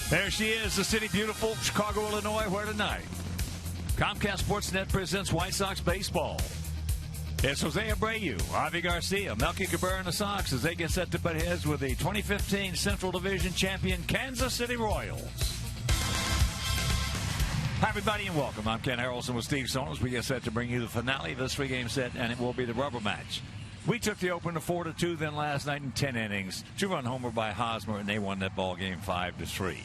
There she is, the city beautiful, Chicago, Illinois, where tonight Comcast Sportsnet presents White Sox baseball. It's Jose Abreu, Javi Garcia, Melky Cabrera and the Sox as they get set to butt heads with the 2015 Central Division champion Kansas City Royals. Hi, everybody, and welcome. I'm Ken Harrelson with Steve Sonos. We get set to bring you the finale of this three-game set, and it will be the rubber match. We took the opener 4-2, then last night in 10 innings. 2-run homer by Hosmer, and they won that ball game 5-3.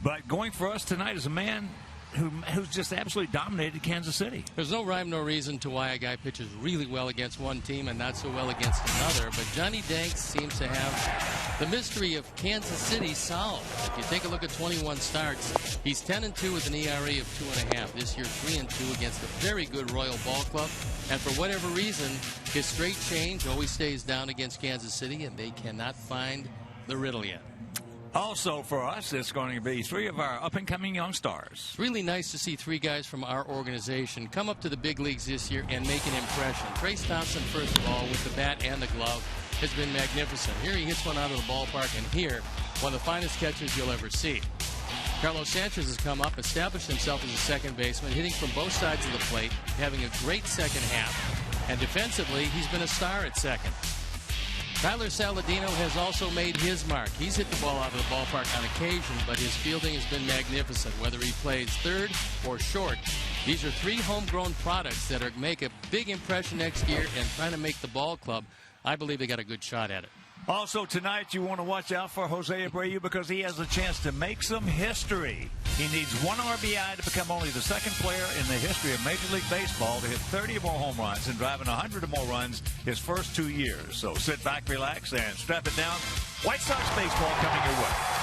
But going for us tonight is a man who's just absolutely dominated Kansas City. There's no rhyme, no reason to why a guy pitches really well against one team and not so well against another. But Johnny Danks seems to have the mystery of Kansas City solved. If you take a look at 21 starts, he's 10-2 with an ERA of 2.5. This year, 3-2 against a very good Royal Ball Club. And for whatever reason, his straight change always stays down against Kansas City, and they cannot find the riddle yet. Also for us, it's going to be three of our up-and-coming young stars. It's really nice to see three guys from our organization come up to the big leagues this year and make an impression. Trace Thompson, first of all, with the bat and the glove, has been magnificent. Here he hits one out of the ballpark, and here, one of the finest catches you'll ever see. Carlos Sanchez has come up, established himself as a second baseman, hitting from both sides of the plate, having a great second half, and defensively, he's been a star at second. Tyler Saladino has also made his mark. He's hit the ball out of the ballpark on occasion, but his fielding has been magnificent, whether he plays third or short. These are three homegrown products that are make a big impression next year and trying to make the ball club. I believe they got a good shot at it. Also tonight, you want to watch out for Jose Abreu because he has a chance to make some history. He needs one RBI to become only the second player in the history of Major League Baseball to hit 30 or more home runs and driving 100 or more runs his first 2 years. So sit back, relax, and strap it down. White Sox baseball coming your way.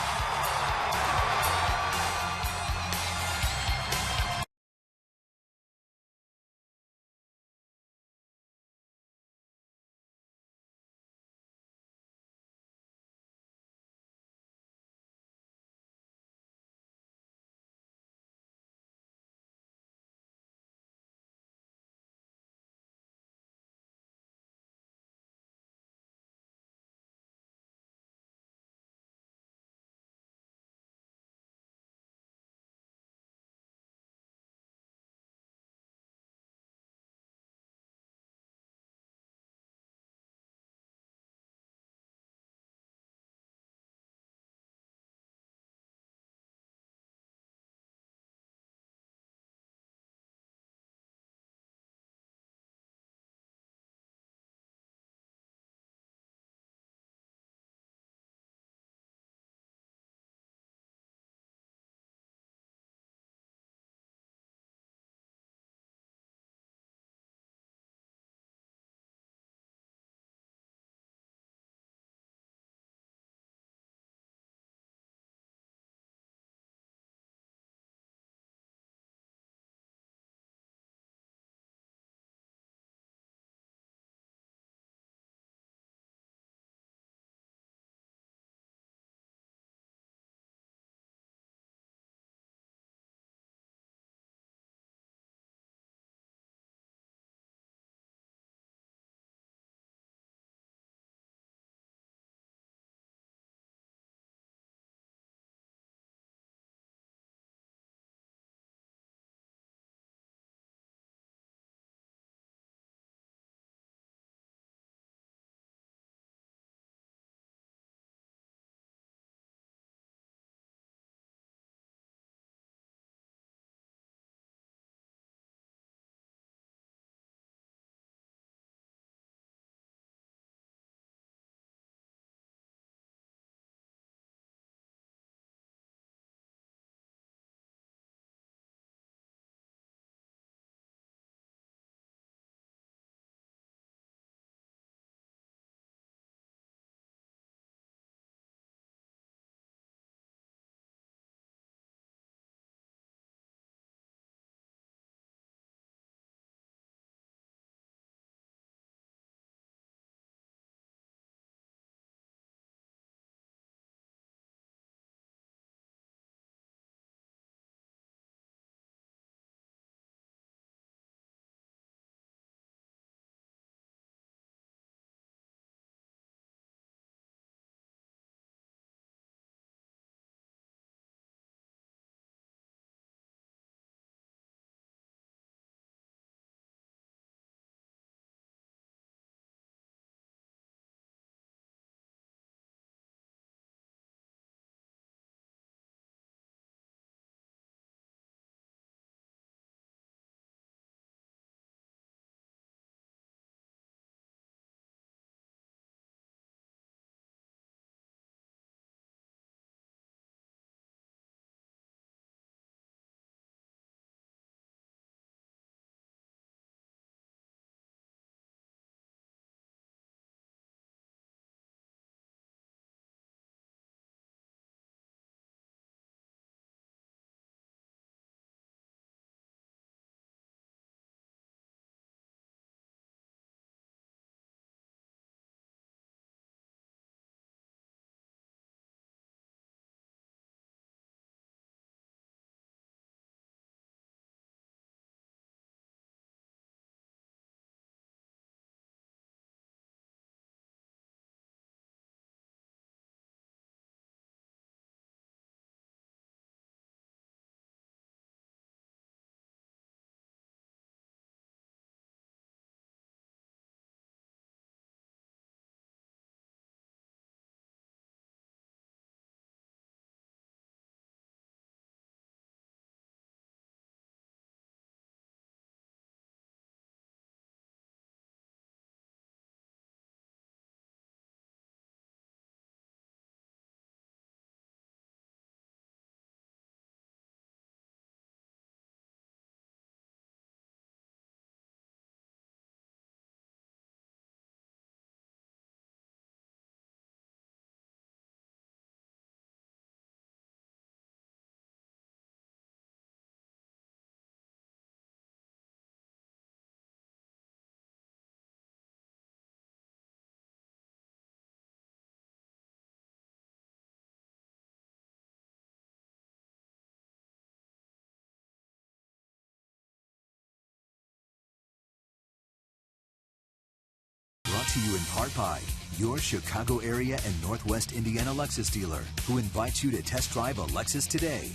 to you in part by your Chicago area and Northwest Indiana Lexus dealer, who invites you to test drive a Lexus today.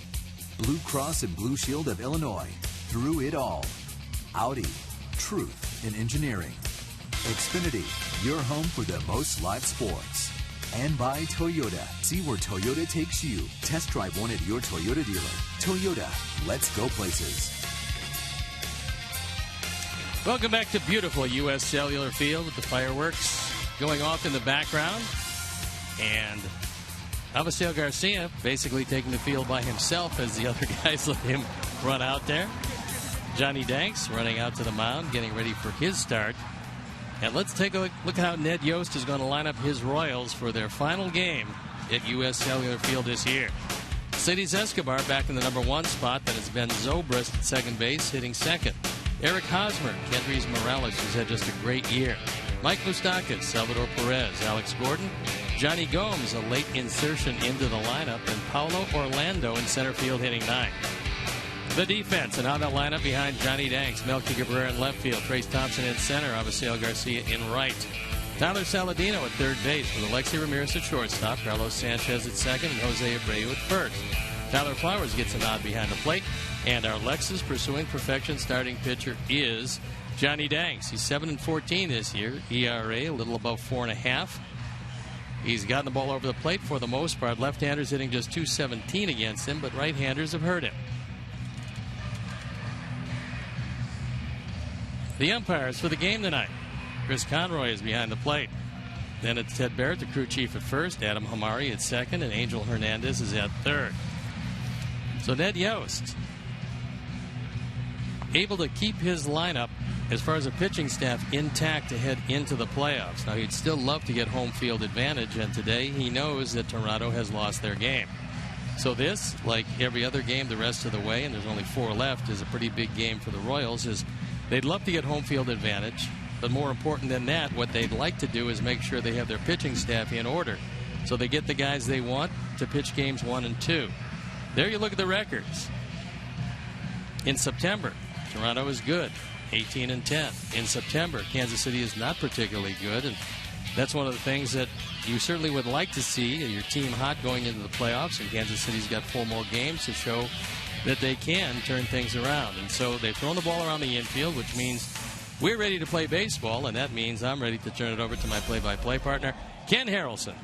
Blue Cross and Blue Shield of Illinois, through it all. Audi, truth in engineering. Xfinity, your home for the most live sports. And by Toyota. See where Toyota takes you. Test drive one at your Toyota dealer. Toyota, let's go places. Welcome back to beautiful U.S. Cellular Field with the fireworks going off in the background. And Avisail Garcia basically taking the field by himself as the other guys let him run out there. Johnny Danks running out to the mound, getting ready for his start. And let's take a look at how Ned Yost is going to line up his Royals for their final game at U.S. Cellular Field this year. Cities Escobar back in the number 1 spot. That is Ben Zobrist at second base, hitting second. Eric Hosmer, Kendrys Morales, who's had just a great year. Mike Moustakas, Salvador Perez, Alex Gordon, Johnny Gomes, a late insertion into the lineup, and Paulo Orlando in center field, hitting 9. The defense, and how that lineup behind Johnny Danks, Melky Cabrera in left field, Trace Thompson in center, Avisail Garcia in right. Tyler Saladino at third base with Alexi Ramirez at shortstop, Carlos Sanchez at second, and Jose Abreu at first. Tyler Flowers gets a nod behind the plate, and our Lexus pursuing perfection starting pitcher is Johnny Danks. He's 7-14 this year, ERA a little above 4.5. He's gotten the ball over the plate for the most part. Left-handers hitting just .217 against him, but right-handers have hurt him. The umpires for the game tonight. Chris Conroy is behind the plate. Then it's Ted Barrett, the crew chief, at first. Adam Hamari at second. And Angel Hernandez is at third. So Ned Yost able to keep his lineup as far as a pitching staff intact to head into the playoffs. Now, he'd still love to get home field advantage. And today he knows that Toronto has lost their game. So this, like every other game the rest of the way, and there's only 4 left, is a pretty big game for the Royals. They'd love to get home field advantage, but more important than that, what they'd like to do is make sure they have their pitching staff in order so they get the guys they want to pitch games 1 and 2. There you look at the records. In September, Toronto is good, 18-10. In September, Kansas City is not particularly good, and that's one of the things that you certainly would like to see, your team hot going into the playoffs, and Kansas City's got 4 more games to show that they can turn things around. And so they've thrown the ball around the infield, which means we're ready to play baseball, and that means I'm ready to turn it over to my play-by-play partner, Ken Harrelson.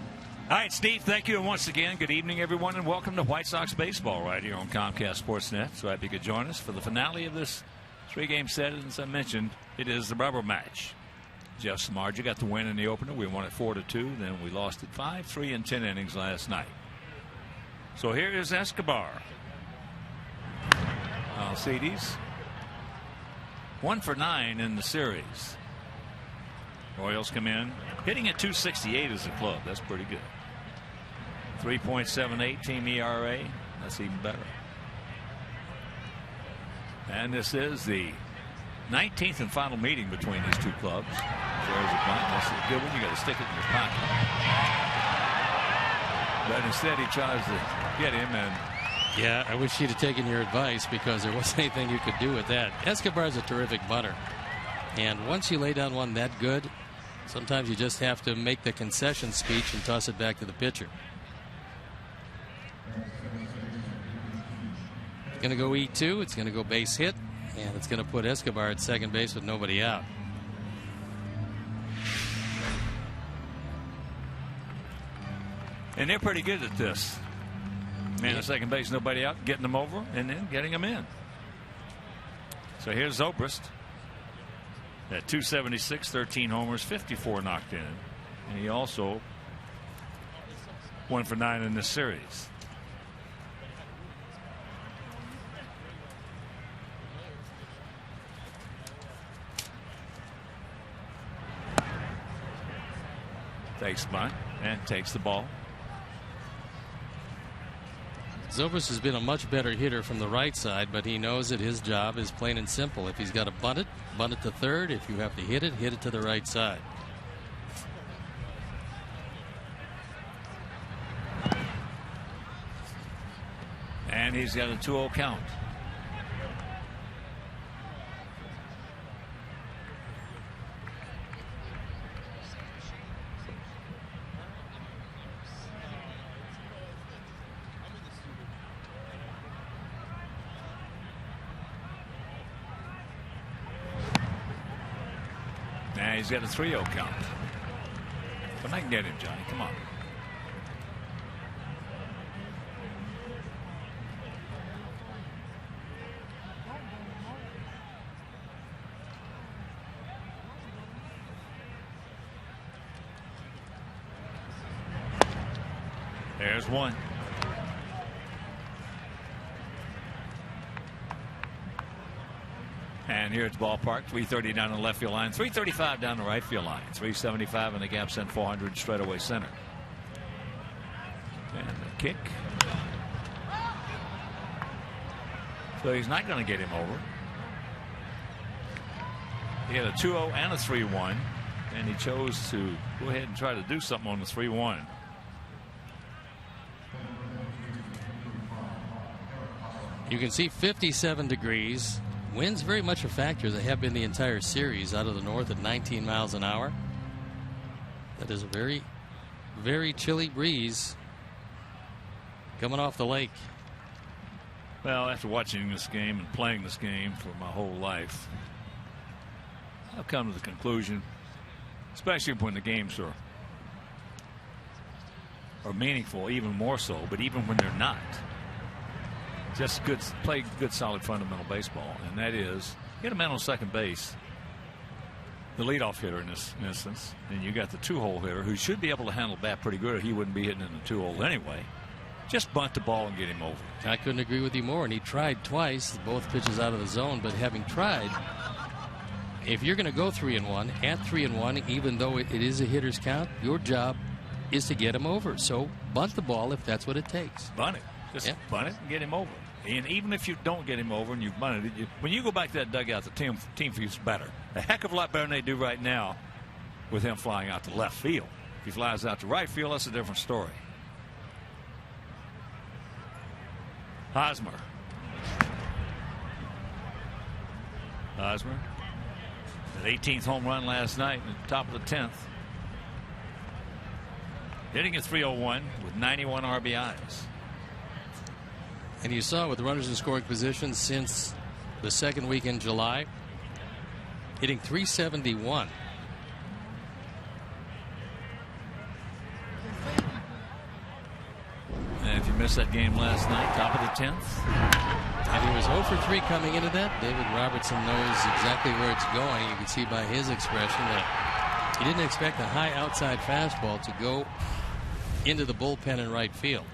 All right, Steve, thank you. And once again, good evening, everyone, and welcome to White Sox baseball right here on Comcast Sportsnet. So happy you could join us for the finale of this 3-game set. As I mentioned, it is the rubber match. Jeff Samardzija got the win in the opener. We won it 4-2. Then we lost it 5-3 in 10 innings last night. So here is Escobar. Alcides 1 for 9 in the series. Royals come in hitting at .268 as a club. That's pretty good. 3.78 team ERA. That's even better. And this is the 19th and final meeting between these two clubs. There's a bunt. That's a good one. You got to stick it in your pocket. But instead he tries to get him, and yeah, I wish he'd have taken your advice, because there wasn't anything you could do with that. Escobar's a terrific bunter. And once you lay down one that good, sometimes you just have to make the concession speech and toss it back to the pitcher. It's going to go E2. It's going to go base hit. And it's going to put Escobar at second base with nobody out. And they're pretty good at this. Man at second base, nobody out, getting them over, and then getting them in. So here's Zobrist at .276, 13 homers, 54 knocked in. And he also 1 for 9 in this series. Takes bunt and takes the ball. Zobrist has been a much better hitter from the right side, but he knows that his job is plain and simple. If he's got to bunt it to third. If you have to hit it to the right side. And he's got a 2-0 count. he's got a 3-0 count. But I can get him, Johnny. Come on. There's one. And here at the ballpark, 330 down the left field line, 335 down the right field line, 375 in the gap, send 400 straightaway center. And the kick. So he's not going to get him over. He had a 2-0 and a 3-1, and he chose to go ahead and try to do something on the 3-1. You can see 57 degrees. Winds very much a factor. They have been the entire series out of the north at 19 miles an hour. That is a very, very chilly breeze coming off the lake. Well, after watching this game and playing this game for my whole life, I've come to the conclusion, especially when the games are meaningful, even more so, but even when they're not, just play good solid fundamental baseball, and that is get a man on second base, the leadoff hitter in this instance, and you got the 2-hole hitter who should be able to handle the bat pretty good, or he wouldn't be hitting in the 2-hole anyway. Just bunt the ball and get him over. I couldn't agree with you more, and he tried twice, both pitches out of the zone, but having tried, if you're going to go 3-1 at 3-1, even though it is a hitter's count, your job is to get him over. So bunt the ball if that's what it takes. Bunt it. Just bunt it and get him over. And even if you don't get him over and you've bunted it, when you go back to that dugout, the team feels better. A heck of a lot better than they do right now with him flying out to left field. If he flies out to right field, that's a different story. Hosmer. That 18th home run last night at the top of the 10th. Hitting a 301 with 91 RBIs. And you saw with runners in scoring position since the second week in July, hitting 371. And if you missed that game last night, top of the 10th. And he was 0 for 3 coming into that. David Robertson knows exactly where it's going. You can see by his expression that he didn't expect a high outside fastball to go into the bullpen in right field.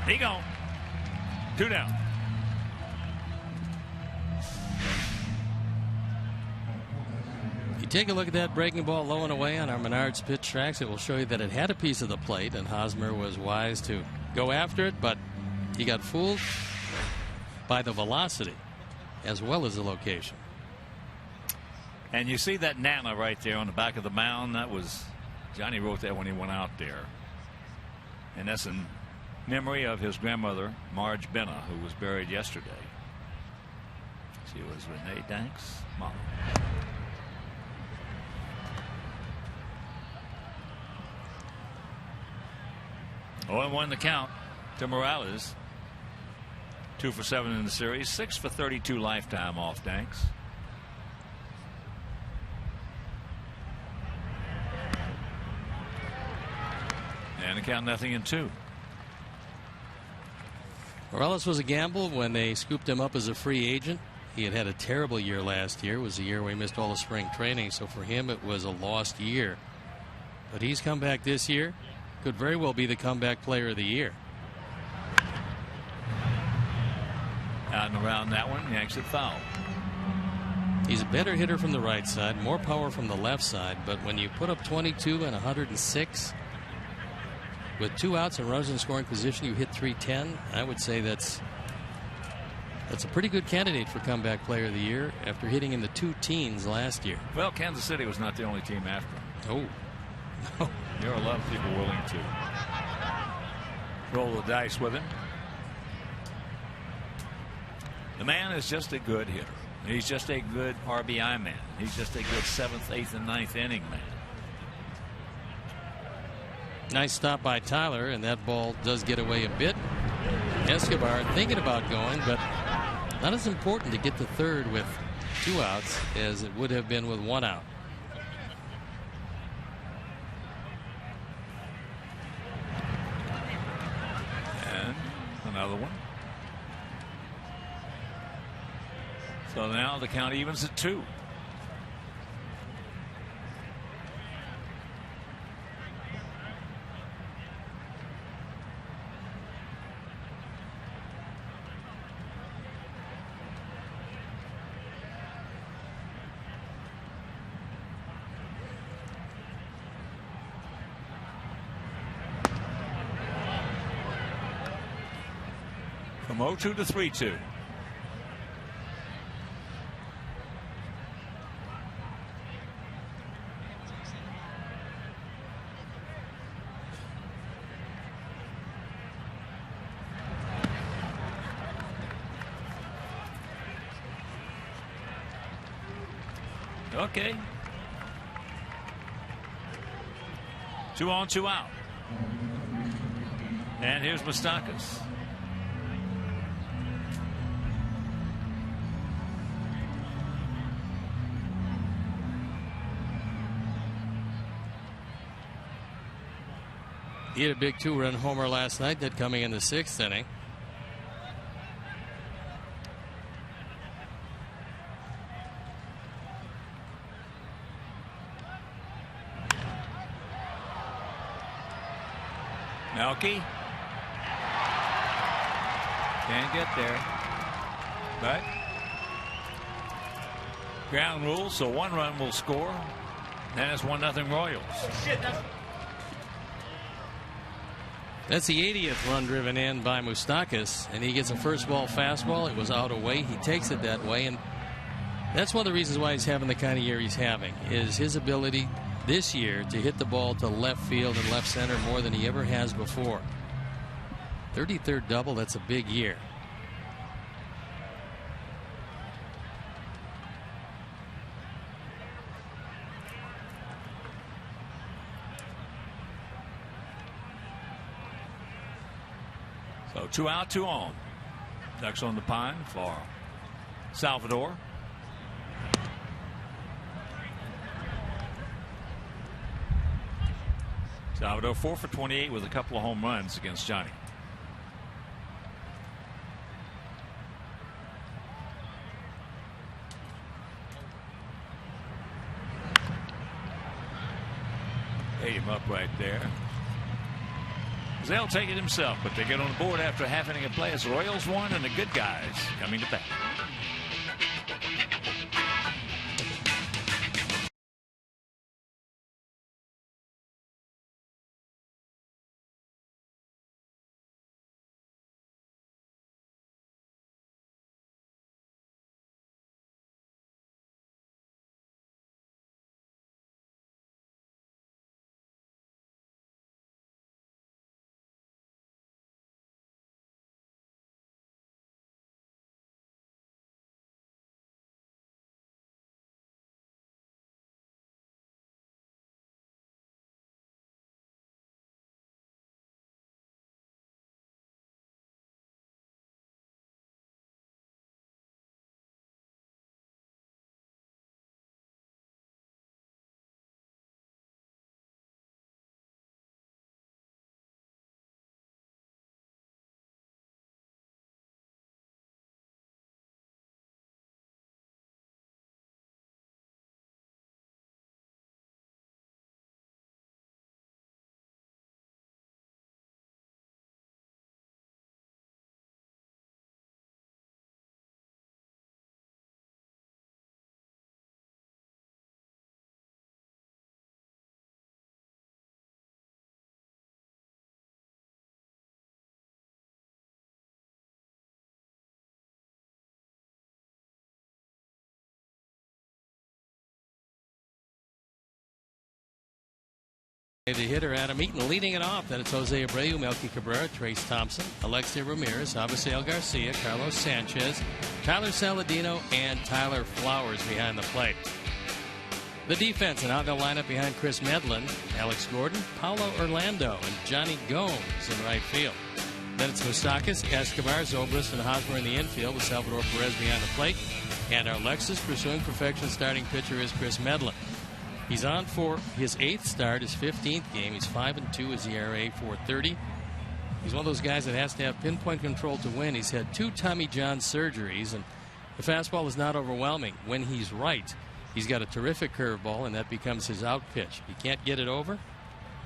He gone. 2 down. You take a look at that breaking ball low and away on our Menards pitch tracks. It will show you that it had a piece of the plate, and Hosmer was wise to go after it, but he got fooled by the velocity as well as the location. And you see that Nana right there on the back of the mound. That was Johnny wrote that when he went out there, and that's in memory of his grandmother, Marge Benna, who was buried yesterday. She was Renee Dank's mom. Oh, and 1 the count to Morales. 2 for 7 in the series, 6 for 32 lifetime off Danks. And the count 0-2. Morales was a gamble when they scooped him up as a free agent. He had had a terrible year last year. It was a year where he missed all the spring training, so for him it was a lost year. But he's come back this year. Could very well be the comeback player of the year. Out and around that one, yanks it foul. He's a better hitter from the right side, more power from the left side, but when you put up 22 and 106 with 2 outs and runners in scoring position, you hit 310. I would say that's That's a pretty good candidate for comeback player of the year after hitting in the 2 teens last year. Well, Kansas City was not the only team after him. Oh. There are a lot of people willing to roll the dice with him. The man is just a good hitter. He's just a good RBI man. He's just a good 7th, 8th, and 9th inning man. Nice stop by Tyler, and that ball does get away a bit. Escobar thinking about going, but not as important to get to third with 2 outs as it would have been with 1 out. And another one. So now the count evens at 2. From 0-2 to 3-2. Okay. 2 on, 2 out. And here's Moustakas. He had a big 2-run homer last night, that coming in the 6th inning. Melky can't get there, but ground rules, so 1 run will score. Then it's 1-0 Royals. That's the 80th run driven in by Moustakas, and he gets a first ball fastball. It was out away. He takes it that way, and that's one of the reasons why he's having the kind of year he's having, is his ability this year to hit the ball to left field and left center more than he ever has before. 33rd double, that's a big year. So 2 out, 2 on. Ducks on the pine for Salvador. Salvador 4 for 28 with a couple of home runs against Johnny. Ate him up right there. They'll take it himself, but they get on the board after a half inning of play. It's the Royals 1 and the good guys coming to bat. The hitter, Adam Eaton, leading it off. Then it's Jose Abreu, Melky Cabrera, Trace Thompson, Alexei Ramirez, Avisail Garcia, Carlos Sanchez, Tyler Saladino, and Tyler Flowers behind the plate. The defense, and out they'll line up behind Chris Medlin, Alex Gordon, Paulo Orlando, and Johnny Gomes in right field. Then it's Moustakas, Escobar, Zobrist, and Hosmer in the infield with Salvador Perez behind the plate. And our Lexus pursuing perfection starting pitcher is Chris Medlin. He's on for his 8th start, his 15th game. He's 5-2, his ERA .430. He's one of those guys that has to have pinpoint control to win. He's had 2 Tommy John surgeries, and the fastball is not overwhelming. When he's right, he's got a terrific curveball, and that becomes his out pitch. He can't get it over,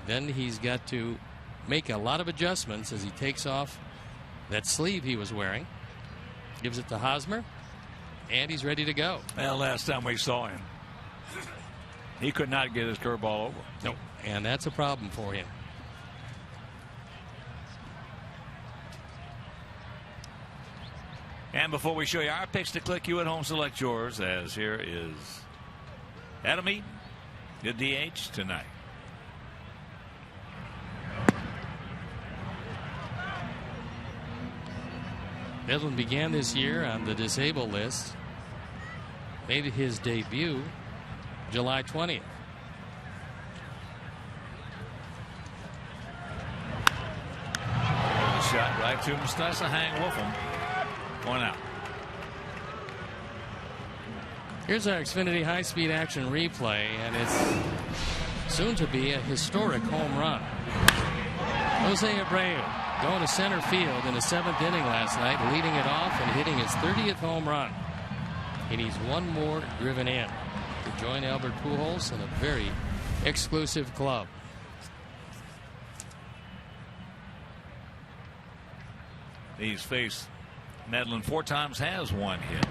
then he's got to make a lot of adjustments as he takes off that sleeve he was wearing. Gives it to Hosmer, and he's ready to go. Well, last time we saw him, he could not get his curveball over. Nope. And that's a problem for him. And before we show you our picks to click, you at home select yours, as here is Adam Eaton, the DH tonight. Medlin began this year on the disabled list. Made his debut July 20th. Shot right to Mustasa Hang Wolfham. 1 out. Here's our Xfinity high-speed action replay, and it's soon to be a historic home run. Jose Abreu going to center field in the 7th inning last night, leading it off and hitting his 30th home run. He needs one more driven in to join Albert Pujols in a very exclusive club. He's faced Medlin 4 times, has 1 hit.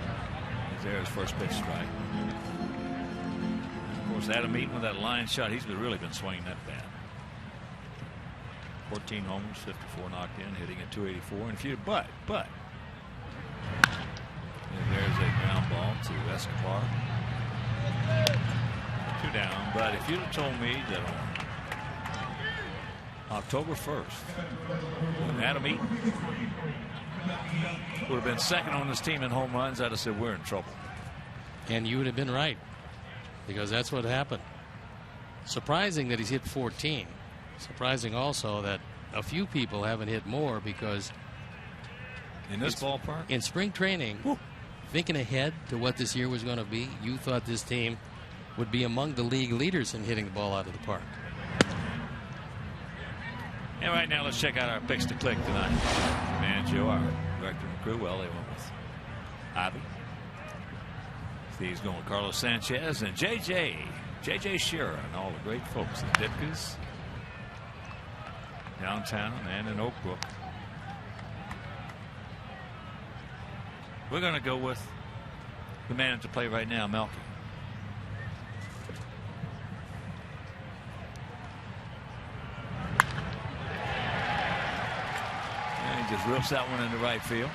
There's first pitch strike. Of course, Adam Eaton with that line shot, he's really been swinging that bat. 14 homers, 54 knocked in, hitting at .284. And if you but and there's a ground ball to Escobar. 2 down. But if you'd have told me that on October 1st, Adam Eaton would have been second on this team in home runs, I'd have said we're in trouble. And you would have been right, because that's what happened. Surprising that he's hit 14. Surprising also that a few people haven't hit more, because in this ballpark, in spring training, thinking ahead to what this year was going to be, you thought this team would be among the league leaders in hitting the ball out of the park. And right now, let's check out our picks to click tonight. Man, Joe, our director and crew, well, they went with Ivy. Steve's going with Carlos Sanchez and JJ Shearer, and all the great folks at Dipka's downtown and in Oak Brook. We're going to go with the man at the play right now, Melky. And he just rips that one into right field.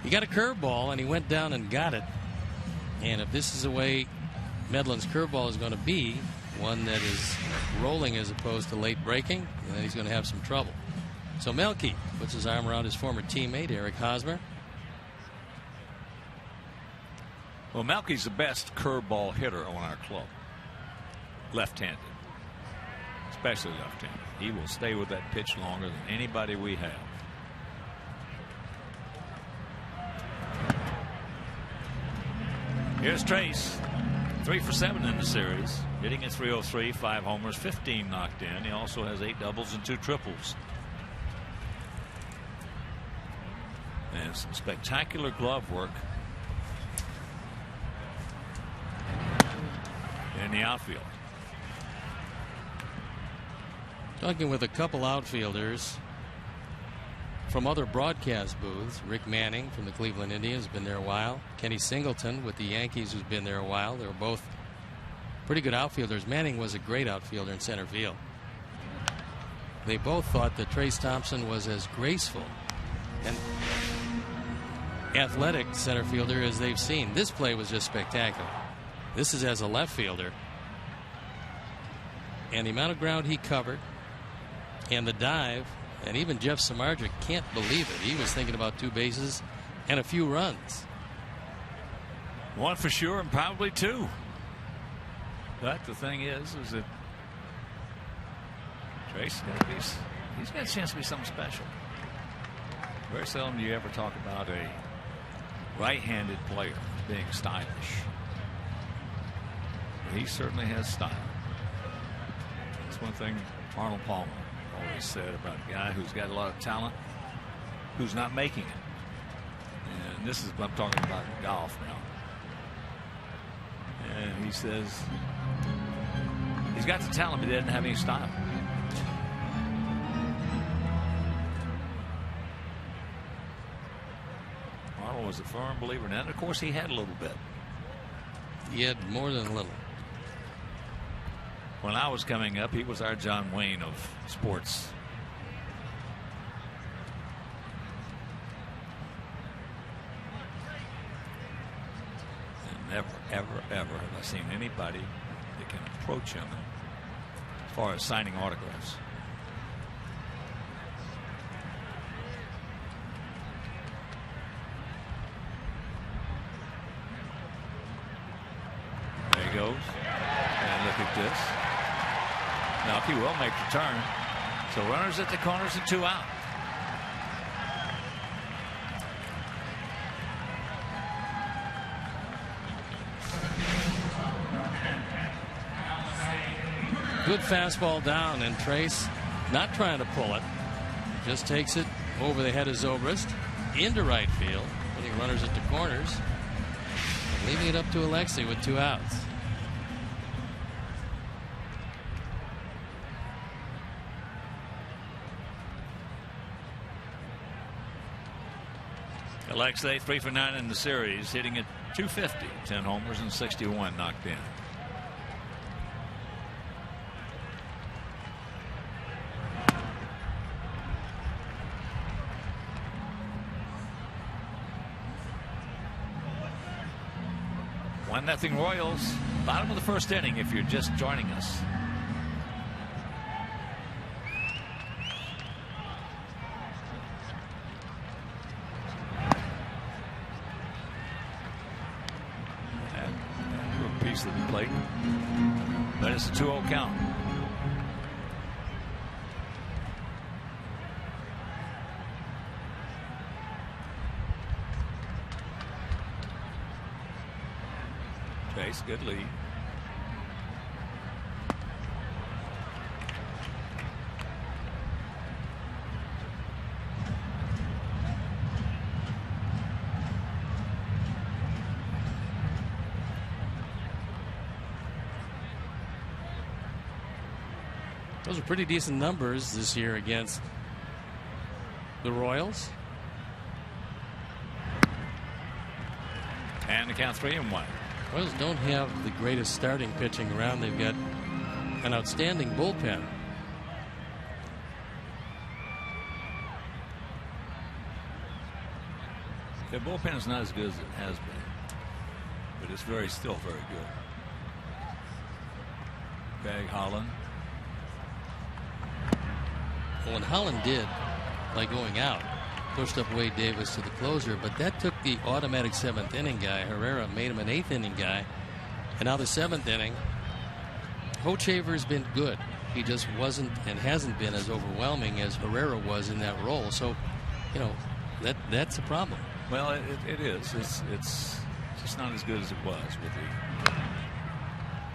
He got a curveball and he went down and got it. And if this is the way Medlin's curveball is going to be, one that is rolling as opposed to late breaking, then he's going to have some trouble. So Melky puts his arm around his former teammate Eric Hosmer. Well, Melky's the best curveball hitter on our club. Left-handed. Especially left-handed. He will stay with that pitch longer than anybody we have. Here's Trace. 3 for 7 in the series, hitting at .303, 5 homers, 15 knocked in. He also has 8 doubles and 2 triples. And some spectacular glove work in the outfield. Talking with a couple outfielders from other broadcast booths. Rick Manning from the Cleveland Indians, been there a while. Kenny Singleton with the Yankees, who's been there a while. They were both pretty good outfielders. Manning was a great outfielder in center field. They both thought that Trace Thompson was as graceful and athletic center fielder as they've seen. This play was just spectacular. This is as a left fielder. And the amount of ground he covered and the dive, and even Jeff Samardzija can't believe it. He was thinking about 2 bases and a few runs. 1 for sure and probably 2. But the thing is that Trace, he's got a chance to be something special. Very seldom do you ever talk about a right-handed player being stylish. But he certainly has style. That's one thing Arnold Palmer always said about a guy who's got a lot of talent, who's not making it. And this is what I'm talking about in golf now. And he says he's got the talent, but he doesn't have any style. Arnold was a firm believer in that. And of course, he had a little bit. He had more than a little. When I was coming up, he was our John Wayne of sports. And never, ever, ever have I seen anybody that can approach him as far as signing autographs. There he goes. And look at this. Now, if he will make the turn. So runners at the corners and 2 out. Good fastball down, and Trace not trying to pull it. Just takes it over the head of Zobrist into right field. Putting runners at the corners. And leaving it up to Alexei with 2 outs. Alexei 3 for 9 in the series, hitting at .250, 10 homers and 61 knocked in. Nothing Royals, bottom of the first inning if you're just joining us. A piece of the plate, but it's a 2-0 count. Trace, good lead. Those are pretty decent numbers this year against the Royals. And the count 3-1. Royals don't have the greatest starting pitching around. They've got an outstanding bullpen. The bullpen is not as good as it has been, but it's still very good. Greg Holland. Well, and Holland did, by going out, pushed up Wade Davis to the closer, but that took the automatic 7th inning guy. Herrera made him an 8th inning guy, and now the 7th inning. Hochevar's been good. He just wasn't and hasn't been as overwhelming as Herrera was in that role. So, you know, that's a problem. Well, it is. It's just not as good as it was with the.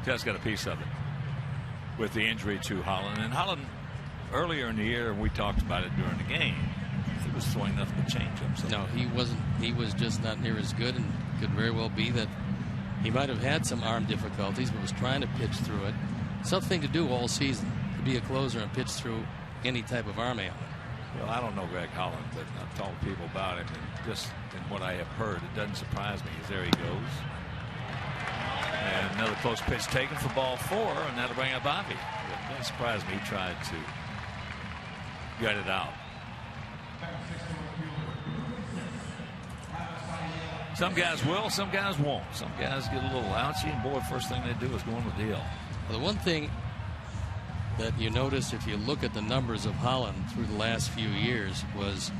Just got a piece of it with the injury to Holland. And Holland, earlier in the year, we talked about it during the game. He was throwing nothing but changeups. No, he wasn't. He was just not near as good, and could very well be that he might have had some arm difficulties, but was trying to pitch through it. Something to do all season, to be a closer and pitch through any type of arm ailment. Well, I don't know Greg Holland, but I've talked to people about him, and just in what I have heard, it doesn't surprise me. There he goes. And another close pitch taken for ball 4, and that'll bring up Avi. It doesn't surprise me. He tried to gut it out. Some guys will, some guys won't. Some guys get a little ouchy, and boy, first thing they do is go on the deal. Well, the one thing that you notice if you look at the numbers of Holland through the last few years was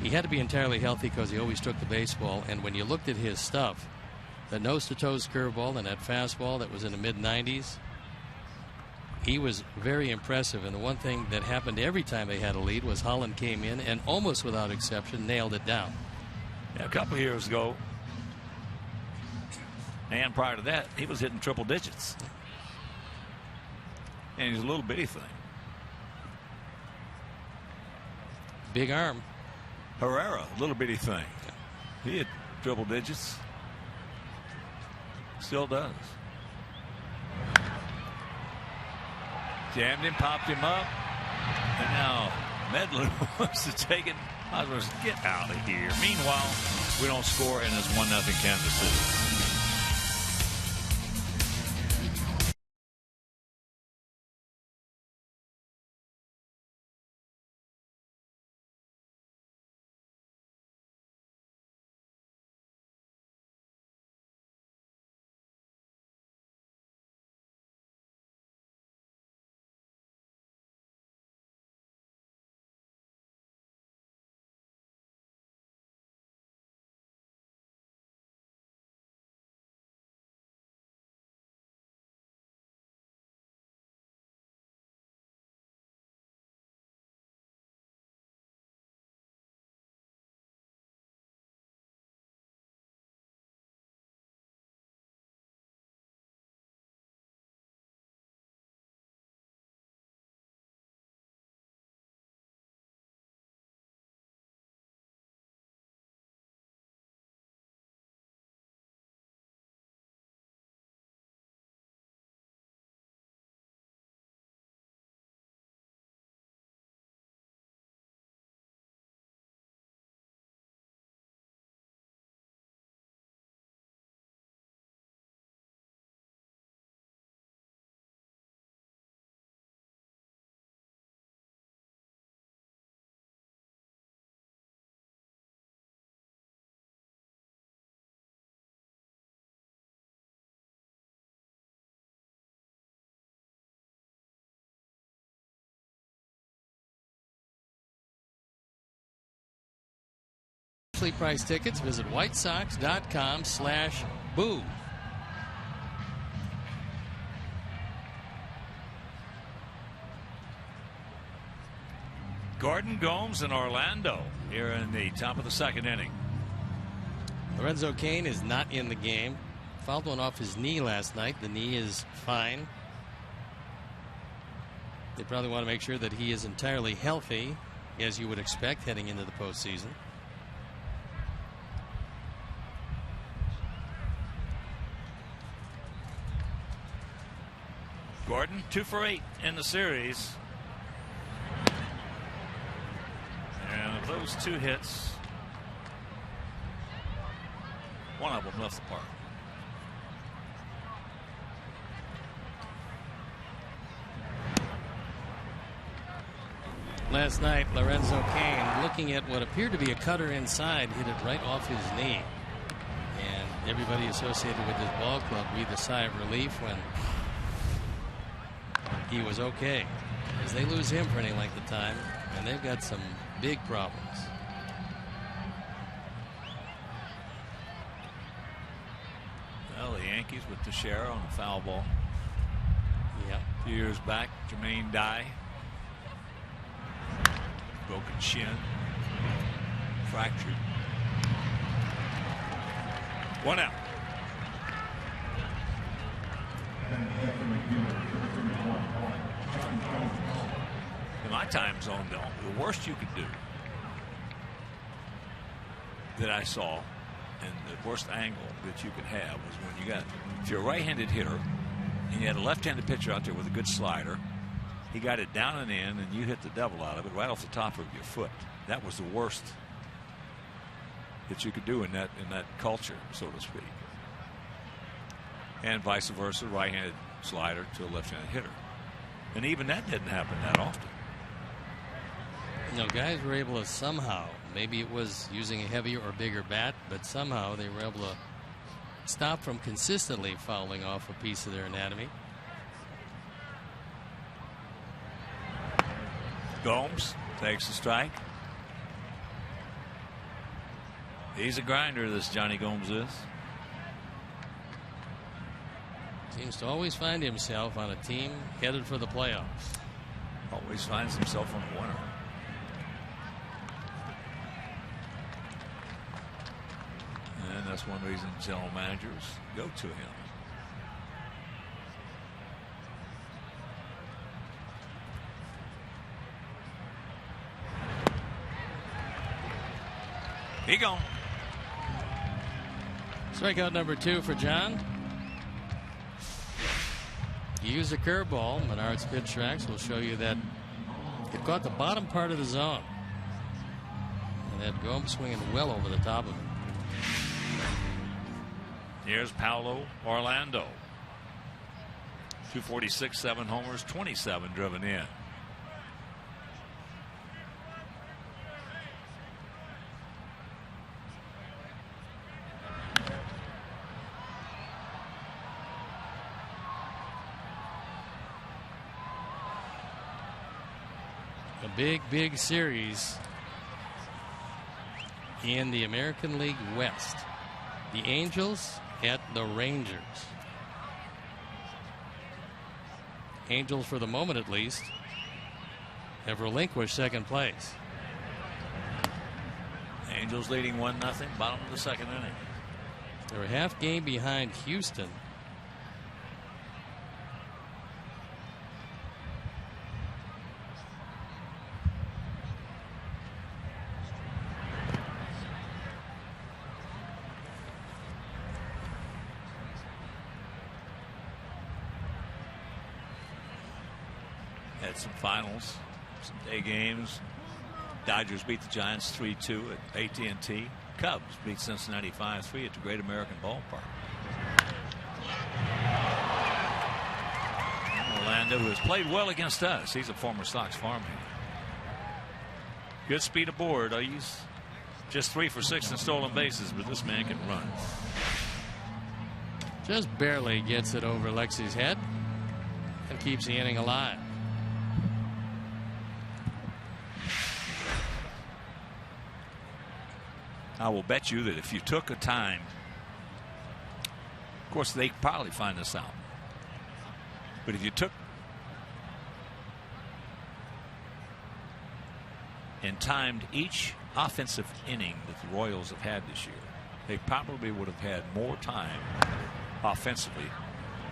he had to be entirely healthy because he always took the baseball. And when you looked at his stuff, the nose-to-toes curveball and that fastball that was in the mid-90s, he was very impressive. And the one thing that happened every time they had a lead was Holland came in and almost without exception nailed it down. Yeah, a couple of years ago, and prior to that, he was hitting triple digits. And he's a little bitty thing. Big arm. Herrera, little bitty thing. He hit triple digits. Still does. Jammed him, popped him up. And now Medlin wants to take it. I was get out of here. Meanwhile, we don't score, and it's 1-0 Kansas City. Price tickets, visit whitesox.com/boo. Gordon, Gomes, and Orlando here in the top of the second inning. Lorenzo Cain is not in the game. Fouled one off his knee last night. The knee is fine. They probably want to make sure that he is entirely healthy, as you would expect heading into the postseason. Gordon, 2 for 8 in the series. And of those 2 hits, one of them left the park. Last night, Lorenzo Cain, looking at what appeared to be a cutter inside, hit it right off his knee. And everybody associated with this ball club breathed a sigh of relief when he was okay, as they lose him for any length of time, and they've got some big problems. Well, the Yankees with Teixeira on a foul ball. Yeah. A few years back, Jermaine Dye, broken shin, fractured. 1 out. In my time zone, though, the worst you could do that I saw, and the worst angle that you could have, was when you got, if you're a right-handed hitter and you had a left-handed pitcher out there with a good slider, he got it down and in, and you hit the devil out of it right off the top of your foot. That was the worst that you could do in that culture, so to speak. And vice versa, right-handed slider to a left-handed hitter. And even that didn't happen that often. Guys were able to somehow, maybe it was using a heavier or bigger bat, but somehow they were able to stop from consistently fouling off a piece of their anatomy. Gomes takes the strike. He's a grinder, this Johnny Gomes is. Seems to always find himself on a team headed for the playoffs. Always finds himself on a winner. And that's one reason general managers go to him. He gone. Strikeout number 2 for John. He used a curveball. Menard's pitch tracks will show you that it caught the bottom part of the zone. And that Gomes swinging well over the top of it. Here's Paulo Orlando. 246, 7 homers, 27 driven in. Big series in the American League West. The Angels at the Rangers. Angels, for the moment at least, have relinquished second place. Angels leading 1-0, bottom of the second inning. They're a half game behind Houston. Had some finals, some day games. Dodgers beat the Giants 3-2 at AT&T. Cubs beat Cincinnati 5-3 at the Great American Ballpark. Orlando, who has played well against us. He's a former Sox farmhand. Good speed aboard. He's just 3 for 6 in stolen bases, but this man can run. Just barely gets it over Lexi's head and keeps the inning alive. I will bet you that if you took a time, of course, they probably find this out. But if you took and timed each offensive inning that the Royals have had this year, they probably would have had more time offensively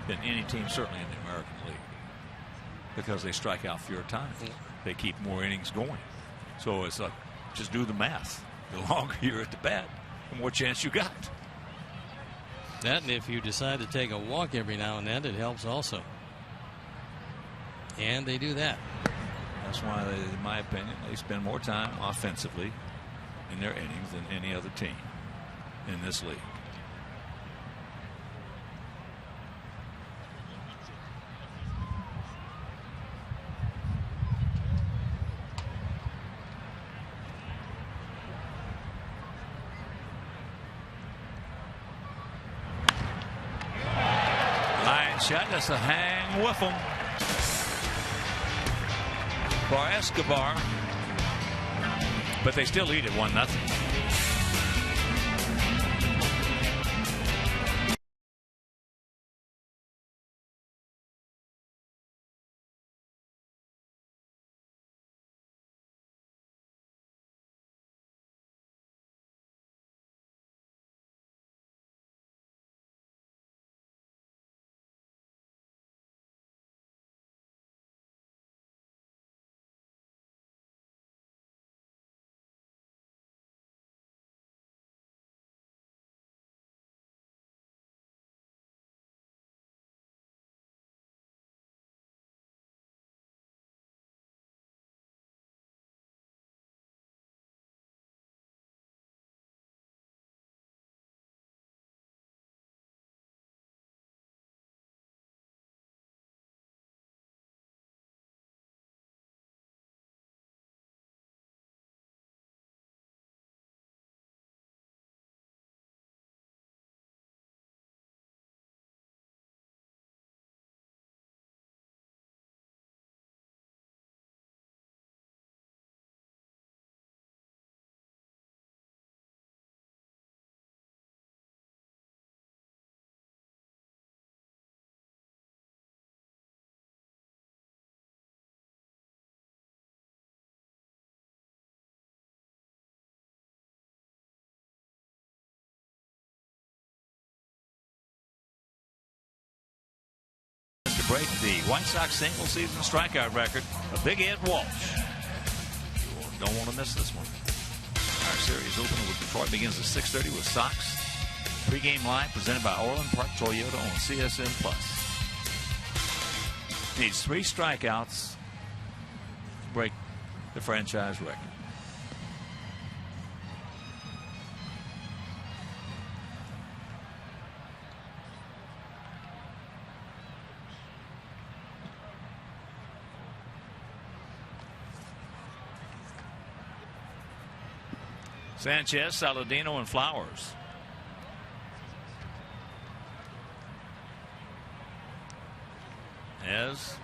than any team, certainly in the American League, because they strike out fewer times. They keep more innings going. So it's just do the math. The longer you're at the bat, the more chance you got. That, and if you decide to take a walk every now and then, it helps also. And they do that. That's why, in my opinion, they spend more time offensively in their innings than any other team in this league. Shot, that's a hang with them for Escobar, but they still lead at 1-0. break the White Sox single season strikeout record of Big Ed Walsh. You don't want to miss this one. Our series opener with Detroit begins at 6:30 with Sox. Pre-game live presented by Orland Park Toyota on CSN Plus. Needs 3 strikeouts to break the franchise record. Sanchez, Saladino, and Flowers. As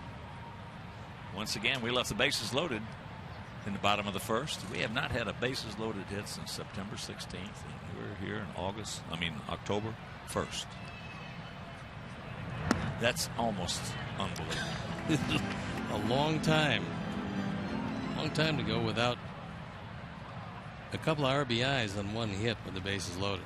once again we left the bases loaded in the bottom of the first. We have not had a bases loaded hit since September 16th. And we're here in October 1st. That's almost unbelievable. A long time to go without a couple of RBIs on one hit with the bases loaded.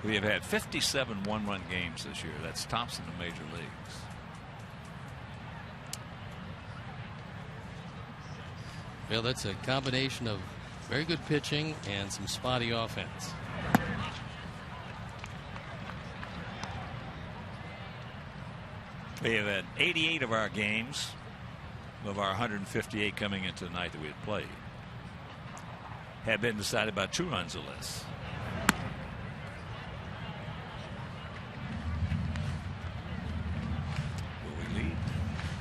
We have had 57 one-run games this year. That's tops in the major leagues. Well, that's a combination of very good pitching and some spotty offense. We have had 88 of our games, of our 158 coming into the night that we had played, have been decided by 2 runs or less. Will we lead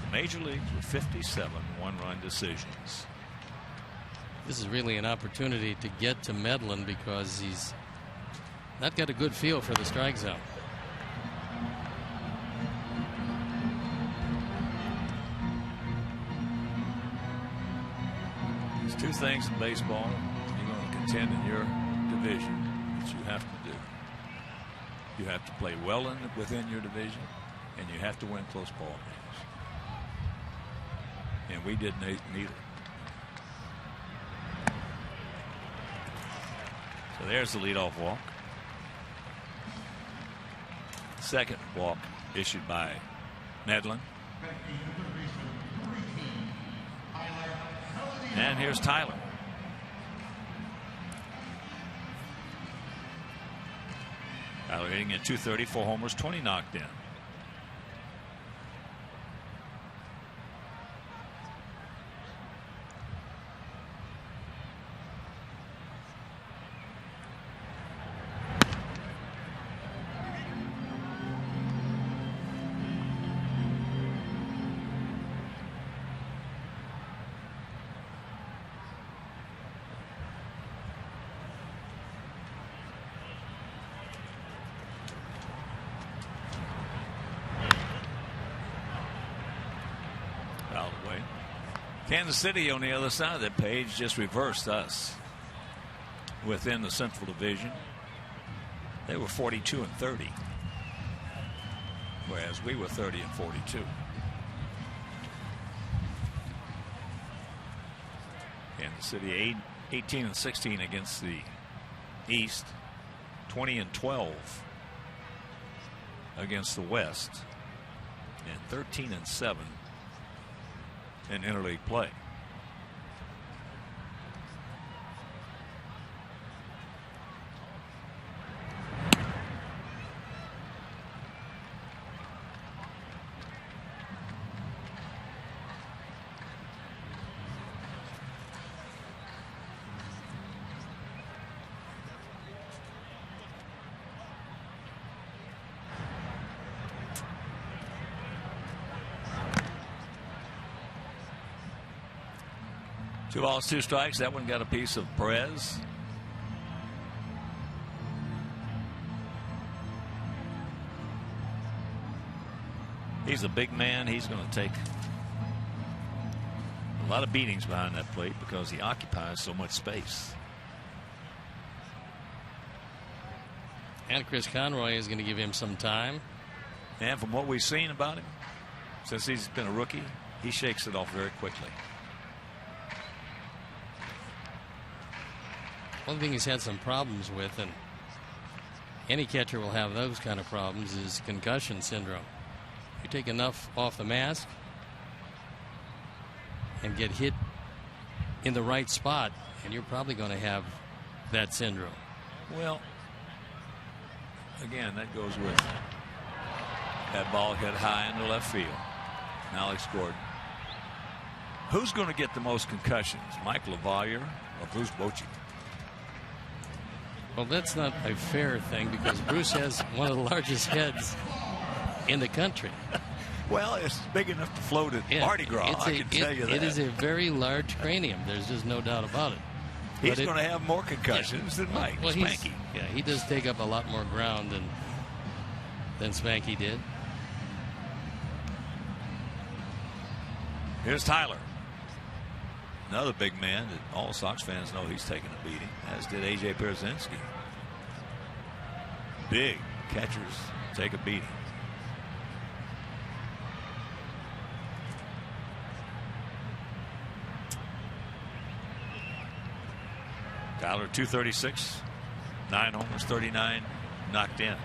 the major leagues with 57 one-run decisions? This is really an opportunity to get to Medlin because he's not got a good feel for the strike zone. There's 2 things in baseball you're going to contend in your division that you have to do. You have to play well within your division, and you have to win close ball games. And we did neither. So there's the leadoff walk. Second walk issued by Medlin. And here's Tyler. Tyler hitting at .230, 4 homers, 20 knocked in. Kansas City on the other side of that page just reversed us within the Central Division. They were 42-30, whereas we were 30-42. Kansas City 18-16 against the East, 20-12 against the West, and 13-7 in interleague play. Two balls, 2 strikes. That one got a piece of Perez. He's a big man. He's going to take a lot of beatings behind that plate because he occupies so much space. And Chris Conroy is going to give him some time. And from what we've seen about him, since he's been a rookie, he shakes it off very quickly. One thing he's had some problems with, and Any catcher will have those kind of problems, is concussion syndrome. You take enough off the mask and get hit in the right spot, and you're probably going to have that syndrome. Well, again, that goes with that ball hit high into left field. Alex Gordon. Who's going to get the most concussions, Mike LaValliere or Bruce Bochy? Well, that's not a fair thing because Bruce has one of the largest heads in the country. Well, it's big enough to float at Mardi Gras, I can tell you that. It is a very large cranium. There's just no doubt about it. He's going to have more concussions than Mike Spanky. He does take up a lot more ground than Spanky did. Here's Tyler. Another big man that all Sox fans know he's taking a beating, as did A.J. Pierzynski. Big catchers take a beating. Tyler, 236, 9 homers, 39 knocked in.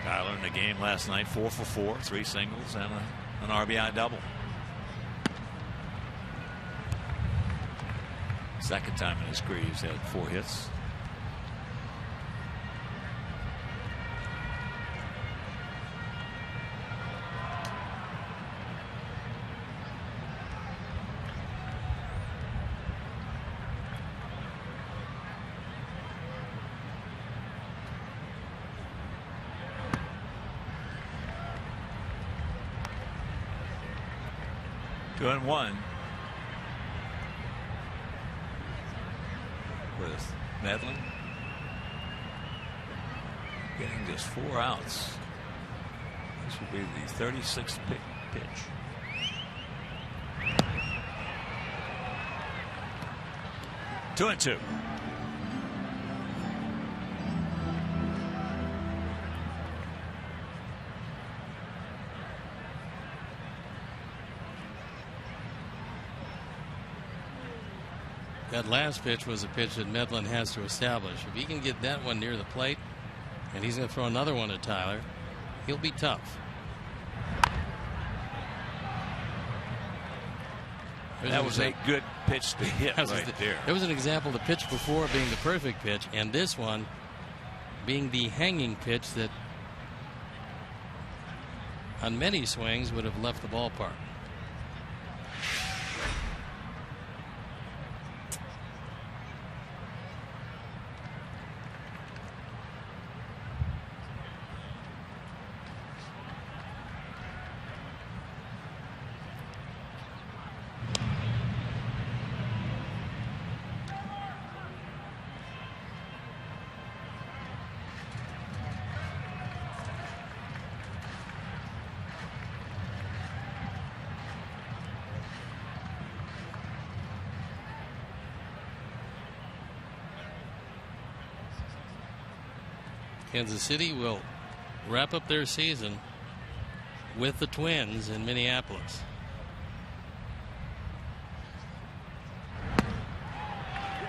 Tyler in the game last night, 4 for 4, 3 singles and an RBI double. Second time in his career he's had 4 hits. Two and one. With Medlin getting just 4 outs. This will be the 36th pitch. Two and two. That last pitch was a pitch that Medlin has to establish. If he can get that one near the plate, and he's going to throw another one at Tyler, he'll be tough. That was a good pitch to hit right there. There was an example of the pitch before being the perfect pitch, and this one being the hanging pitch that on many swings would have left the ballpark. Kansas City will wrap up their season with the Twins in Minneapolis.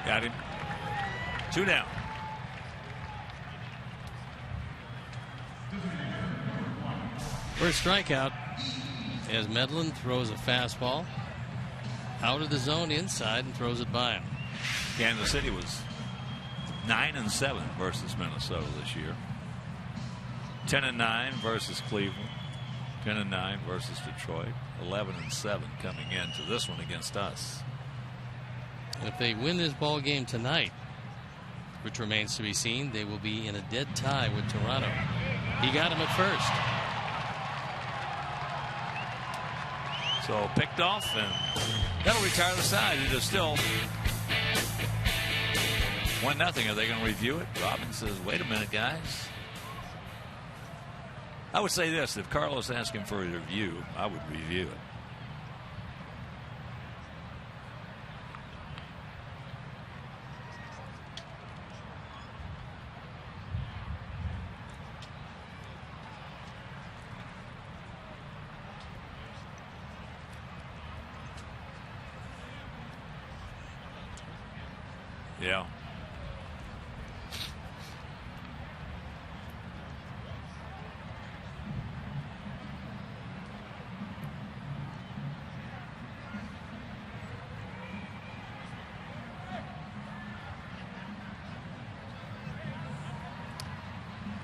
Got him. 2 down. First strikeout as Medlin throws a fastball out of the zone inside and throws it by him. Kansas City was 9-7 versus Minnesota this year. 10-9 versus Cleveland. 10-9 versus Detroit. 11-7 coming into this one against us. And if they win this ball game tonight, which remains to be seen, they will be in a dead tie with Toronto. He got him at first. So picked off, and that'll retire the side. It is still 1-0. Are they going to review it? Robbins says, wait a minute, guys. I would say this. If Carlos asked him for a review, I would review it. Yeah.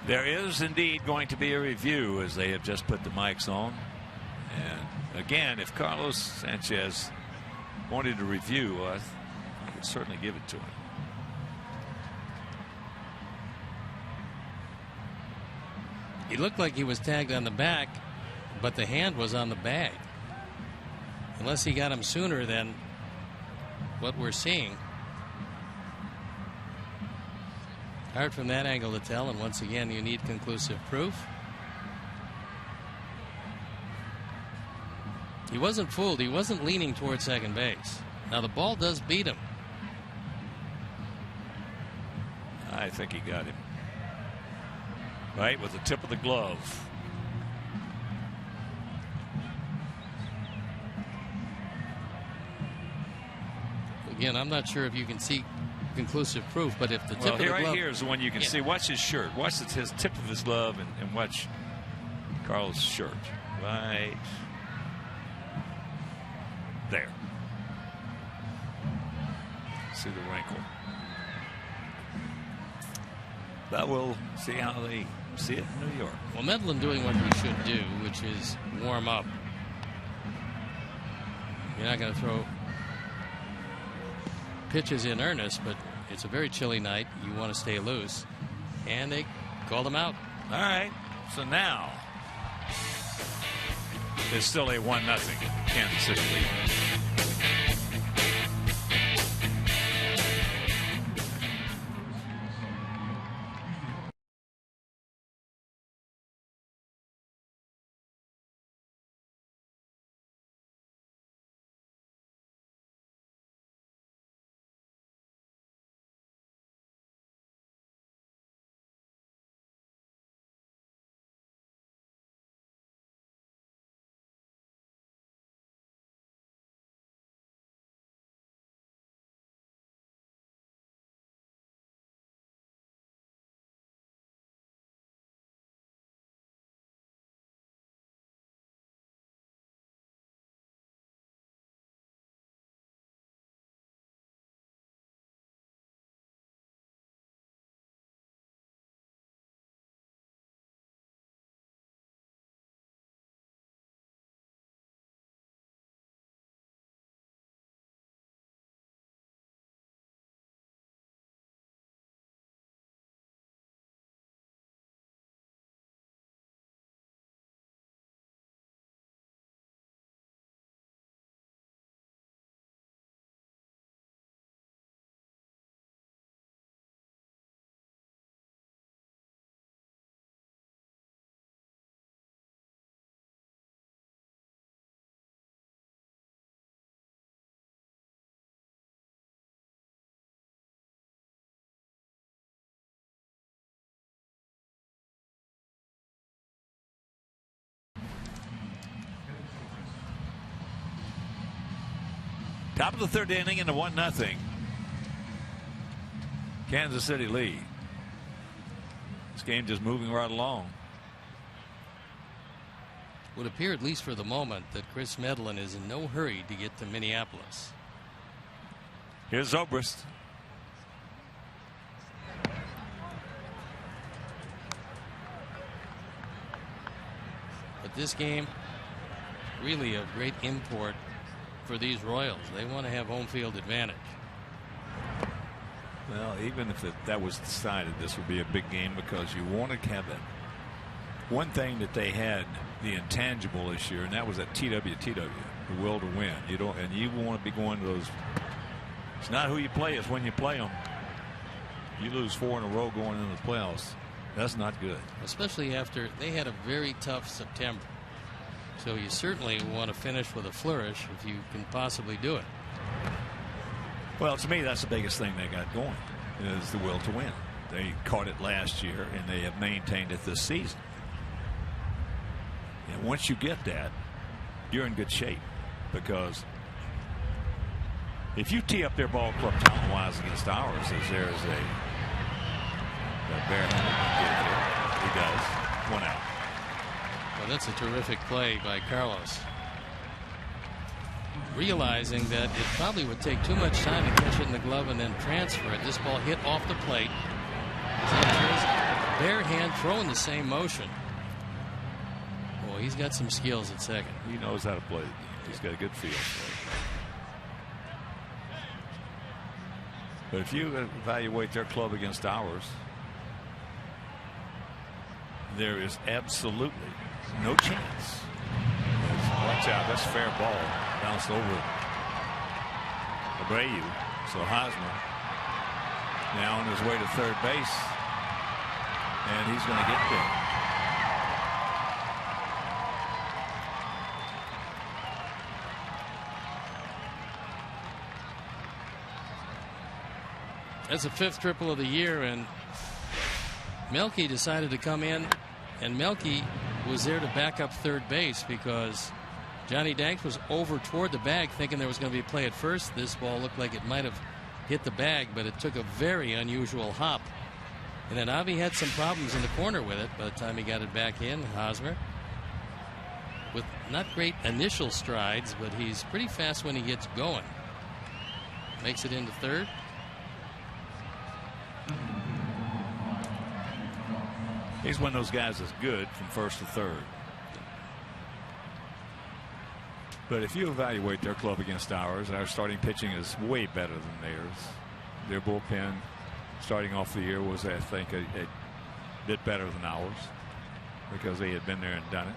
There is indeed going to be a review, as they have just put the mics on. And again, if Carlos Sanchez wanted to review, I would certainly give it to him. He looked like he was tagged on the back, but the hand was on the bag. Unless he got him sooner than what we're seeing. Hard from that angle to tell, and once again, you need conclusive proof. He wasn't fooled. He wasn't leaning towards second base. Now, the ball does beat him. I think he got him. Right with the tip of the glove. Again, I'm not sure if you can see conclusive proof, but if the tip of the glove, right here is the one you can see. Watch his shirt. Watch his tip of his glove, and watch Carlos' shirt. Right there. See the wrinkle. But we'll see how they see it in New York. Well, Medlin doing what he should do, which is warm up. You're not going to throw pitches in earnest, but it's a very chilly night. You want to stay loose, and they called him out. All right, so now it's still a 1-0 Kansas City lead. Top of the third inning in the 1-0 Kansas City lead. This game just moving right along. It would appear, at least for the moment, that Chris Medlin is in no hurry to get to Minneapolis. Here's Zobrist. But this game really of great import for these Royals. They want to have home field advantage. Well, even if that was decided, this would be a big game because you want to have it. One thing that they had, the intangible this year, and that was that TWTW, the will to win. You don't, and you want to be going to those. It's not who you play; it's when you play them. You lose 4 in a row going into the playoffs. That's not good. Especially after they had a very tough September. So you certainly want to finish with a flourish if you can possibly do it. Well, to me, that's the biggest thing they got going is the will to win. They caught it last year, and they have maintained it this season. And once you get that, you're in good shape because If you tee up their ball club talent-wise against ours, as there is a bare-handed he does. 1 out. Well, that's a terrific play by Carlos. Realizing that it probably would take too much time to catch it in the glove and then transfer it. This ball hit off the plate. Bare hand throwing the same motion. Boy, he's got some skills at second. He knows how to play. He's got a good feel for it. But if you evaluate their club against ours, there is absolutely no chance. Watch out, that's fair ball. Bounced over Abreu. So Hosmer now on his way to third base. And he's going to get there. That's the 5th triple of the year, and Melky decided to come in, and Melky was there to back up third base because Johnny Danks was over toward the bag thinking there was going to be a play at first. This ball looked like it might have hit the bag, but it took a very unusual hop. And then Avi had some problems in the corner with it by the time he got it back in. Hosmer with not great initial strides, but he's pretty fast when he gets going. Makes it into third. He's one of those guys that's good from first to third. But if you evaluate their club against ours, our starting pitching is way better than theirs. Their bullpen starting off the year was, I think, a bit better than ours because they had been there and done it.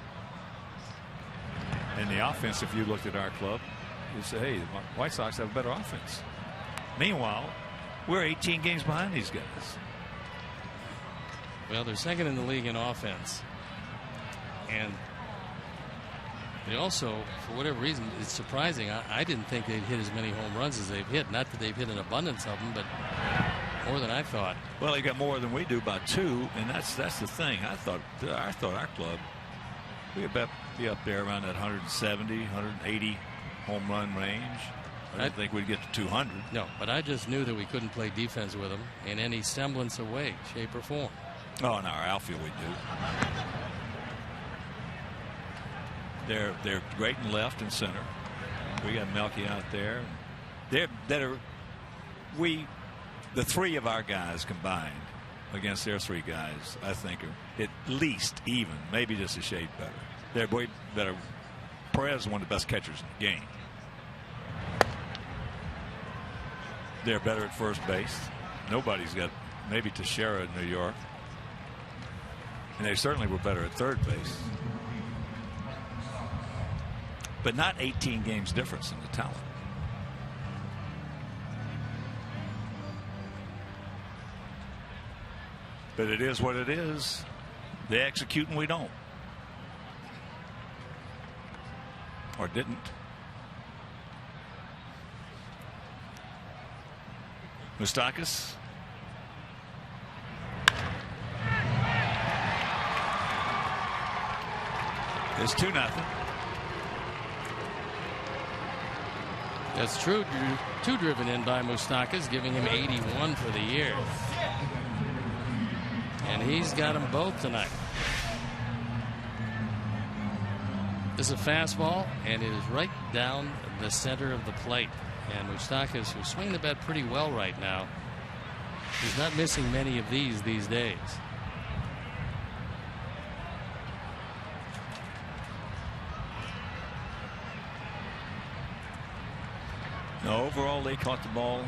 And the offense, if you looked at our club, you'd say, hey, the White Sox have a better offense. Meanwhile, we're 18 games behind these guys. Well, they're second in the league in offense. And they also, for whatever reason, it's surprising. I didn't think they'd hit as many home runs as they've hit. Not that they've hit an abundance of them, but more than I thought. Well, they got more than we do by 2, and that's the thing. I thought our club, we'd be up there around that 170, 180 home run range. I didn't think we'd get to 200. No, but I just knew that we couldn't play defense with them in any semblance of way, shape, or form. Oh, in our outfield we do. They're great in left and center. We got Melky out there. The 3 of our guys combined against their 3 guys, I think, are at least even, maybe just a shade better. They're way better. Perez is one of the best catchers in the game. They're better at first base. Nobody's got, maybe Teixeira in New York. And they certainly were better at third base. But not 18 games difference in the talent. But it is what it is. They execute and we don't. Or didn't. Moustakas. It's 2-0. That's true. 2 driven in by Moustakas, giving him 81 for the year. And he's got them both tonight. This is a fastball, and it is right down the center of the plate. And Moustakas, who's swinging the bat pretty well right now, he's not missing many of these days. No, overall, they caught the ball.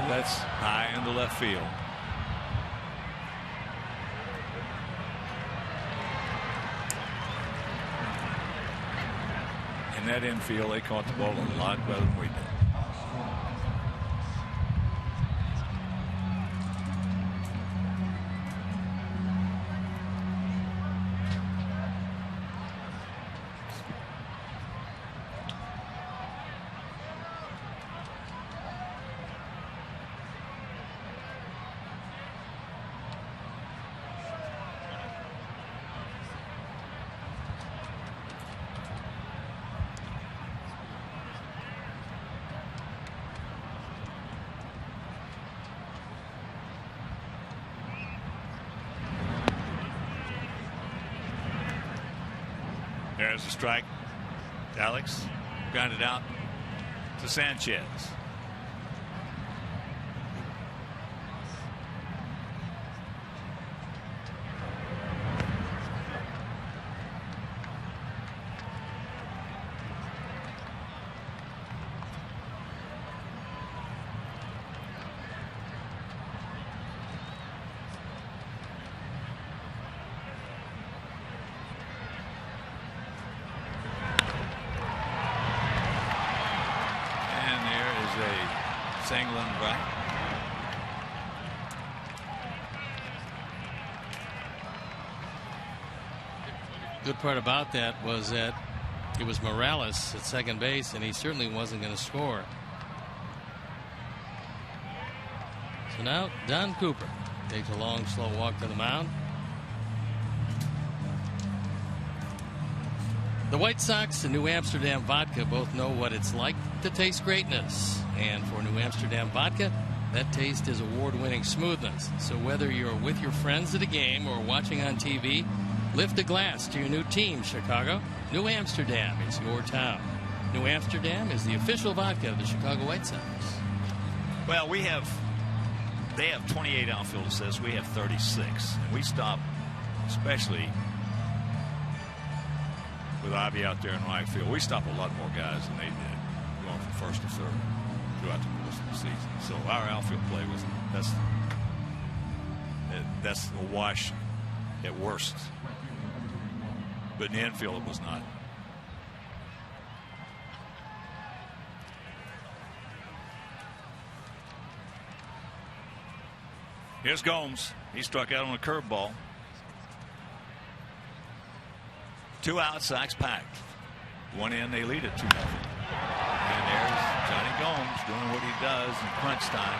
That's high into left field. In that infield, they caught the ball a lot better than we did. There's a strike. Alex grounded out to Sanchez. Good part about that was that it was Morales at second base, and he certainly wasn't going to score. So now Don Cooper takes a long, slow walk to the mound. The White Sox and New Amsterdam Vodka both know what it's like to taste greatness. And for New Amsterdam Vodka, that taste is award-winning smoothness. So whether you're with your friends at a game or watching on TV, lift a glass to your new team, Chicago. New Amsterdam is your town. New Amsterdam is the official vodka of the Chicago White Sox. Well, they have 28 outfield assists. We have 36. And we stop, especially with Ivy out there in right field, we stop a lot more guys than they did, going from first to third throughout the course of the season. So our outfield play that's a wash at worst. But in the infield, it was not. Here's Gomes. He struck out on a curveball. 2 out, Sox packed. 1 in, they lead it 2-0. And there's Johnny Gomes doing what he does in crunch time.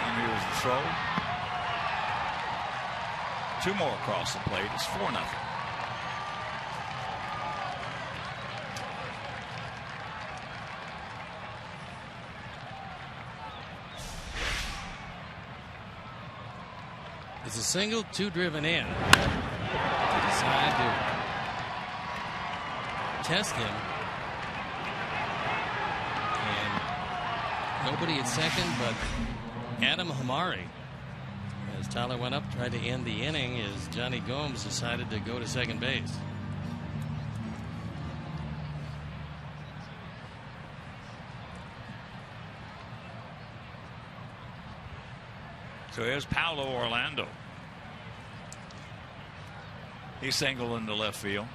And here's the throw. 2 more across the plate. It's 4-0. It's a single, 2 driven in. Decide to test him. And nobody at second but Adam Hamari. As Tyler went up, tried to end the inning, as Johnny Gomes decided to go to second base. So here's Paulo Orlando. He singled into left field.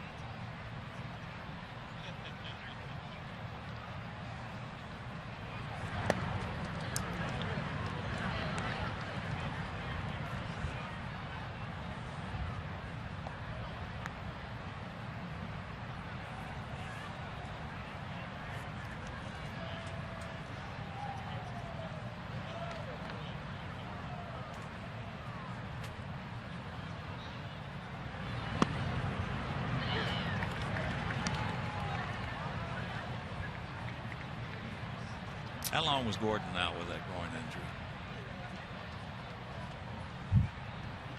How long was Gordon out with that groin injury?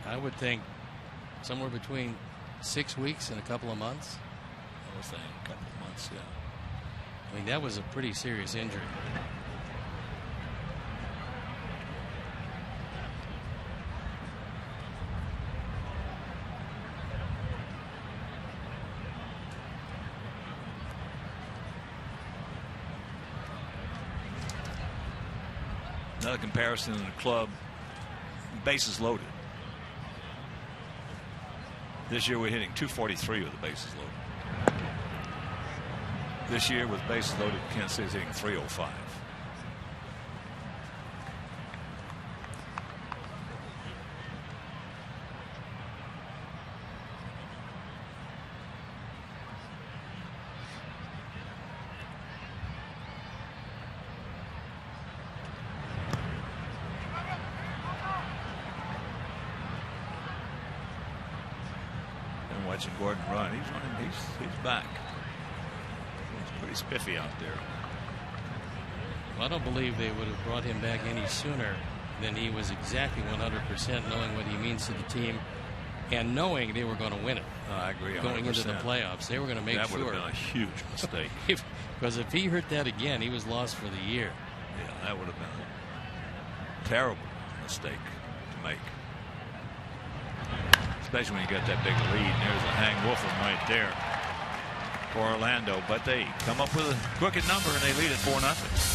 I would think somewhere between 6 weeks and a couple of months. I was thinking a couple of months, yeah. I mean, that was a pretty serious injury. Another comparison in the club, bases loaded. This year we're hitting .243 with the bases loaded. This year with bases loaded, Kansas City's hitting .305. Watching Gordon run, he's running. He's back. He's pretty spiffy out there. Well, I don't believe they would have brought him back any sooner than he was exactly 100%, knowing what he means to the team and knowing they were going to win it. I agree. 100%. Going into the playoffs, they were going to make that sure. That would have been a huge mistake. Because if he hurt that again, he was lost for the year. Yeah, that would have been a terrible mistake to make. Especially when you got that big lead. There's a hang wolfing right there for Orlando. But they come up with a crooked number and they lead it 4-0.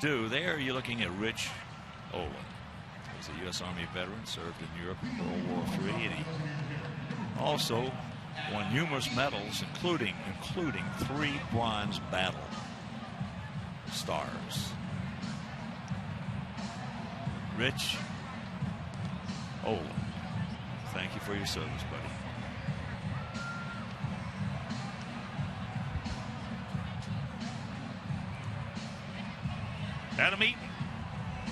Do there you're looking at Rich Olin. He's a U.S. Army veteran, served in Europe in World War III, and he also won numerous medals, including 3 bronze battle stars. Rich Olin, thank you for your service, buddy. Adam Eaton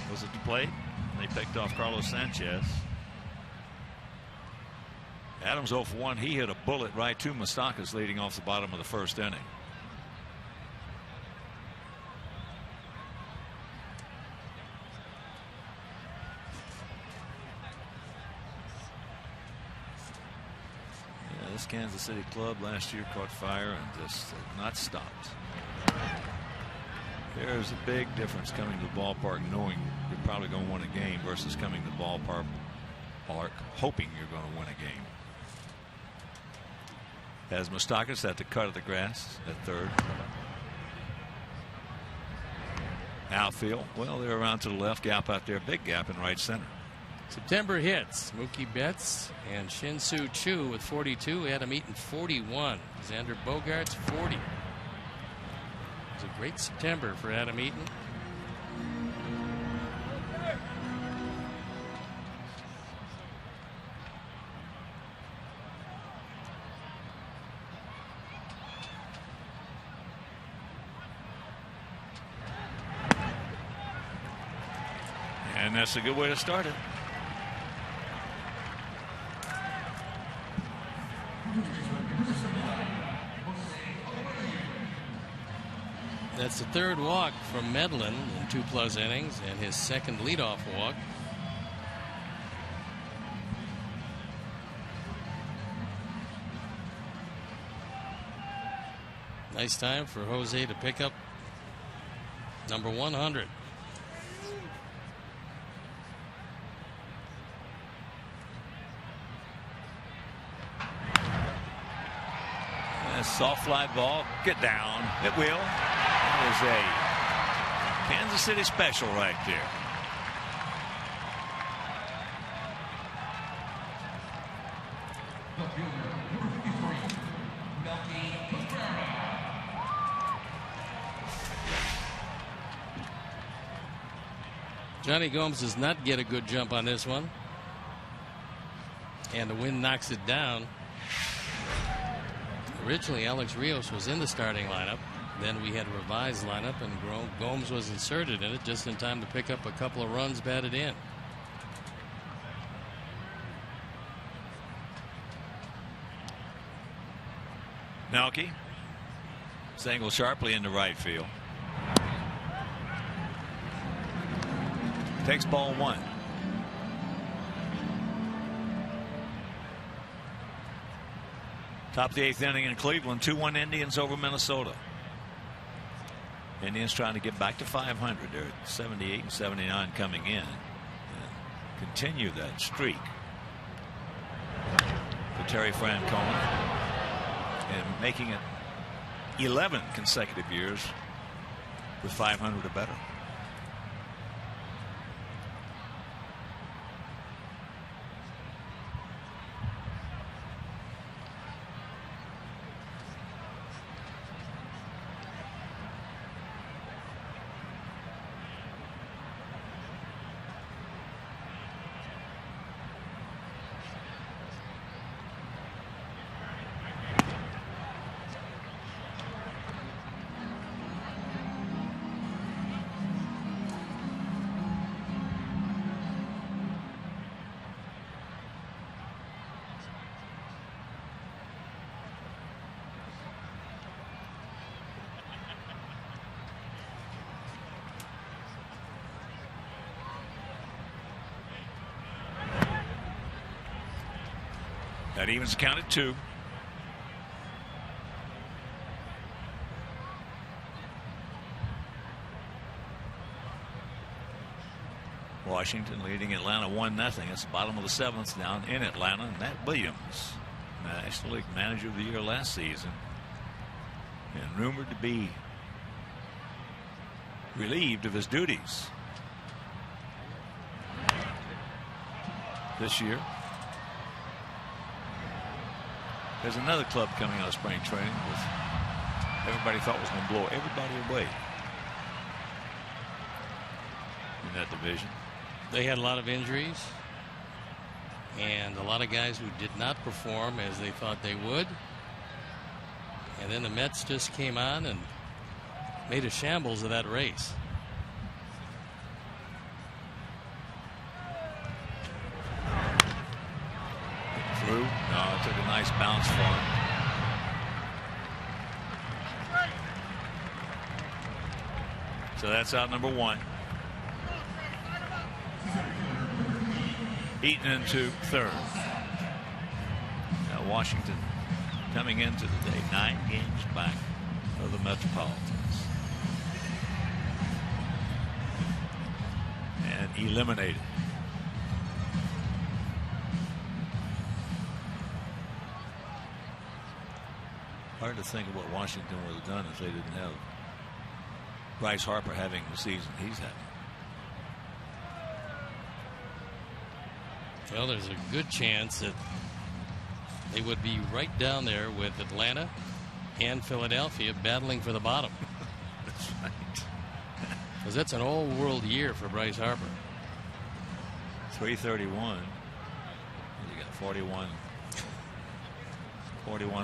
was at the plate, and they picked off Carlos Sanchez. Adams 0 for 1. He hit a bullet right to Moustakas leading off the bottom of the first inning. Yeah, this Kansas City club last year caught fire and just not stopped. There's a big difference coming to the ballpark knowing you're probably going to win a game versus coming to the ballpark hoping you're going to win a game. As Moustakas at the cut of the grass at third. Outfield, well, they're around to the left, gap out there, big gap in right center. September hits. Mookie Betts and Shin-Soo Choo with 42. Adam Eaton 41. Xander Bogaerts 40. It was a great September for Adam Eaton. And that's a good way to start it. That's the third walk from Medlin in 2+ innings and his second leadoff walk. Nice time for Jose to pick up number 100. Soft fly ball, get down. It will. That is a Kansas City special right there. Johnny Gomes does not get a good jump on this one, and the wind knocks it down. Originally, Alex Rios was in the starting lineup. Then we had a revised lineup, and Gomes was inserted in it just in time to pick up a couple of runs batted in. Melky singles sharply into right field. Takes ball one. Top of the 8th inning in Cleveland. 2-1 Indians over Minnesota. Indians trying to get back to 500. They're at 78 and 79 coming in. And continue that streak for Terry Francona. And making it 11 consecutive years with 500 or better. That evens the count at 2. Washington leading Atlanta 1-0. It's the bottom of the 7th down in Atlanta. And Matt Williams, National League Manager of the Year last season, and rumored to be relieved of his duties this year. There's another club coming out of spring training with everybody thought was going to blow everybody away in that division. They had a lot of injuries and a lot of guys who did not perform as they thought they would. And then the Mets just came on and made a shambles of that race. Through. No, it took a nice bounce for him. So that's out number 1. Eaton into third. Now Washington coming into the day 9 games back of the Metropolitans and eliminated. Hard to think of what Washington would have done if they didn't have Bryce Harper having the season he's having. Well, there's a good chance that they would be right down there with Atlanta and Philadelphia battling for the bottom. That's right. Because that's an all-world year for Bryce Harper. 331. You got 41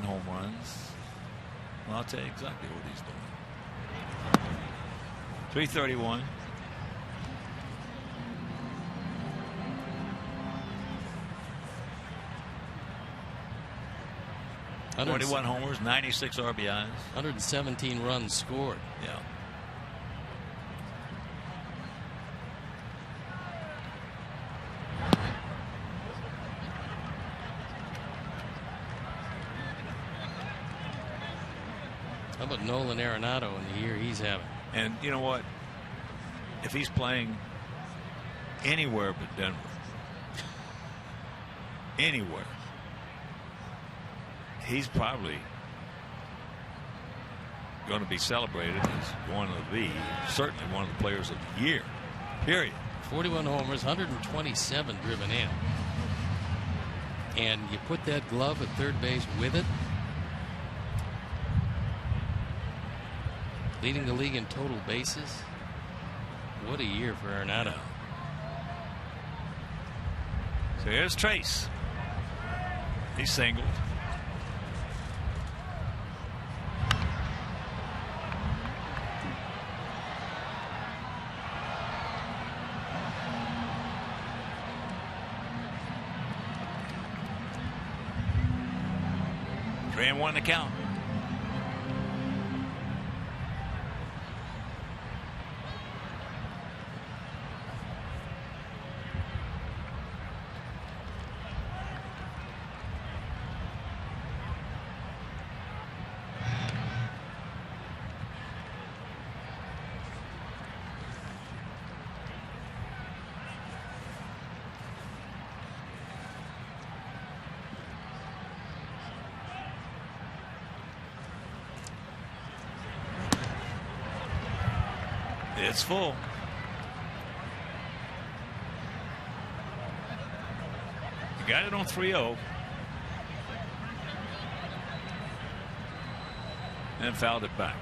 home runs. Well, I'll tell you exactly what he's doing. 331. Yeah. 41 homers, 96 RBIs. 117 runs scored. Yeah. How about Nolan Arenado in the year he's having? And you know what? If he's playing anywhere but Denver, anywhere, he's probably going to be celebrated as one of the, certainly one of the players of the year, period. 41 homers, 127 driven in. And you put that glove at third base with it. Leading the league in total bases. What a year for Arenado. So here's Trace. He's singled. 3-1 to count. It's full. You got it on 3-0. And fouled it back.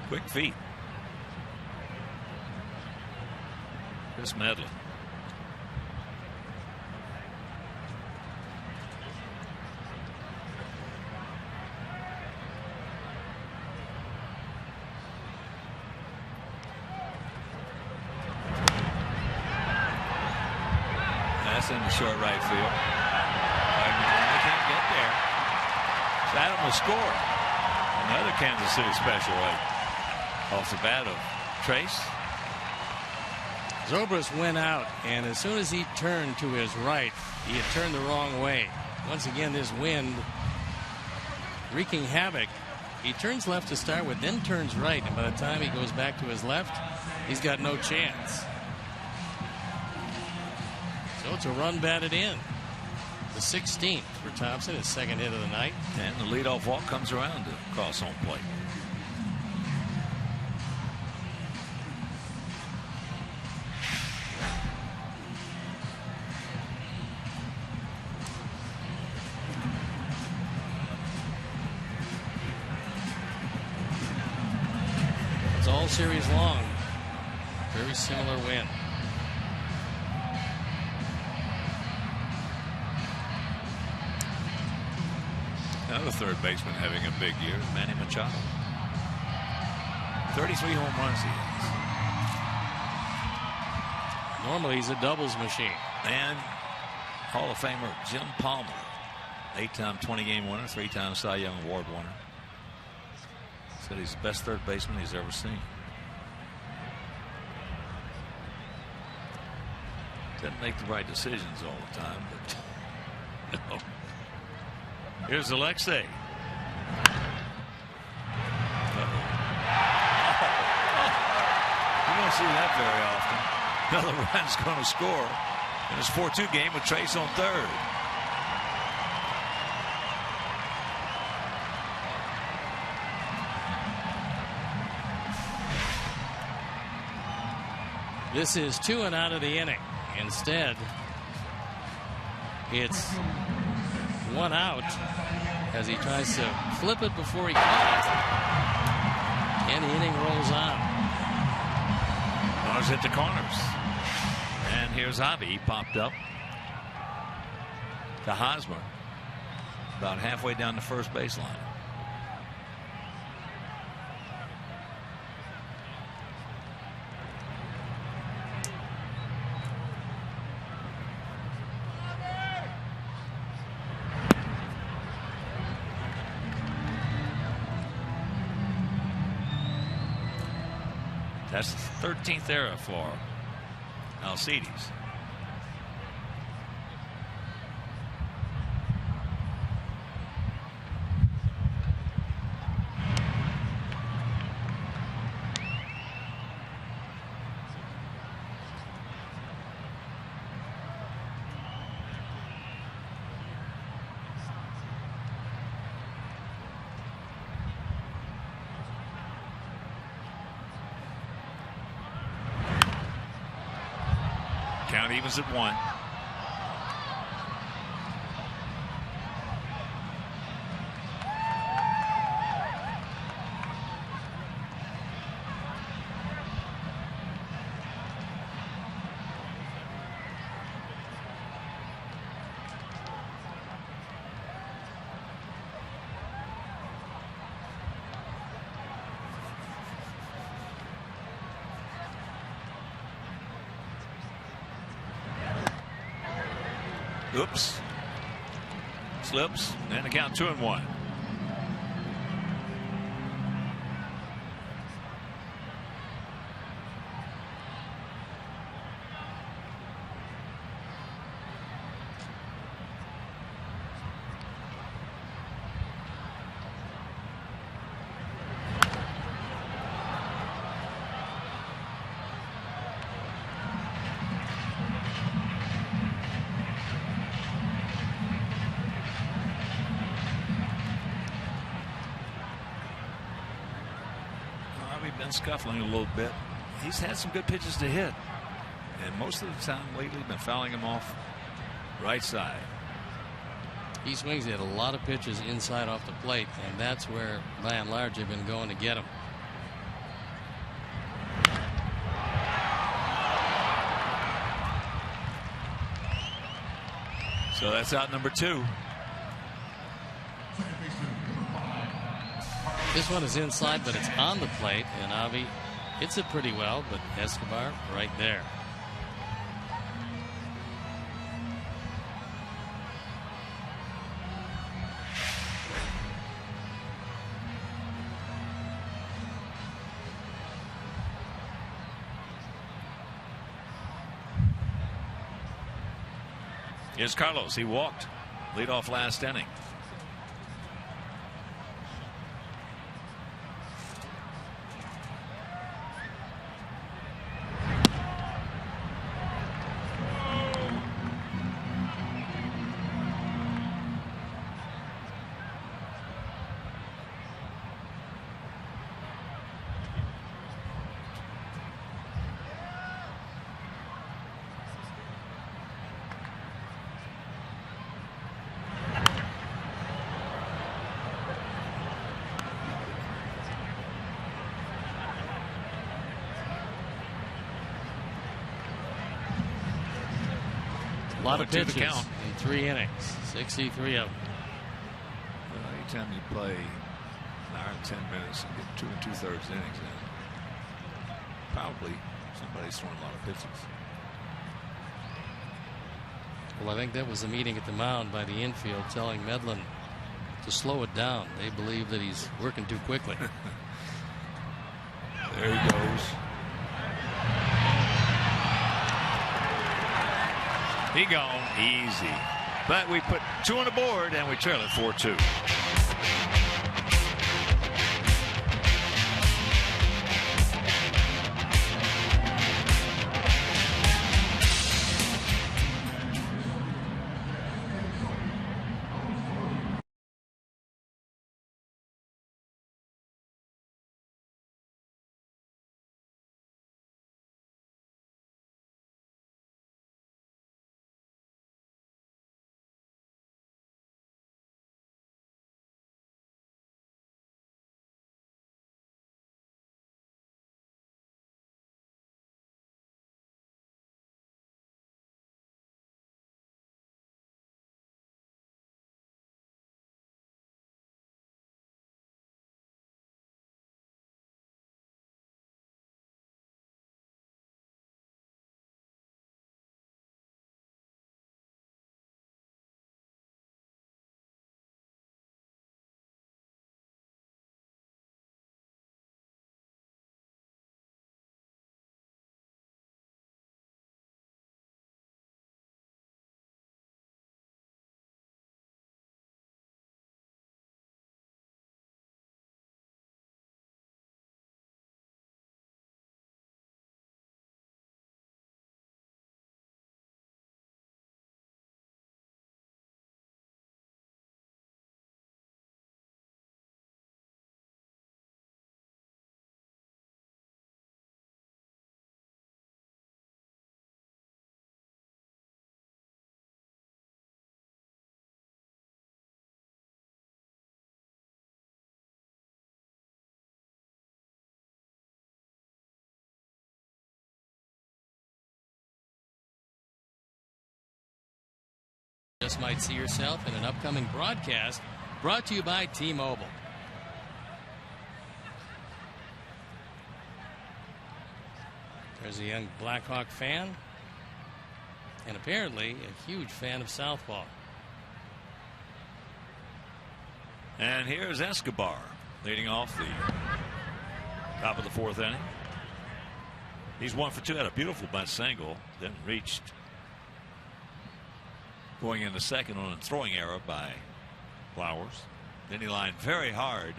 Quick feet. Chris Medley. That's in the short right field. They can't get there. So Adam will score. Another Kansas City special off the bat of Trace. Zobrist went out, and as soon as he turned to his right, he had turned the wrong way. Once again, this wind wreaking havoc. He turns left to start with, then turns right, and by the time he goes back to his left, he's got no chance. So it's a run batted in. The 16th for Thompson, his second hit of the night. And the leadoff walk comes around to cross home plate. All series long. Very similar win. Another third baseman having a big year, Manny Machado. 33 home runs he has. Normally he's a doubles machine. And Hall of Famer Jim Palmer, 8-time 20-game winner, 3-time Cy Young Award winner. Said he's the best third baseman he's ever seen. Doesn't make the right decisions all the time, but no. Here's Alexei. You don't see that very often. Another run's going to score in his 4-2 game with Trace on third. This is 2 and out of the inning. Instead, it's 1 out as he tries to flip it before he caught it. And the inning rolls on. Runners hit the corners. And here's Javi. He popped up to Hosmer about halfway down the first baseline. That's the 13th error for Alcides. Count evens at 1. Oops. Slips. And the count 2-1. Been scuffling a little bit. He's had some good pitches to hit, and most of the time lately been fouling him off right side. He swings at a lot of pitches inside off the plate, and that's where by and large they've been going to get him. So that's out number 2. This one is inside, but it's on the plate, and Avi hits it pretty well, but Escobar right there. Here's Carlos. He walked lead off last inning. A lot of pitches in 3 innings, 63 of them. Well, anytime you play an hour and 10 minutes and get 2 2/3 innings in, probably somebody's throwing a lot of pitches. Well, I think that was the meeting at the mound by the infield telling Medlin to slow it down. They believe that he's working too quickly. There he goes. He gone easy. But we put 2 on the board and we trail it 4-2. Just might see yourself in an upcoming broadcast brought to you by T-Mobile. There's a young Blackhawk fan and apparently a huge fan of southpaw. And here's Escobar leading off the top of the 4th inning. He's 1 for 2, had a beautiful bunt single, then reached going in the second on a throwing error by Flowers. Then he lined very hard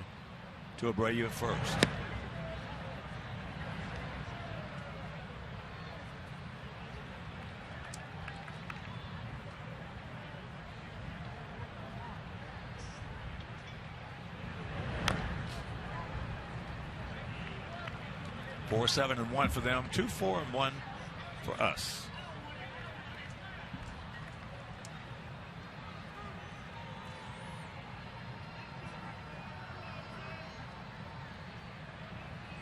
to Abreu at first. Four, 7-1 for them. 2, 4-1 for us.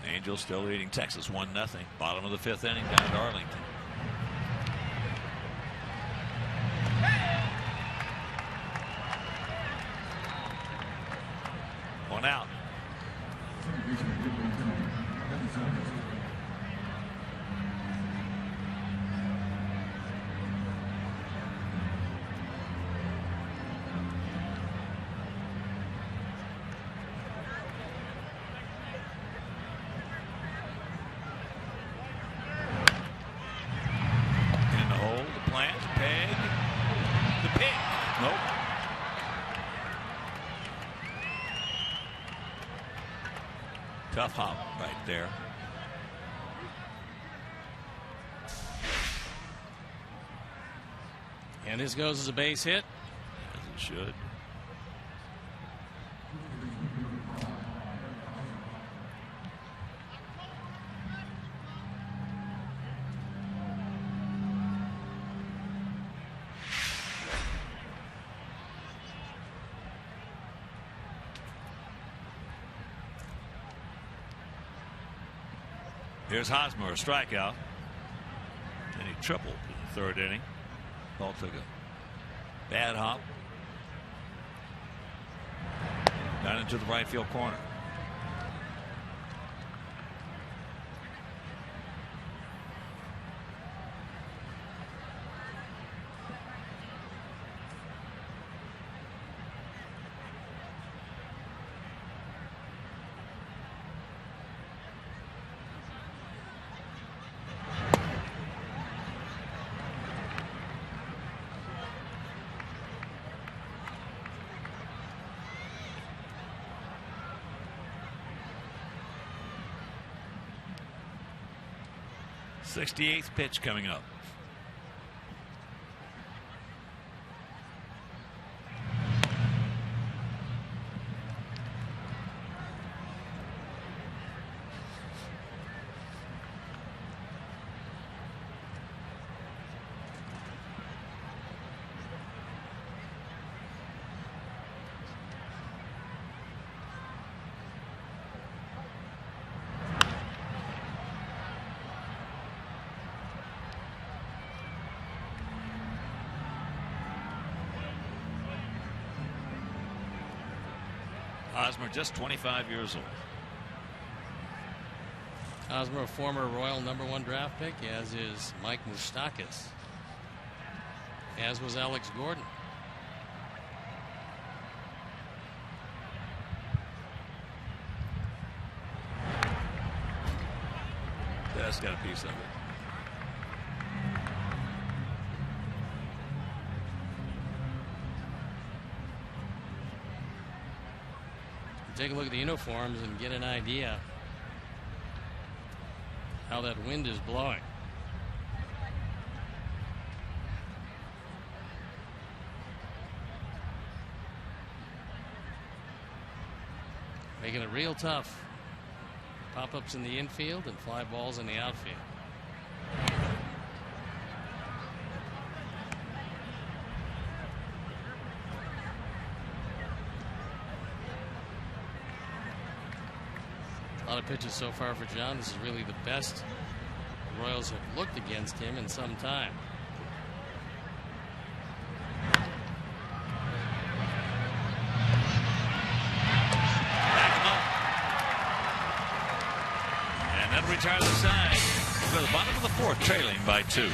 Angels still leading Texas 1-0. Bottom of the 5th inning down at Arlington. One out. Tough hop right there. And this goes as a base hit. As it should. Here's Hosmer, a strikeout. And he tripled in the 3rd inning. Ball took a bad hop down into the right field corner. '68th pitch coming up. Hosmer just 25 years old. Hosmer, a former Royal #1 draft pick, as is Mike Moustakas, as was Alex Gordon. That's got a piece of it. Take a look at the uniforms and get an idea how that wind is blowing. Making it real tough. Pop-ups in the infield and fly balls in the outfield. A lot of pitches so far for John. This is really the best the Royals have looked against him in some time. And that'll retire the side. To the bottom of the 4th, trailing by 2.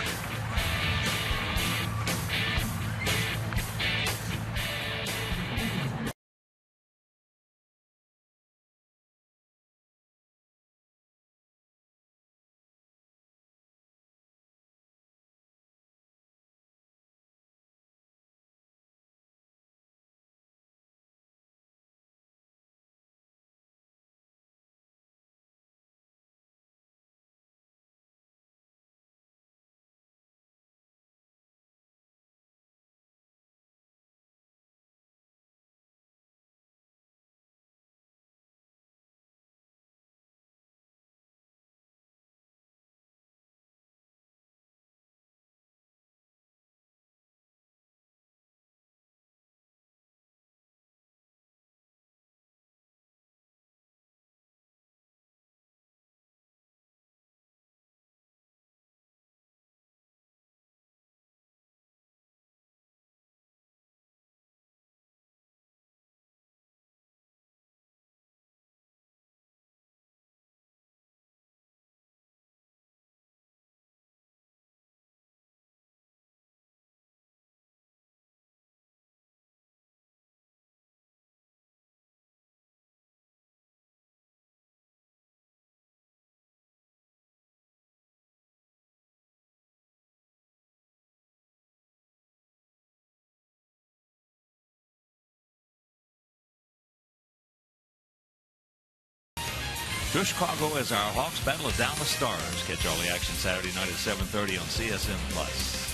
to Chicago as our Hawks battle of Dallas Stars. Catch all the action Saturday night at 7:30 on CSN Plus.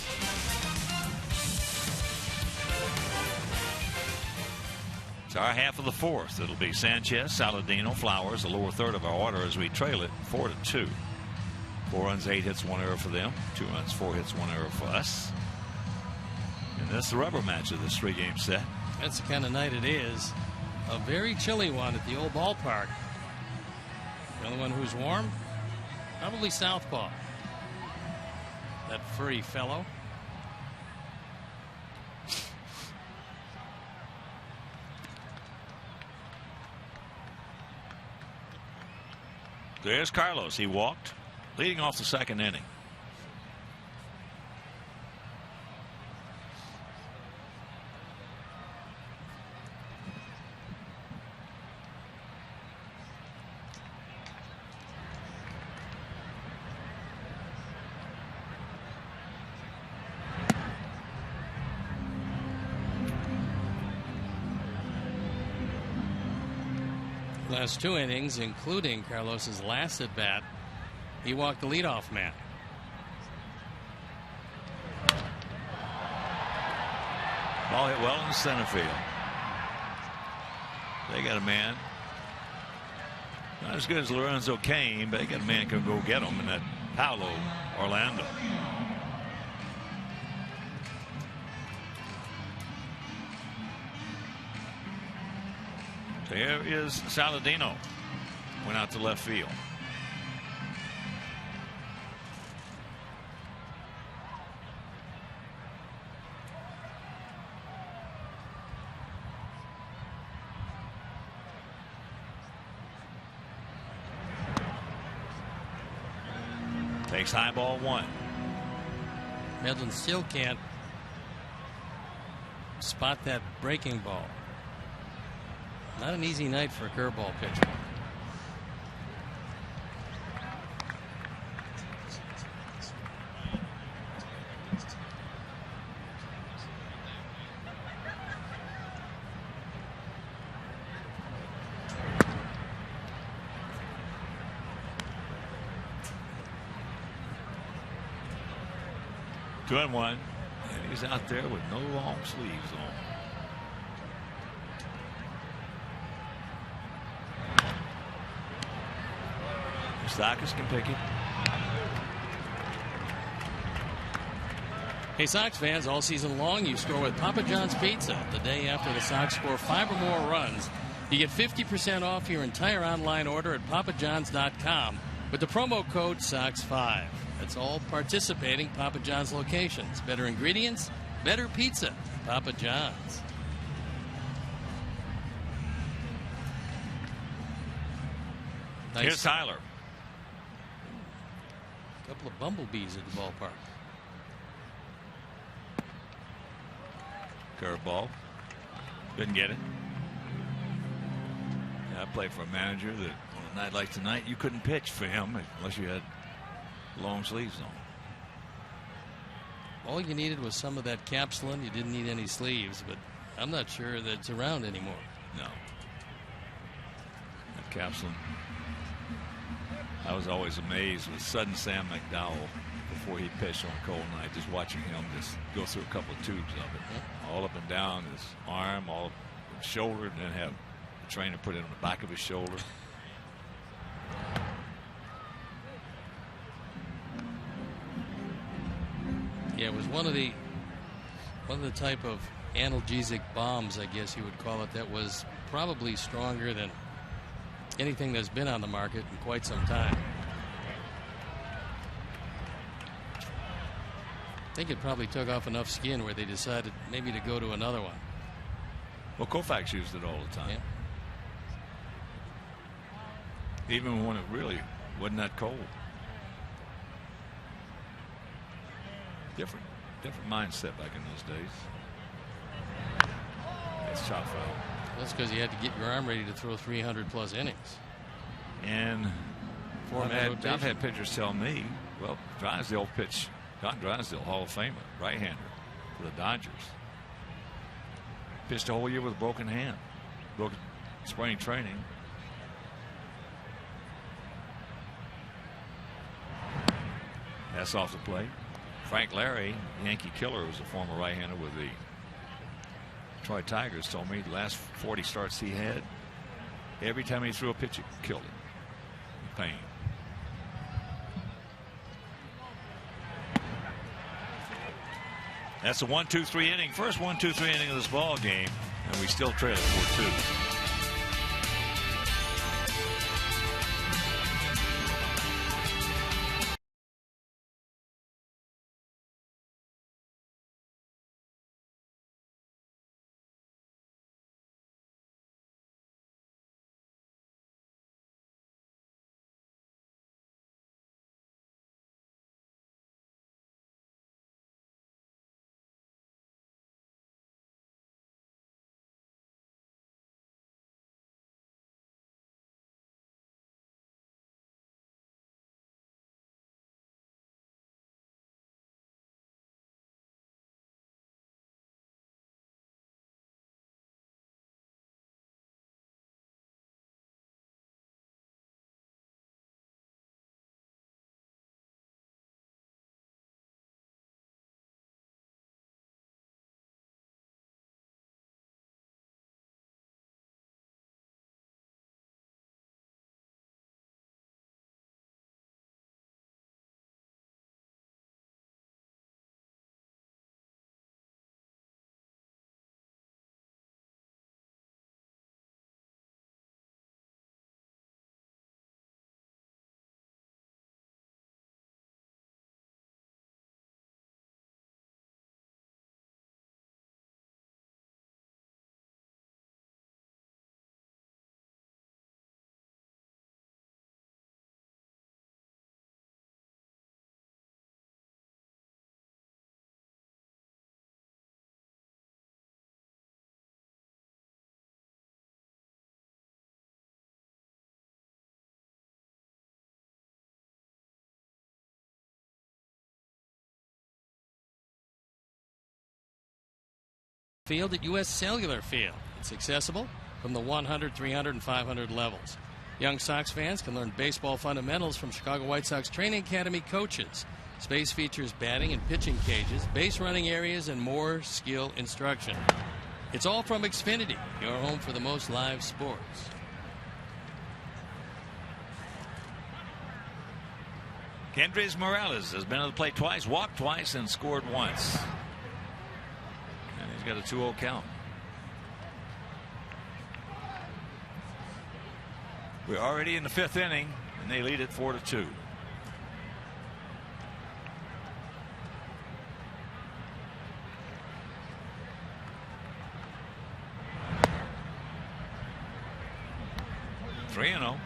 It's our half of the fourth. It'll be Sanchez, Saladino, Flowers, the lower third of our order as we trail it 4-2. 4 runs, 8 hits, 1 error for them. 2 runs, 4 hits, 1 error for us. And that's the rubber match of this 3-game set. That's the kind of night it is. A very chilly one at the old ballpark. The only one who's warm? Probably Southpaw. That furry fellow. There's Carlos. He walked, leading off the second inning. Last 2 innings, including Carlos's last at bat, he walked the leadoff man. Ball hit well in center field. They got a man. Not as good as Lorenzo Cain, but they got a man who can go get him, and that Paulo Orlando. There is Saladino. Went out to left field. Takes high ball 1. Medlin still can't spot that breaking ball. Not an easy night for a curveball pitcher. Two and one, and he's out there with no long sleeves on. Sox can pick it. Hey, Sox fans, all season long you score with Papa John's Pizza. The day after the Sox score 5 or more runs, you get 50% off your entire online order at papajohns.com with the promo code SOX5. That's all participating Papa John's locations. Better ingredients, better pizza. Papa John's. Nice. Here's Tyler. A couple of bumblebees at the ballpark. Curveball. Couldn't get it. Yeah, I played for a manager that on a night like tonight, you couldn't pitch for him unless you had long sleeves on. All you needed was some of that capsulin. You didn't need any sleeves, but I'm not sure that it's around anymore. No. That capsulin. I was always amazed with sudden Sam McDowell before he pitched on a cold night, just watching him just go through a couple of tubes of it. All up and down his arm, all up his shoulder, and then have the trainer put it on the back of his shoulder. Yeah, it was one of the type of analgesic bombs, I guess you would call it, that was probably stronger than anything that's been on the market in quite some time. I think it probably took off enough skin where they decided maybe to go to another one. Well, Koufax used it all the time. Yeah. Even when it really wasn't that cold. Different mindset back in those days. It's chop foul. That's because you had to get your arm ready to throw 300+ innings. And I've had pitchers tell me, well, Drysdale pitched, John Drysdale, Hall of Famer, right-hander for the Dodgers. Pitched a whole year with a broken hand, broken spring training. That's off the plate. Frank Larry, Yankee killer, was a former right-hander with the Troy Tigers, told me the last 40 starts he had, every time he threw a pitch, it killed him. Pain. That's a 1-2-3 inning. First 1-2-3 inning of this ball game, and we still trail 4-2. Field at U.S. Cellular Field. It's accessible from the 100, 300, and 500 levels. Young Sox fans can learn baseball fundamentals from Chicago White Sox Training Academy coaches. Space features batting and pitching cages, base running areas, and more skill instruction. It's all from Xfinity, your home for the most live sports. Kendrys Morales has been on the plate twice, walked twice, and scored once. And he's got a 2-0 count. We're already in the 5th inning, and they lead it 4-2. Three and 0.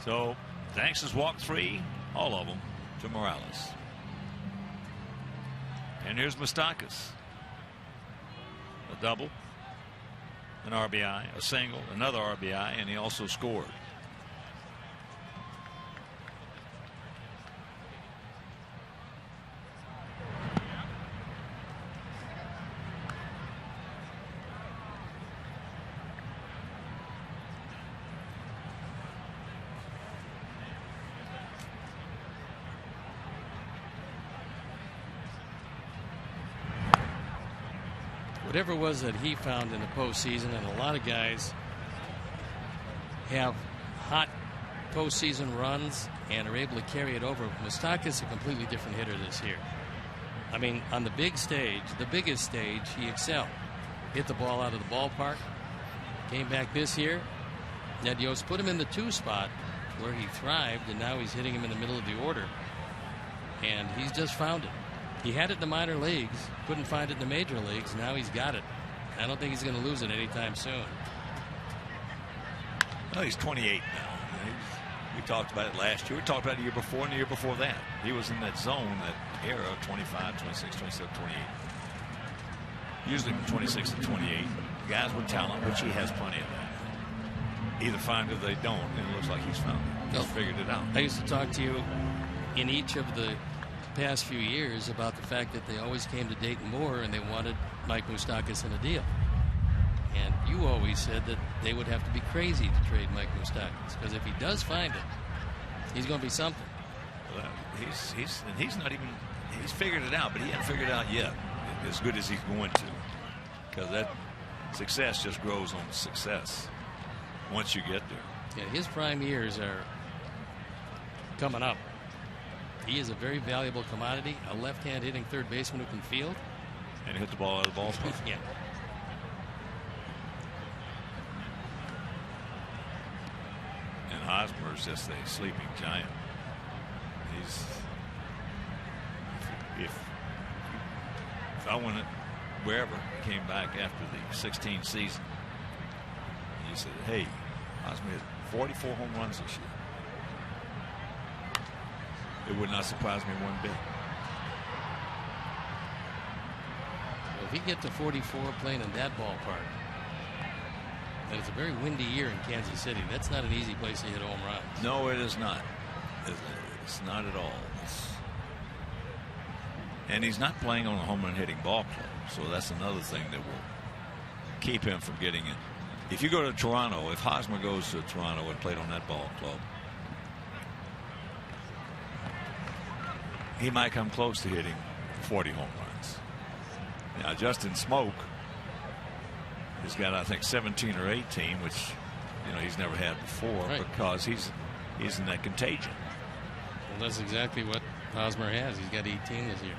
So Thanks has walked 3, all of them, to Morales. And here's Moustakas. A double, an RBI, a single, another RBI, and he also scored. Whatever it was that he found in the postseason, and a lot of guys have hot postseason runs and are able to carry it over. Moustakas is a completely different hitter this year. I mean, on the big stage, the biggest stage, he excelled. Hit the ball out of the ballpark. Came back this year. Ned Yost put him in the 2 spot where he thrived, and now he's hitting him in the middle of the order. And he's just found it. He had it in the minor leagues, couldn't find it in the major leagues. Now he's got it. I don't think he's going to lose it anytime soon. Well, he's 28 now. We talked about it last year. We talked about it the year before and the year before that. He was in that zone, that era, 25, 26, 27, 28. Usually from 26 to 28. Guys with talent, which he has plenty of that. either find it or they don't, and it looks like he's found it. He's figured it out. I used to talk to you in each of the past few years about the fact that they always came to Dayton Moore and they wanted Mike Moustakas in a deal. And you always said that they would have to be crazy to trade Mike Moustakas, because if he does find it, he's going to be something. Well, he's not even, he's figured it out, but he hasn't figured it out yet as good as he's going to, because that success just grows on success once you get there. Yeah, his prime years are coming up. He is a very valuable commodity, a left-hand hitting third baseman who can field. And hit the ball out of the ballpark. Yeah. And Hosmer is just a sleeping giant. He's, if I went wherever, came back after the 16th season, and you said, hey, Hosmer hit 44 home runs this year, it would not surprise me one bit. Well, if he gets to 44 playing in that ballpark, and it's a very windy year in Kansas City, that's not an easy place to hit home runs. No, it is not. It's not at all. And he's not playing on a home run hitting ball club, so that's another thing that will keep him from getting it. If you go to Toronto, if Hosmer goes to Toronto and played on that ball club, he might come close to hitting 40 home runs. Now, Justin Smoke has got, I think, 17 or 18, which, you know, he's never had before, right, because he's in that contagion. Well, that's exactly what Hosmer has. He's got 18 this year.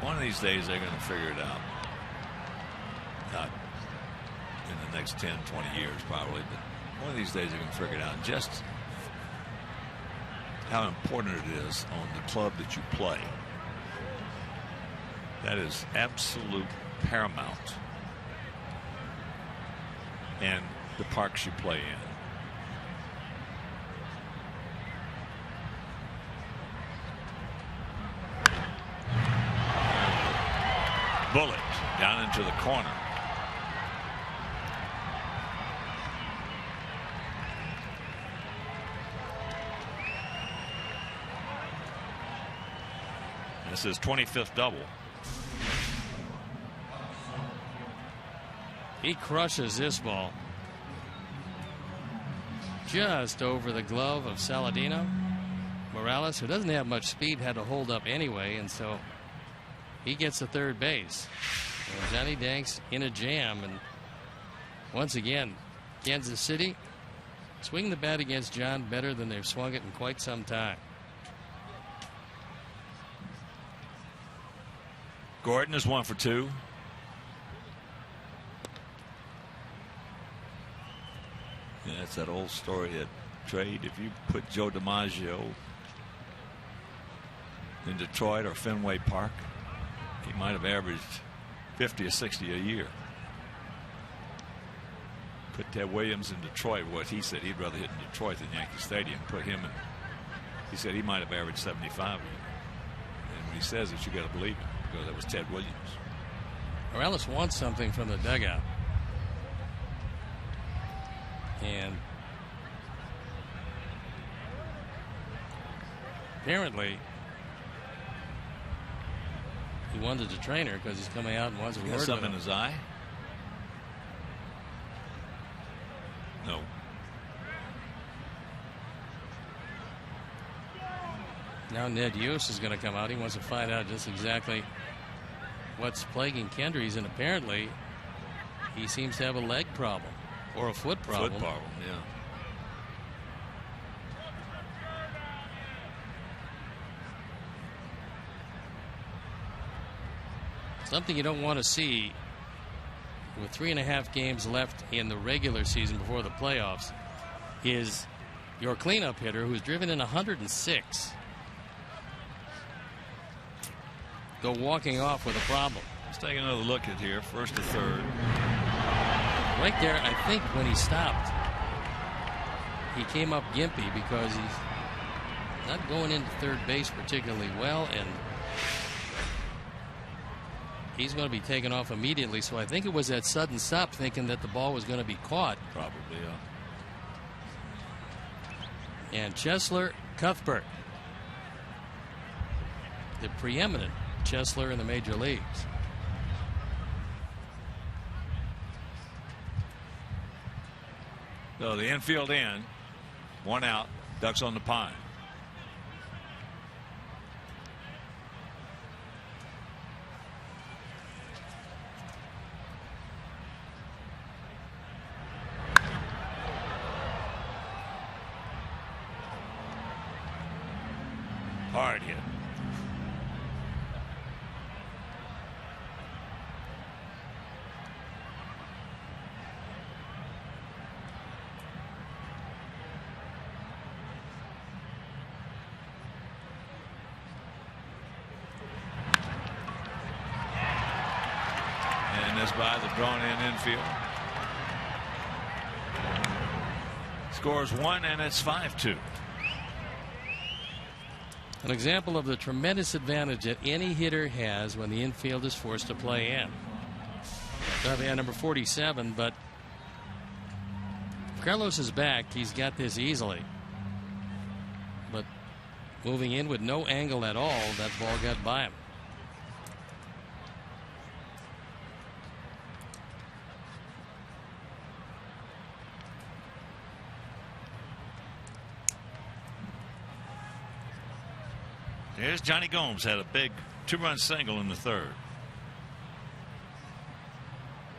One of these days they're going to figure it out. Not in the next 10, 20 years probably, but one of these days they're going to figure it out. And just how important it is on the club that you play. That is absolute paramount. And the parks you play in. Bullet down into the corner. This is 25th double. He crushes this ball just over the glove of Saladino. Morales, who doesn't have much speed, had to hold up anyway, and so he gets to third base. And Johnny Danks in a jam, and once again, Kansas City swing the bat against John better than they've swung it in quite some time. Gordon is 1 for 2. Yeah, it's that old story at trade. If you put Joe DiMaggio in Detroit or Fenway Park, he might have averaged 50 or 60 a year. Put Ted Williams in Detroit, what he said he'd rather hit in Detroit than Yankee Stadium. Put him in, he said he might have averaged 75 a year. And when he says it, you got to believe it, because that was Ted Williams. Morales wants something from the dugout. And apparently he wanted to train her because he's coming out and wants a word with him. Something in his eye? No. Now Ned Yost is going to come out. He wants to find out just exactly what's plaguing Kendrys, and apparently he seems to have a leg problem or a foot problem. Foot problem, yeah. Something you don't want to see with 3.5 games left in the regular season before the playoffs is your cleanup hitter, who's driven in 106, go walking off with a problem. Let's take another look at here. First to third. Right there, I think when he stopped, he came up gimpy because he's not going into third base particularly well, and he's going to be taken off immediately. So I think it was that sudden stop, thinking that the ball was going to be caught. Probably, yeah. And Chesler Cuthbert, the preeminent Chesler in the major leagues. So the infield in, 1 out, Ducks on the pine. Hard hit. And this by the drawn in infield. Scores 1 and it's 5-2. An example of the tremendous advantage that any hitter has when the infield is forced to play in. At number 47, but if Carlos is back, he's got this easily. But moving in with no angle at all, that ball got by him. Here's Johnny Gomes, had a big 2-run single in the third.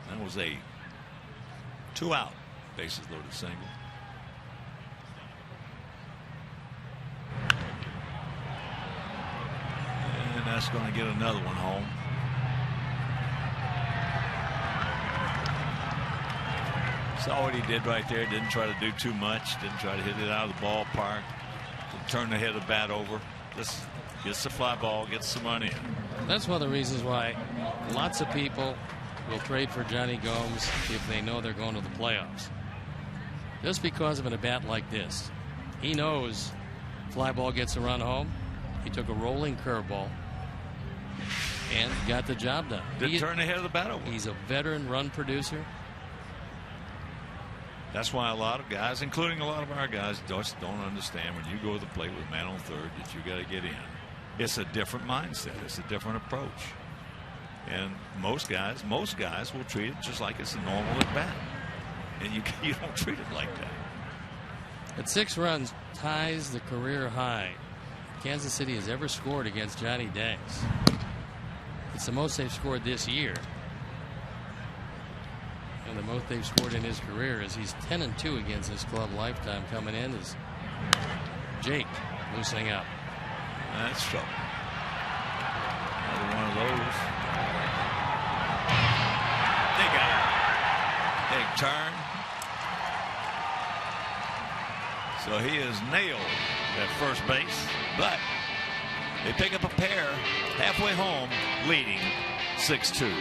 That was a 2-out bases loaded single. And that's going to get another one home. Saw what he did right there. Didn't try to do too much. Didn't try to hit it out of the ballpark. Didn't turn the head of the bat over. Just gets the fly ball, gets the money in. That's one of the reasons why lots of people will trade for Johnny Gomes if they know they're going to the playoffs. Just because of an at-bat like this. He knows fly ball gets a run home. He took a rolling curveball and got the job done. Didn't turn the head of the bat over. He's a veteran run producer. That's why a lot of guys, including a lot of our guys, just don't understand when you go to the plate with man on third that you got to get in. It's a different mindset. It's a different approach. And most guys will treat it just like it's a normal at bat. And you don't treat it like that. At 6 runs, ties the career high Kansas City has ever scored against Johnny Dags. It's the most they've scored this year. And the most they've scored in his career is he's 10-2 against his club lifetime. Coming in is Jake loosening up. That's trouble. Another one of those. They got it. Big turn. So he is nailed at first base, but they pick up a pair halfway home, leading 6-2.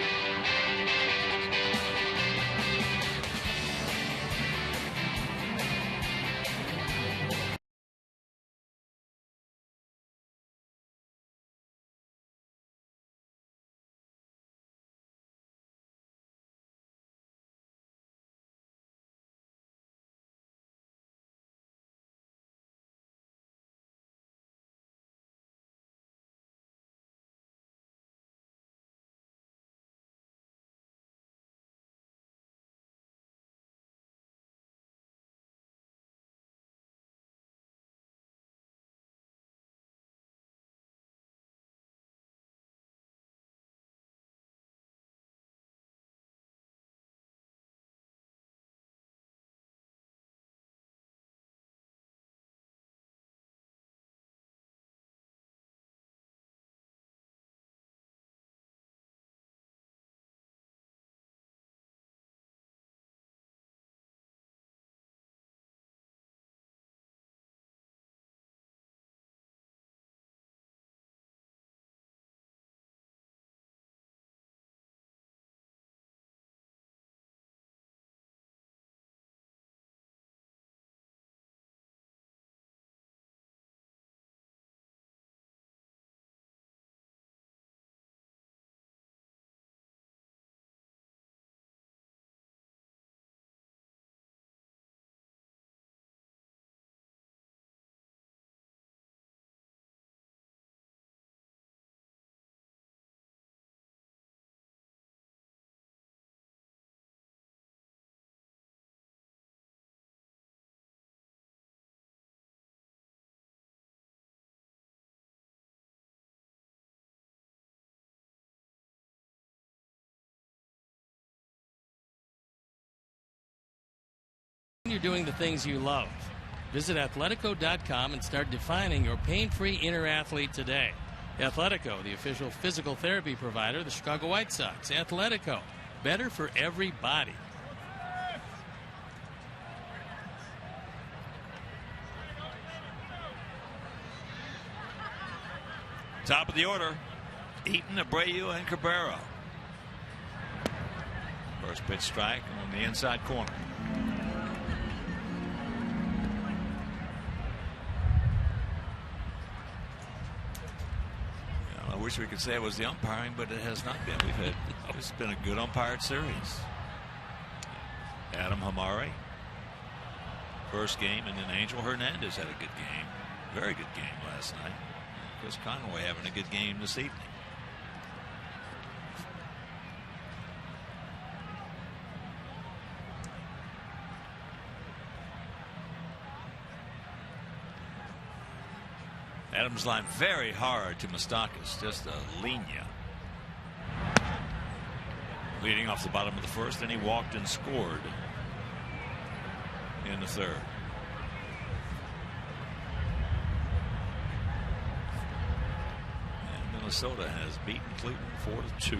you're doing the things you love. Visit Athletico.com and start defining your pain-free inner athlete today. Athletico, the official physical therapy provider of the Chicago White Sox. Athletico, better for every body. Top of the order, Eaton, Abreu, and Cabrera. First pitch strike on the inside corner. I wish we could say it was the umpiring, but it has not been. It's been a good umpired series. Adam Hamari, first game, and then Angel Hernandez had a good game. Very good game last night. Chris Conway having a good game this evening. Adams line very hard to Moustakas, just a linea. Leading off the bottom of the first, and he walked and scored in the third. And Minnesota has beaten Cleveland 4-2.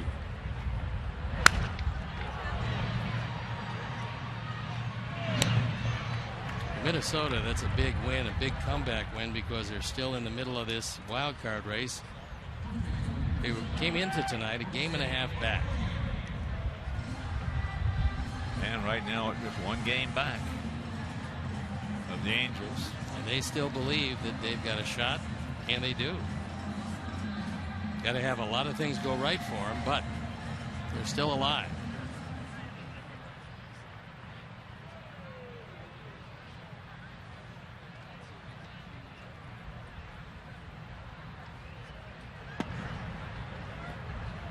Minnesota, that's a big win, a big comeback win, because they're still in the middle of this wild card race. They came into tonight a game and a half back. And right now, just one game back of the Angels. And they still believe that they've got a shot, and they do. Got to have a lot of things go right for them, but they're still alive.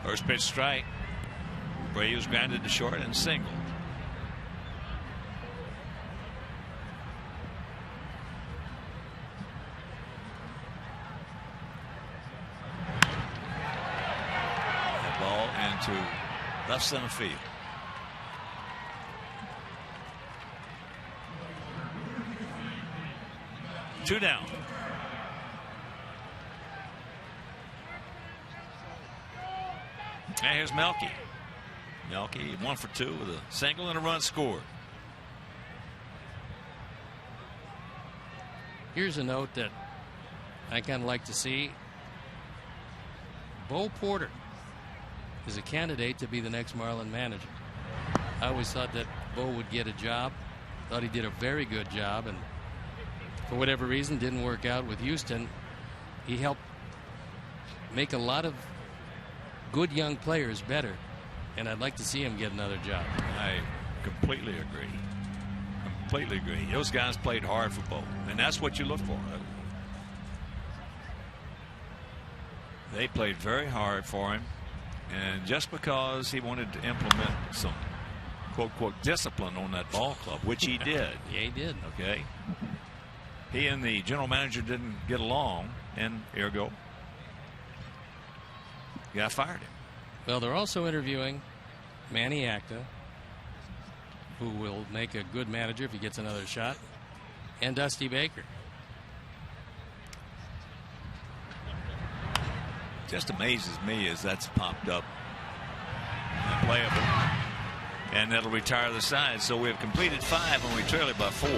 First pitch strike. Abreu's grounded to short and singled. The ball into left center field. Two down. And here's Melky. Melky 1 for 2 with a single and a run scored. Here's a note that I kind of like to see. Bo Porter is a candidate to be the next Marlin manager. I always thought that Bo would get a job. Thought he did a very good job, and for whatever reason didn't work out with Houston. He helped make a lot of good young players better, and I'd like to see him get another job. I completely agree. Completely agree. Those guys played hard for Bo, and that's what you look for. They played very hard for him, and just because he wanted to implement some quote discipline on that ball club, which he did. Yeah, he did. Okay. He and the general manager didn't get along, and ergo, yeah, fired him. Well, they're also interviewing Manny Acta, who will make a good manager if he gets another shot, and Dusty Baker. Just amazes me as that's popped up and playable, and that'll retire the side. So we have completed 5 and we trail it by 4.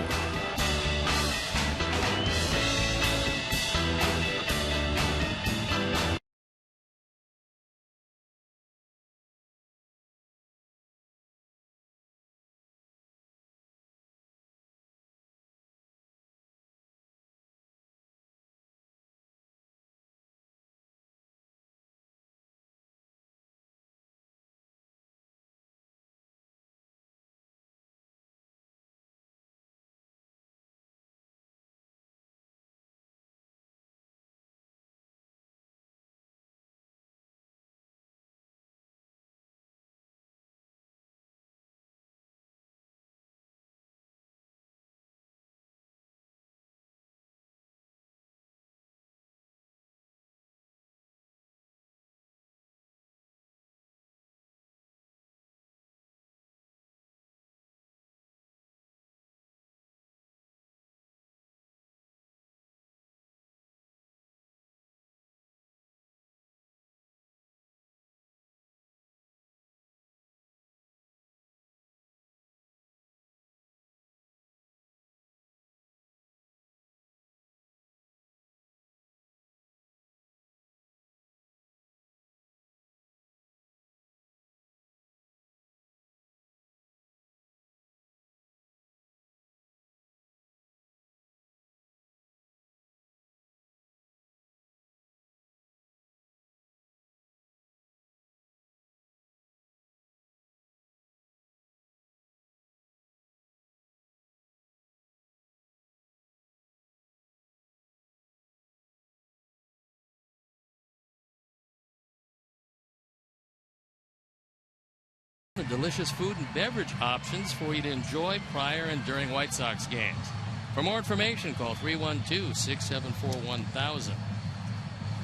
delicious food and beverage options for you to enjoy prior and during White Sox games. For more information, call 312-674-1000.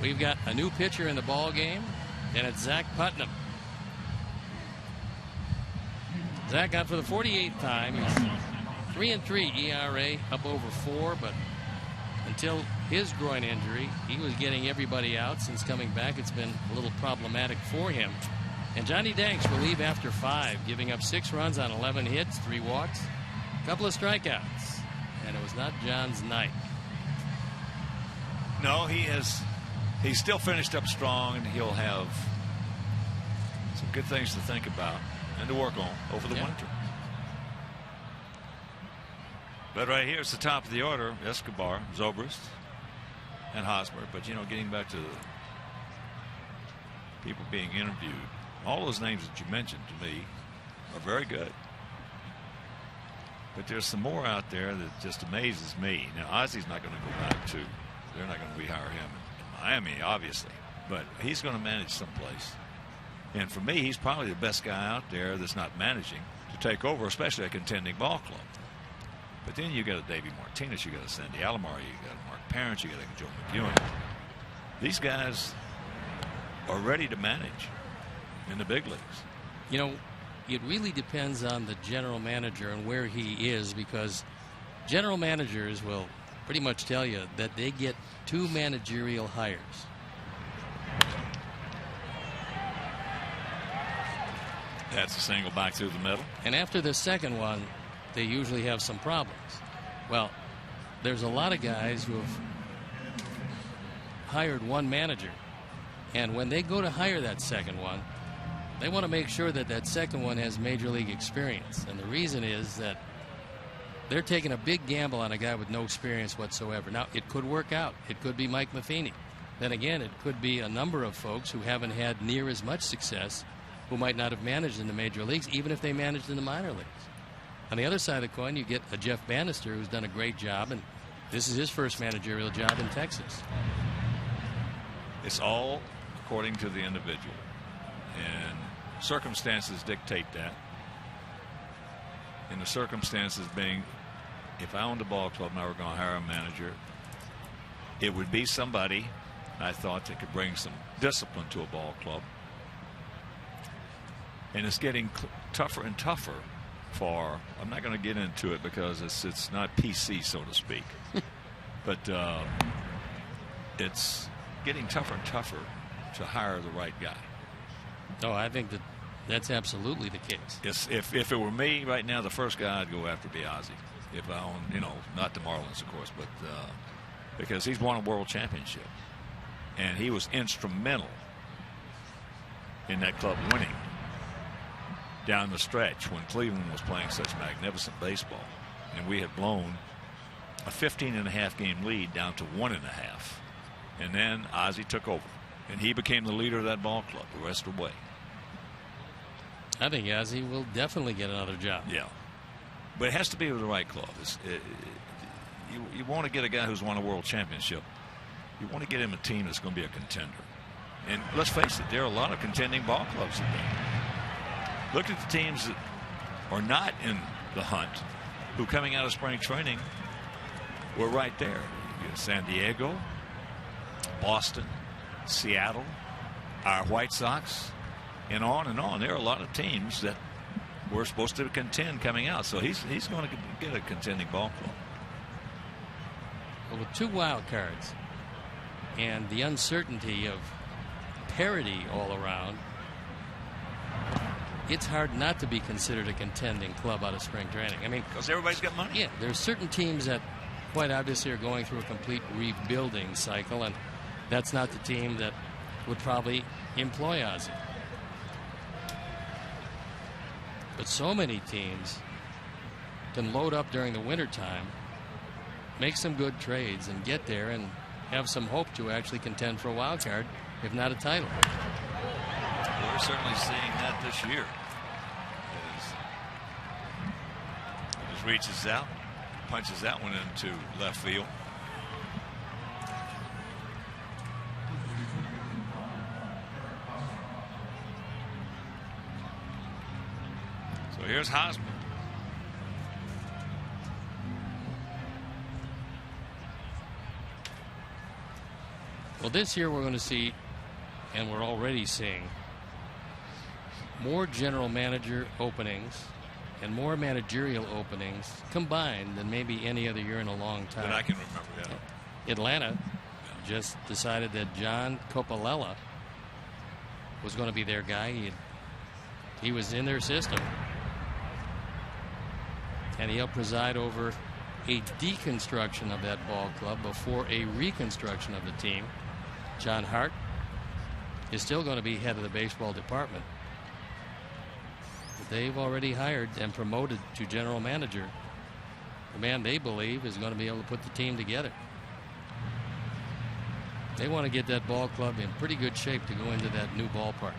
We've got a new pitcher in the ball game, and it's Zach Putnam. Zach got for the 48th time. He's 3-3 ERA, up over 4, but until his groin injury, he was getting everybody out. Since coming back, it's been a little problematic for him. And Johnny Danks will leave after 5, giving up 6 runs on 11 hits, 3 walks, a couple of strikeouts. And it was not John's night. No, he's still finished up strong, and he'll have some good things to think about and to work on over the winter. But right here, it's the top of the order: Escobar, Zobrist, and Hosmer. But, getting back to people being interviewed, all those names that you mentioned to me are very good. But there's some more out there that just amazes me. Now, Ozzy's not going to go back to. They're not going to rehire him in Miami, obviously. But he's going to manage someplace. And for me, he's probably the best guy out there that's not managing to take over, especially a contending ball club. But then you got a Davey Martinez, you got a Sandy Alomar, you got a Mark Parent, you got a Joe McEwen. These guys are ready to manage in the big leagues. It really depends on the general manager and where he is, because general managers will pretty much tell you that they get 2 managerial hires. That's a single back through the middle. And after the second one, they usually have some problems. Well, there's a lot of guys who have hired one manager, and when they go to hire that second one, they want to make sure that that second one has major league experience. And the reason is that they're taking a big gamble on a guy with no experience whatsoever. Now, it could work out. It could be Mike Matheny. Then again, it could be a number of folks who haven't had near as much success, who might not have managed in the major leagues, even if they managed in the minor leagues. On the other side of the coin, you get a Jeff Bannister, who's done a great job, and this is his first managerial job in Texas. It's all according to the individual, and circumstances dictate that. And the circumstances being, if I owned a ball club and I were going to hire a manager, it would be somebody I thought that could bring some discipline to a ball club. And it's getting tougher and tougher for, I'm not going to get into it because it's not PC, so to speak. But it's getting tougher and tougher to hire the right guy. Oh, I think that's absolutely the case. Yes, if it were me right now, the first guy I'd go after would be Ozzy. If I own, not the Marlins, of course, but because he's won a world championship. And he was instrumental in that club winning down the stretch when Cleveland was playing such magnificent baseball. And we had blown a 15.5 game lead down to 1.5. And then Ozzy took over. And he became the leader of that ball club the rest of the way. I think Ozzy will definitely get another job. Yeah. But it has to be with the right club. You want to get a guy who's won a world championship. You want to get him a team that's going to be a contender. And let's face it, there are a lot of contending ball clubs today. Look at the teams that are not in the hunt, who coming out of spring training were right there. You got San Diego, Boston, Seattle, our White Sox, and on and on. There are a lot of teams that were supposed to contend coming out. So he's going to get a contending ball club. Well, with 2 wild cards and the uncertainty of parity all around, it's hard not to be considered a contending club out of spring training. I mean, because everybody's got money. Yeah, there's certain teams that quite obviously are going through a complete rebuilding cycle, and that's not the team that would probably employ Ozzy. But so many teams can load up during the wintertime, make some good trades, and get there and have some hope to actually contend for a wild card, if not a title. We're certainly seeing that this year. He just reaches out, punches that one into left field. Here's Hosmer. Well, this year we're going to see, and we're already seeing, more general manager openings and more managerial openings combined than maybe any other year in a long time. That I can remember, yeah. Atlanta just decided that John Coppola was going to be their guy. He was in their system. And he'll preside over a deconstruction of that ball club before a reconstruction of the team. John Hart is still going to be head of the baseball department. But they've already hired and promoted to general manager the man they believe is going to be able to put the team together. They want to get that ball club in pretty good shape to go into that new ballpark.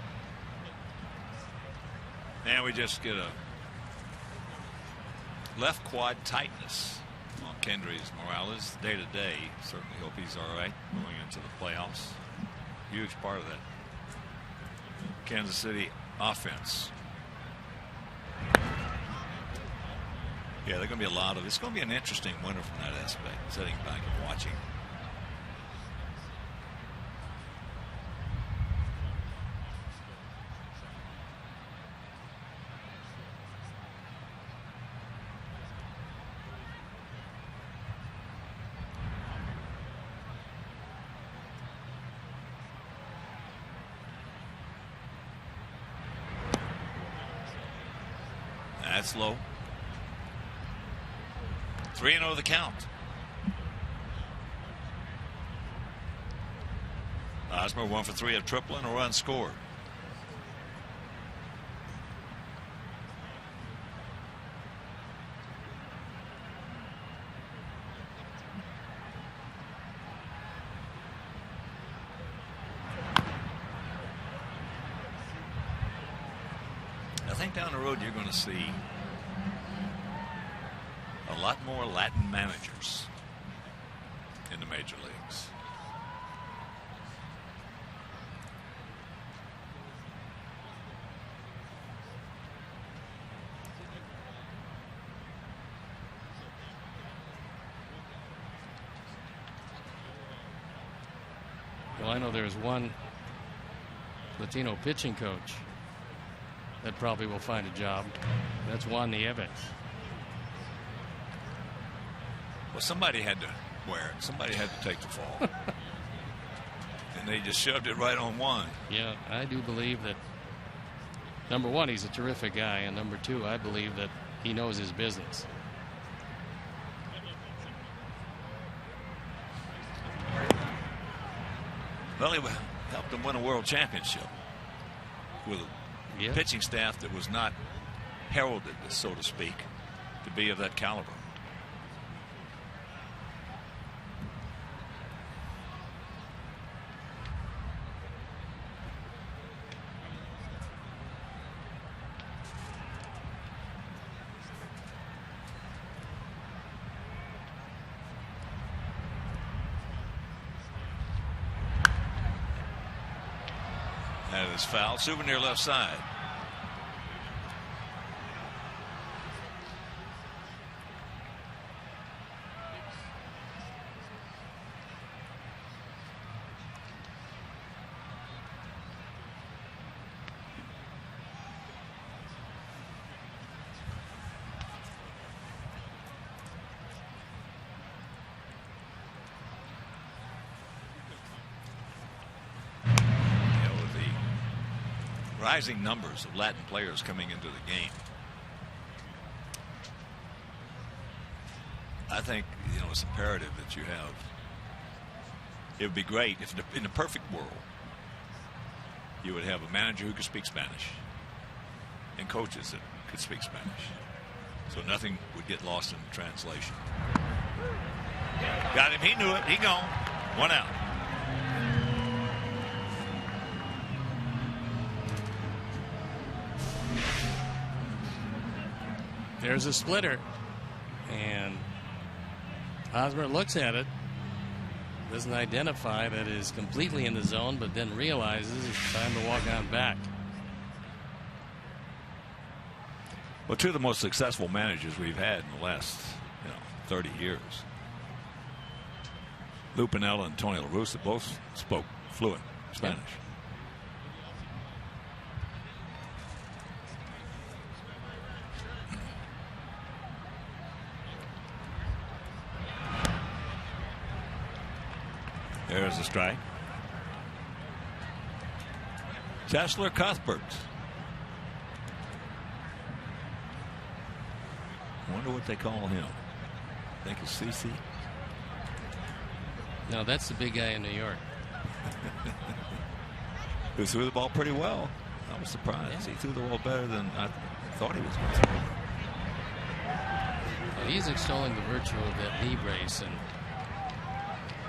And we just get a left quad tightness on Kendrys Morales day to day. Certainly hope he's all right going into the playoffs. Huge part of that Kansas City offense. Yeah, they're going to be a lot of. It's going to be an interesting winter from that aspect. Sitting back and watching. That's low. 3-0 the count. Hosmer 1 for 3 of triple and a run scored. I think down the road you're going to see a lot more Latin managers in the major leagues. Well, I know there's one Latino pitching coach that probably will find a job. That's Juan Nieves. Well, somebody had to wear it. Somebody had to take the fall. And they just shoved it right on Juan. Yeah, I do believe that, number one, he's a terrific guy, and number two, I believe that he knows his business. Well, he helped them win a world championship with a pitching staff that was not heralded, so to speak, to be of that caliber. That is foul. Souvenir left side. Rising numbers of Latin players coming into the game. I think, it's imperative that you have. It would be great if in a perfect world you would have a manager who could speak Spanish and coaches that could speak Spanish, so nothing would get lost in translation. Got him. He knew it. He gone. 1 out. There's a splitter, and Hosmer looks at it, doesn't identify that it is completely in the zone, but then realizes it's time to walk on back. Well, two of the most successful managers we've had in the last 30 years. Lou Piniella and Tony La Russa both spoke fluent Spanish. There's a strike. Tesler Cuthbert. Wonder what they call him. Think it's CC? No, that's the big guy in New York. Who threw the ball pretty well. I was surprised. Yeah. He threw the ball better than I thought he was going to throw. Well, he's extolling the virtue of that knee brace, and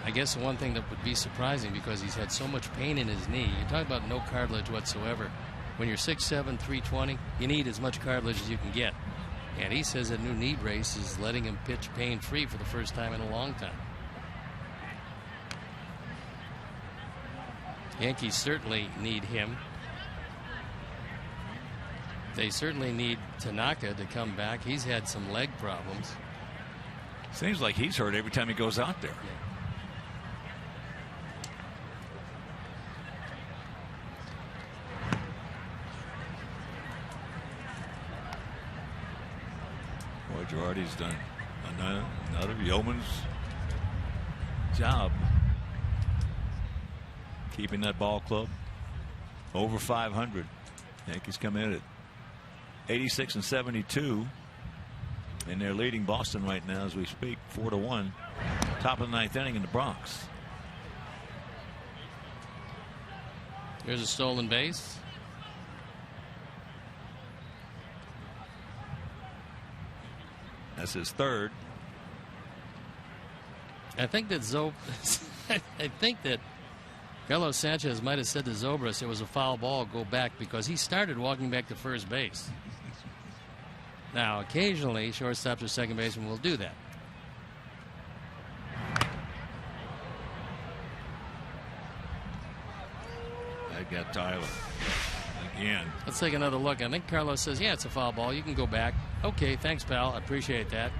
I guess the one thing that would be surprising, because he's had so much pain in his knee. You talk about no cartilage whatsoever. When you're 6'7", 320, you need as much cartilage as you can get. And he says that new knee brace is letting him pitch pain-free for the first time in a long time. Yankees certainly need him. They certainly need Tanaka to come back. He's had some leg problems. Seems like he's hurt every time he goes out there. Yeah. Boy, Girardi's done another yeoman's job keeping that ball club over 500. Yankees come in at 86 and 72, and they're leading Boston right now as we speak, 4-1. Top of the ninth inning in the Bronx. Here's a stolen base. That's his third. I think that I think that Carlos Sanchez might have said to Zobrist it was a foul ball, go back, because he started walking back to first base. Now, occasionally, shortstops or second baseman will do that. I got Tyler again. Let's take another look. I think Carlos says, yeah, it's a foul ball. You can go back. Okay, thanks, pal. I appreciate that.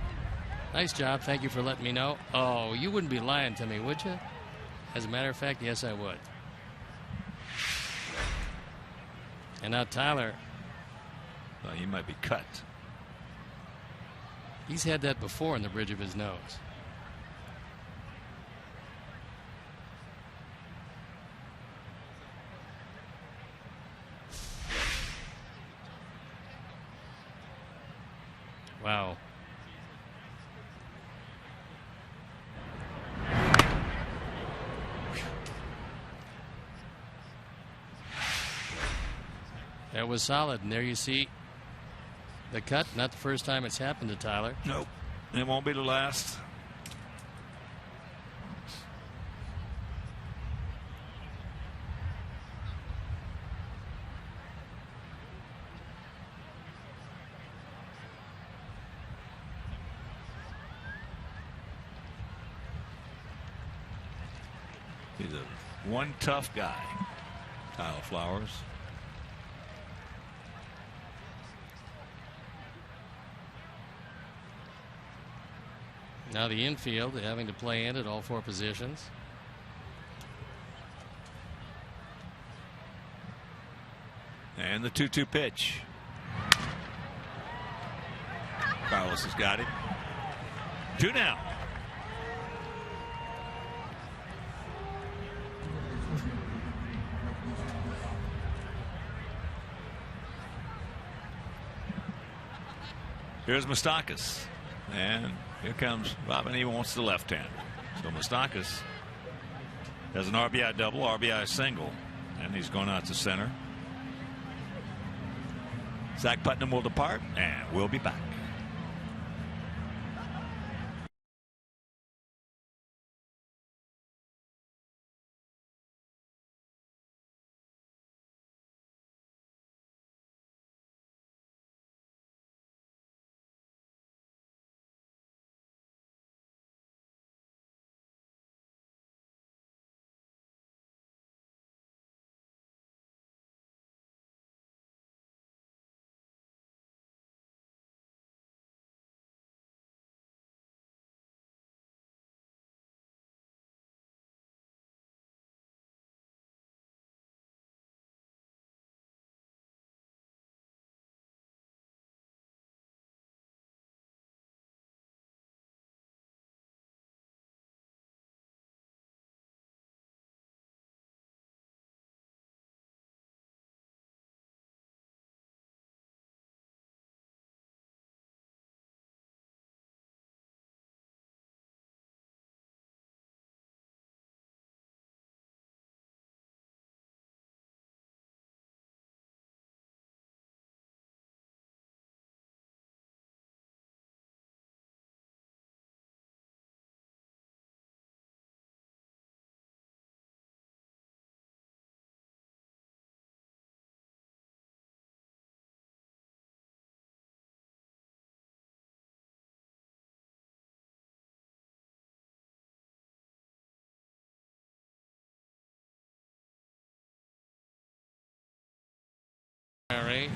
Nice job. Thank you for letting me know. Oh, you wouldn't be lying to me, would you? As a matter of fact, yes, I would. And now Tyler. Well, he might be cut. He's had that before in the bridge of his nose. Wow. That was solid, and there you see the cut. Not the first time it's happened to Tyler. Nope. It won't be the last. He's a one tough guy, Kyle Flowers. Now the infield, having to play in at all four positions. And the 2-2 pitch. Carlos has got it. 2 now. Here's Moustakas. And here comes Robin. He wants the left hand. So Moustakas has an RBI double, RBI single, and he's going out to center. Zach Putnam will depart, and we'll be back.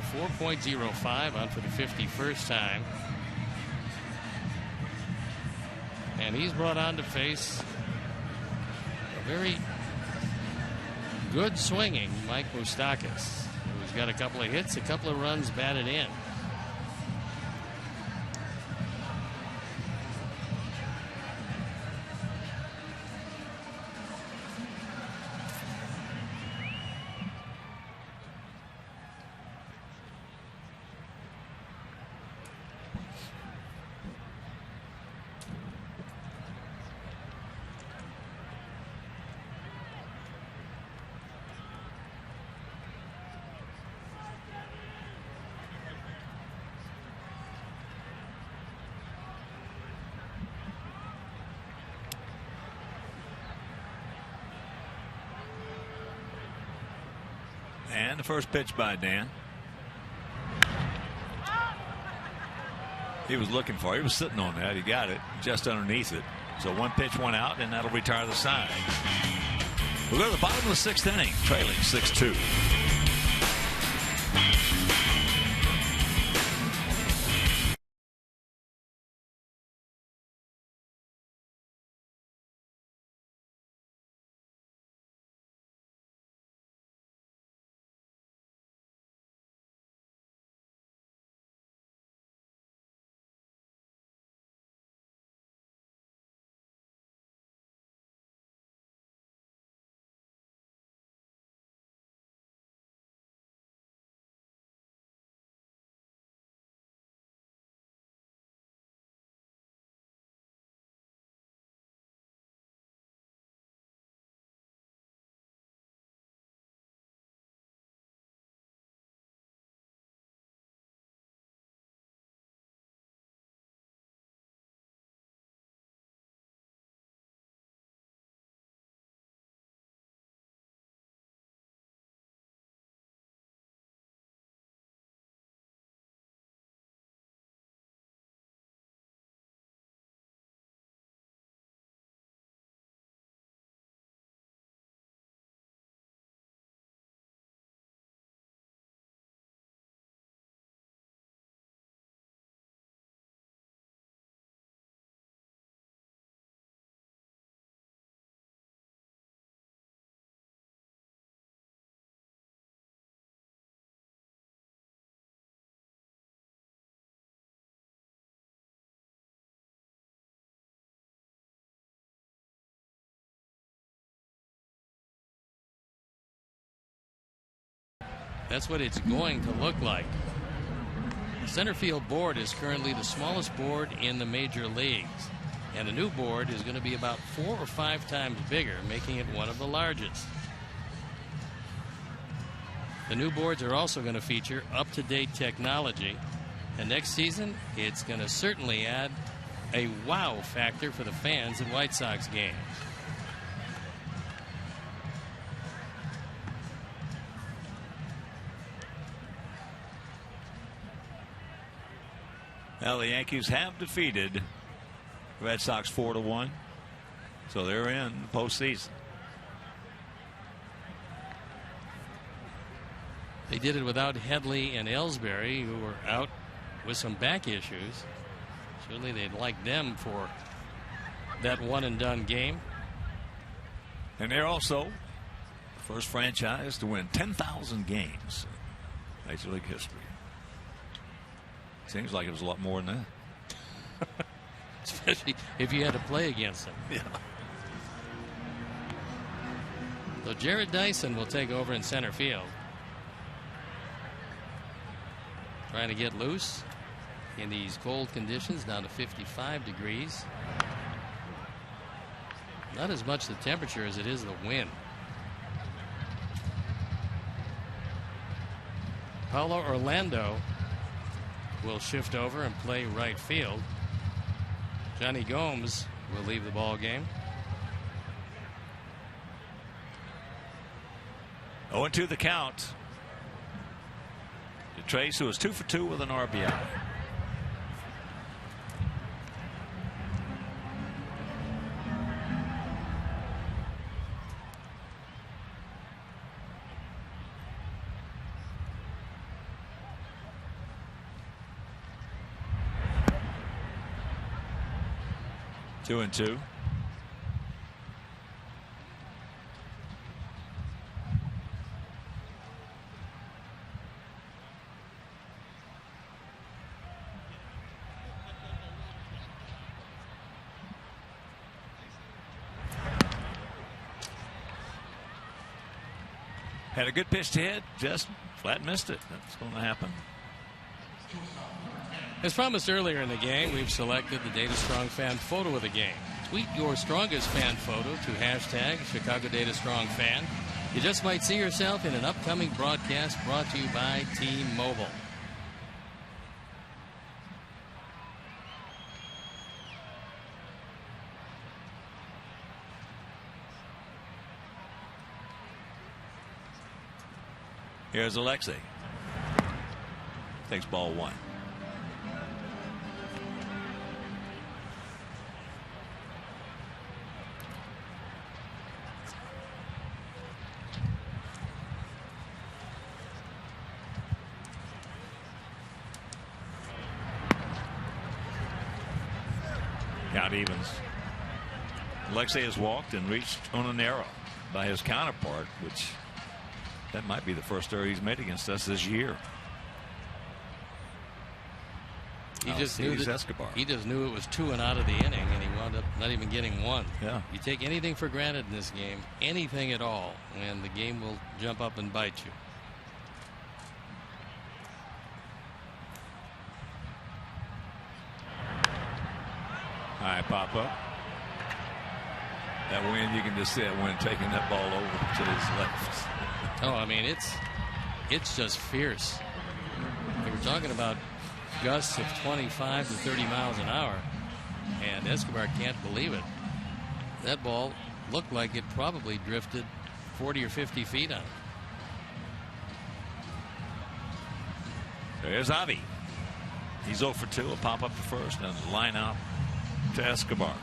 4.05 on for the 51st time. And he's brought on to face a very good swinging Mike Moustakas, who's got a couple of hits, a couple of runs batted in. And the first pitch by Dan. He was looking for it. He was sitting on that. He got it just underneath it. So one pitch, one out, and that'll retire the side. We'll go to the bottom of the 6th inning, trailing 6-2. That's what it's going to look like. The center field board is currently the smallest board in the major leagues. And the new board is going to be about 4 or 5 times bigger, making it one of the largest. The new boards are also going to feature up-to-date technology. And next season, it's going to certainly add a wow factor for the fans at White Sox games. Well, the Yankees have defeated the Red Sox 4-1, so they're in the postseason. They did it without Headley and Ellsbury, who were out with some back issues. Certainly they'd like them for that one-and-done game. And they're also the first franchise to win 10,000 games in Major League history. Seems like it was a lot more than that. Especially if you had to play against them. Yeah. So Jared Dyson will take over in center field. Trying to get loose in these cold conditions, down to 55 degrees. Not as much the temperature as it is the wind. Paulo Orlando will shift over and play right field. Johnny Gomes will leave the ball game. 0-2 the count. To Trace, who is 2 for 2 with an RBI. 2-2. Had a good pitch to hit, just flat missed it. That's going to happen. As promised earlier in the game, we've selected the Data Strong fan photo of the game. Tweet your strongest fan photo to hashtag Chicago Data Strong Fan. You just might see yourself in an upcoming broadcast brought to you by T-Mobile. Here's Alexei. Takes ball 1. Count evens. Alexei has walked and reached on an error by his counterpart, which that might be the first error he's made against us this year. He just knew it was 2 and out of the inning, and he wound up not even getting 1. Yeah. You take anything for granted in this game, anything at all, and the game will jump up and bite you. High pop up. That wind, you can just see that wind taking that ball over to his left. Oh, I mean, it's just fierce. We were talking about gusts of 25 to 30 miles an hour, and Escobar can't believe it. That ball looked like it probably drifted 40 or 50 feet on. There's Avi. He's 0 for 2. A pop up to first and a line out to Escobar.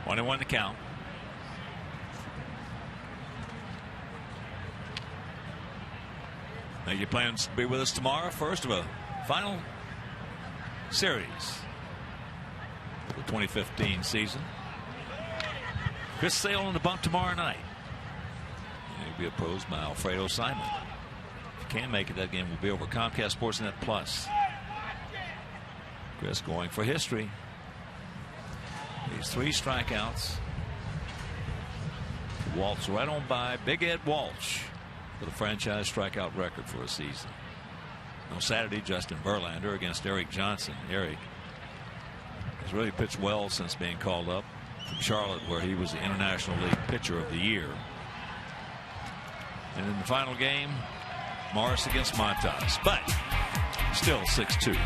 One and 1 to count. Now your plans to be with us tomorrow, first of a final series for the 2015 season. Chris Sale on the bump tomorrow night. He'll be opposed by Alfredo Simon. If you can make it, that game will be over Comcast Sportsnet Plus. Chris going for history. These 3 strikeouts. Waltz right on by Big Ed Walsh for the franchise strikeout record for a season. On Saturday, Justin Verlander against Eric Johnson. Eric has really pitched well since being called up from Charlotte, where he was the International League Pitcher of the Year. And in the final game, Morris against Montas, but still 6-2.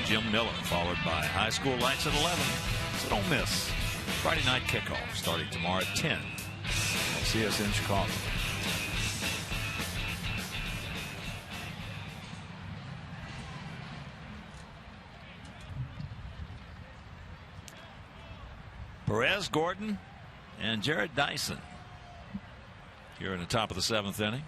Jim Miller, followed by High School Lights at 11. So don't miss Friday night kickoff starting tomorrow at 10. See us in Chicago. Perez, Gordon, and Jared Dyson here in the top of the 7th inning.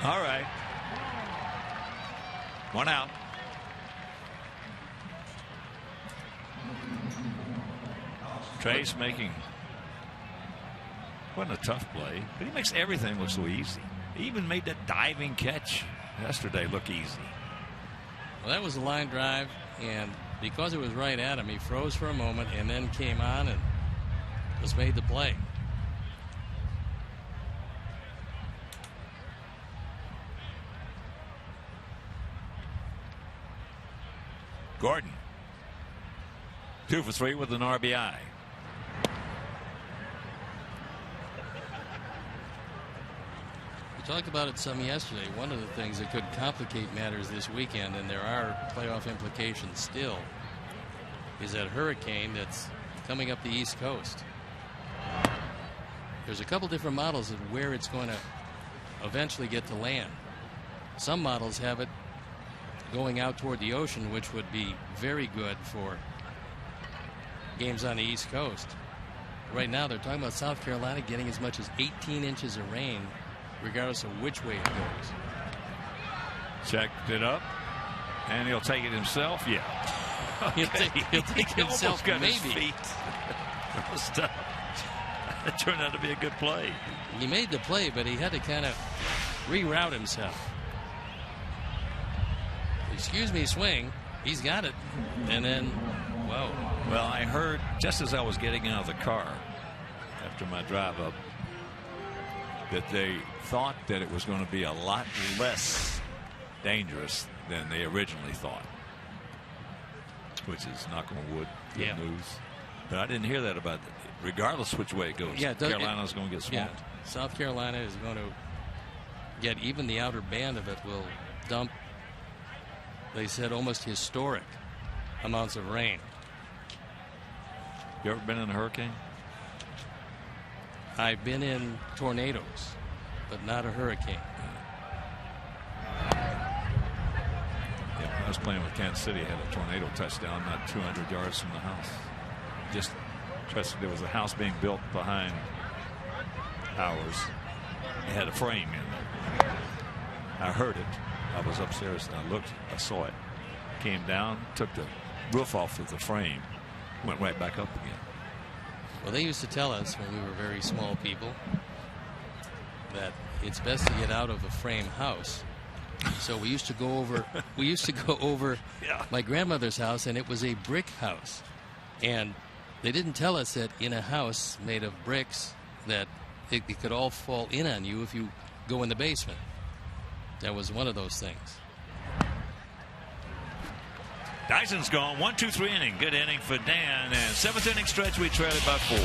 All right. 1 out. Trace making, wasn't a tough play, but he makes everything look so easy. He even made that diving catch yesterday look easy. Well, that was a line drive, and because it was right at him, he froze for a moment and then came on and just made the play. Gordon, 2 for 3 with an RBI. We talked about it some yesterday. One of the things that could complicate matters this weekend, and there are playoff implications still, is that hurricane that's coming up the East Coast. There's a couple different models of where it's going to eventually get to land. Some models have it going out toward the ocean, which would be very good for games on the East Coast. Right now, they're talking about South Carolina getting as much as 18 inches of rain, regardless of which way it goes. Checked it up, and he'll take it himself. Yeah. Okay. He'll take himself, got maybe. His feet. It turned out to be a good play. He made the play, but he had to kind of reroute himself. Excuse me, swing. He's got it. And then, whoa. Well, I heard just as I was getting out of the car after my drive up that they thought that it was going to be a lot less dangerous than they originally thought, which is, knock on wood, good news. But I didn't hear that about it. Regardless which way it goes, Carolina's going to get swamped. Yeah, South Carolina is going to get, even the outer band of it will dump, they said, almost historic amounts of rain. You ever been in a hurricane? I've been in tornadoes, but not a hurricane. Yeah, when I was playing with Kansas City, I had a tornado touchdown not 200 yards from the house. Just there was a house being built behind ours. It had a frame in there. I heard it. I was upstairs and I looked. I saw it. Came down, took the roof off of the frame, went right back up again. Well, they used to tell us when we were very small people that it's best to get out of a frame house. So we used to go over. My grandmother's house, and it was a brick house, and they didn't tell us that in a house made of bricks that it could all fall in on you if you go in the basement. That was one of those things. Dyson's gone. 1-2-3 inning. Good inning for Dan. And 7th inning stretch, we trail it by 4.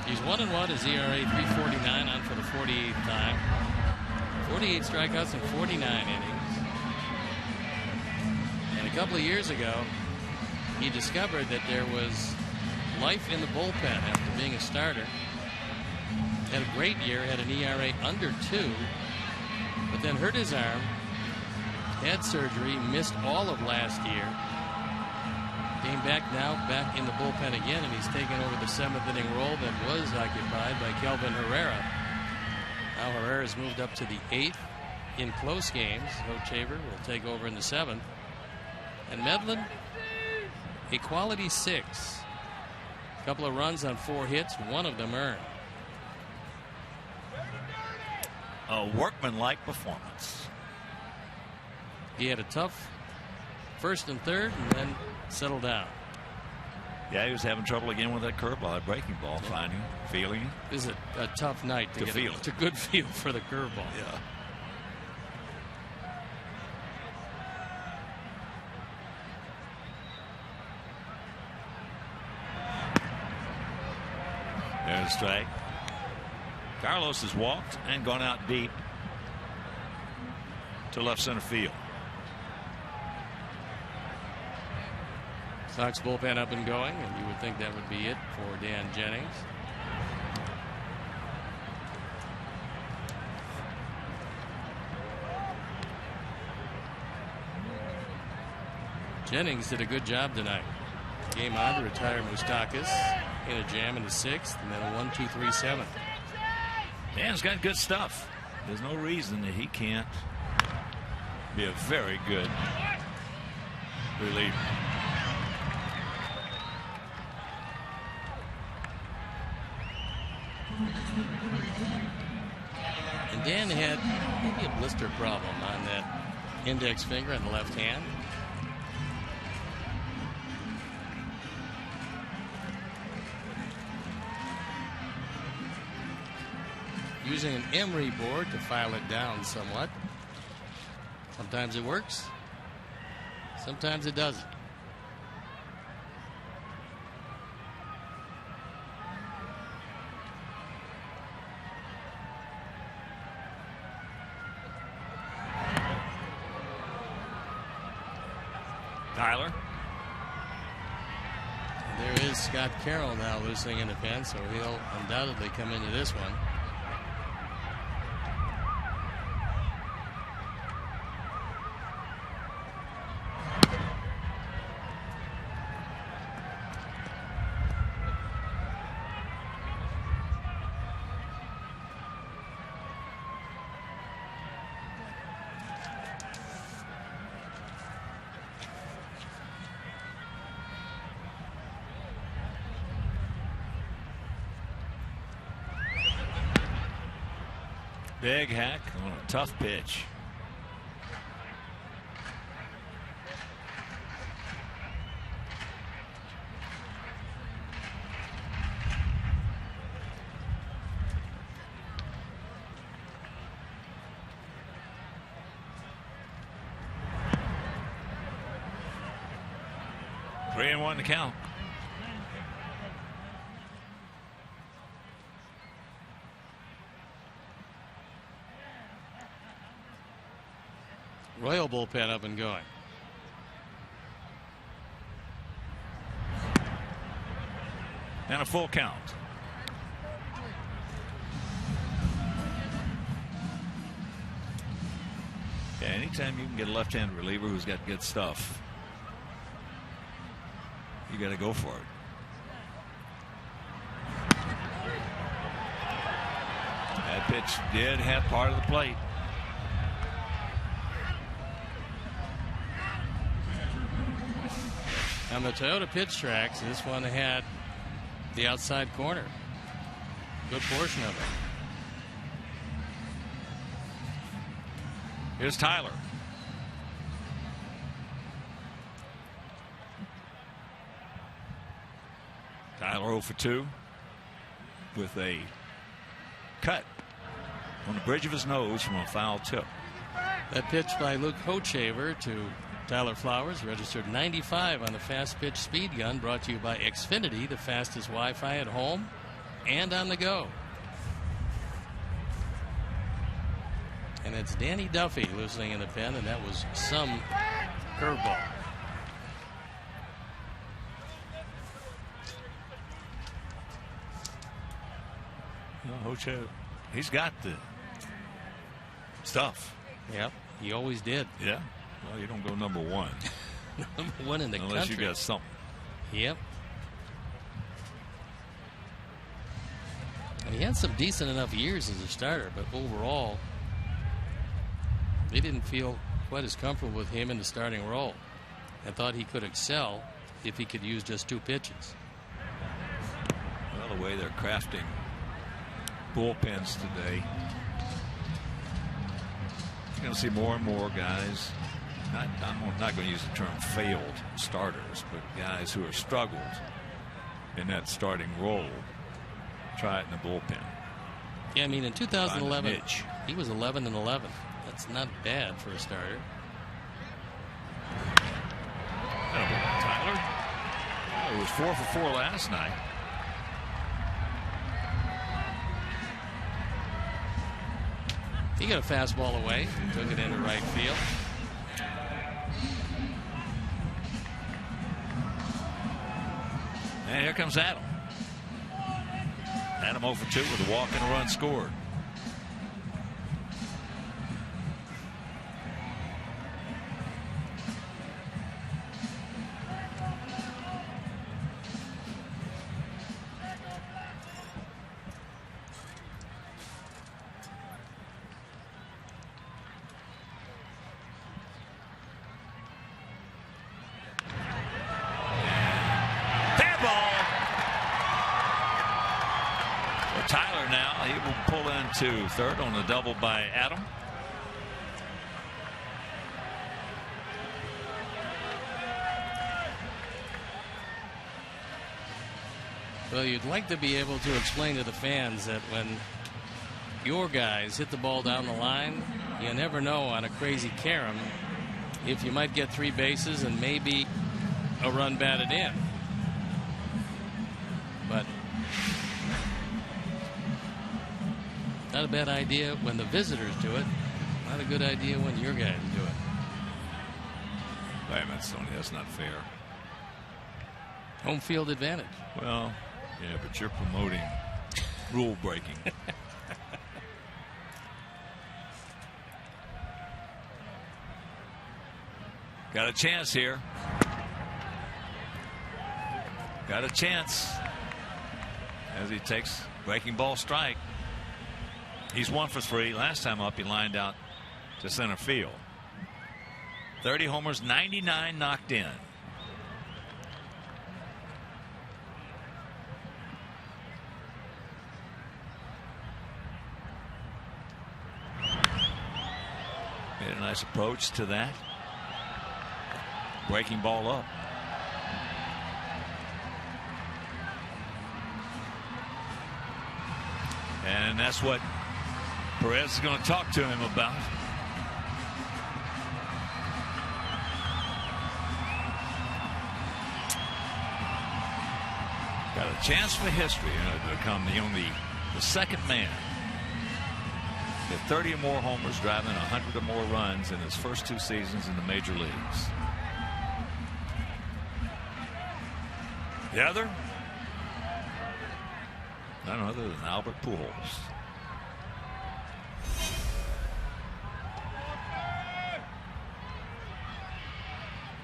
He's 1-1. His ERA 3.49 on for the 48th time. 48 strikeouts in 49 innings. And a couple of years ago, he discovered that there was life in the bullpen after being a starter. Had a great year, had an ERA under 2, but then hurt his arm, had surgery, missed all of last year. Came back now, back in the bullpen again, and he's taken over the 7th inning role that was occupied by Kelvin Herrera. Now Herrera's moved up to the 8th in close games. Hochevar will take over in the 7th. And Medlin, a quality 6. A couple of runs on 4 hits, one of them earned. A workmanlike performance. He had a tough first and third and then settled down. Yeah, he was having trouble again with that curveball, that breaking ball, finding, feeling it. This is a tough night to get a good feel for the curveball. Yeah. There's a strike. Carlos has walked and gone out deep to left center field. Sox bullpen up and going, and you would think that would be it for Dan Jennings. Jennings did a good job tonight. Came on to retire Moustakas in a jam in the 6th, and then a 1-2-3 7th. Dan's got good stuff. There's no reason that he can't be a very good reliever. And Dan had maybe a blister problem on that index finger on the left hand. Using an emery board to file it down somewhat. Sometimes it works, sometimes it doesn't. Tyler. And there is Scott Carroll now loosening in the pen, so he'll undoubtedly come into this one. Big hack on a tough pitch. Three and one to count. Royal bullpen up and going. And a full count. Yeah, anytime you can get a left-handed reliever who's got good stuff, you got to go for it. That pitch did have part of the plate. On the Toyota pitch tracks, this one had the outside corner. Good portion of it. Here's Tyler. Tyler 0 for 2 with a cut on the bridge of his nose from a foul tip. That pitch by Luke Hochevar to Tyler Flowers, registered 95 on the fast pitch speed gun, brought to you by Xfinity, the fastest Wi-Fi at home and on the go. And it's Danny Duffy listening in the pen, and that was some curveball. Hoche, he's got the stuff. Yep, he always did. Yeah. Well, you don't go number one. Number one in the country. Unless you got something. Yep. And he had some decent enough years as a starter, but overall, they didn't feel quite as comfortable with him in the starting role and thought he could excel if he could use just 2 pitches. Well, the way they're crafting bullpens today, you're going to see more and more guys. I'm not going to use the term failed starters, but guys who have struggled in that starting role try it in the bullpen. Yeah, I mean, in 2011, he was 11-11. That's not bad for a starter. Tyler. It was 4 for 4 last night. He got a fastball away, took it into right field. And here comes Adam. Adam 0 for 2 with a walk and a run scored. To third on the double by Adam. Well, you'd like to be able to explain to the fans that when your guys hit the ball down the line, you never know on a crazy carom if you might get 3 bases and maybe a run batted in. But not a bad idea when the visitors do it. Not a good idea when your guys do it. Wait a minute, Stoney, that's not fair. Home field advantage. Well, yeah, but you're promoting rule breaking. Got a chance here. Got a chance as he takes breaking ball strike. He's 1 for 3. Last time up, he lined out to center field. 30 homers, 99 knocked in. Made a nice approach to that. Breaking ball up. And that's what Perez is going to talk to him about. Got a chance for history, to become the second man with 30 or more homers, driving 100 or more runs in his first 2 seasons in the major leagues. The other, none other than Albert Pujols.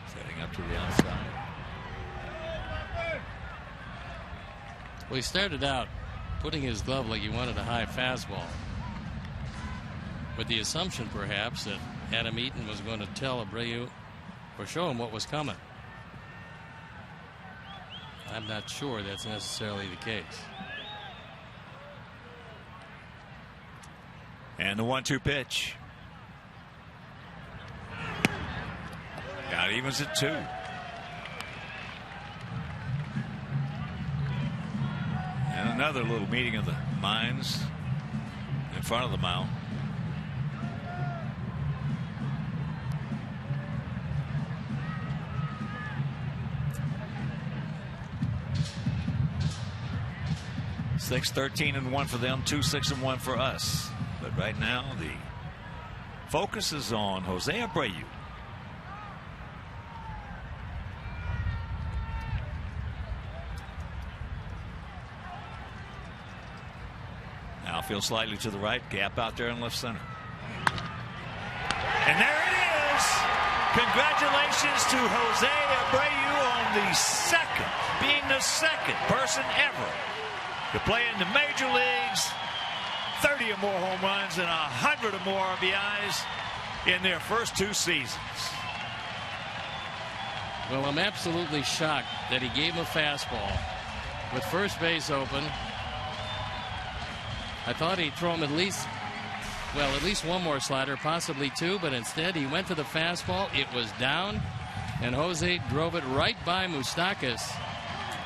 Setting up to the outside. Well, he started out putting his glove like he wanted a high fastball, with the assumption perhaps that Adam Eaton was going to tell Abreu or show him what was coming. I'm not sure that's necessarily the case. And the 1-2 pitch. Got evens at 2. And another little meeting of the minds in front of the mound. 6-13-1 for them, 2-6-1 for us. But right now the focus is on Jose Abreu. Outfield slightly to the right, gap out there in left center. And there it is. Congratulations to Jose Abreu on being the second person ever to play in the major leagues, 30 or more home runs and 100 or more RBIs in their first 2 seasons. Well, I'm absolutely shocked that he gave him a fastball with first base open. I thought he'd throw him at least one more slider, possibly 2, but instead he went to the fastball. It was down, and Jose drove it right by Moustakas.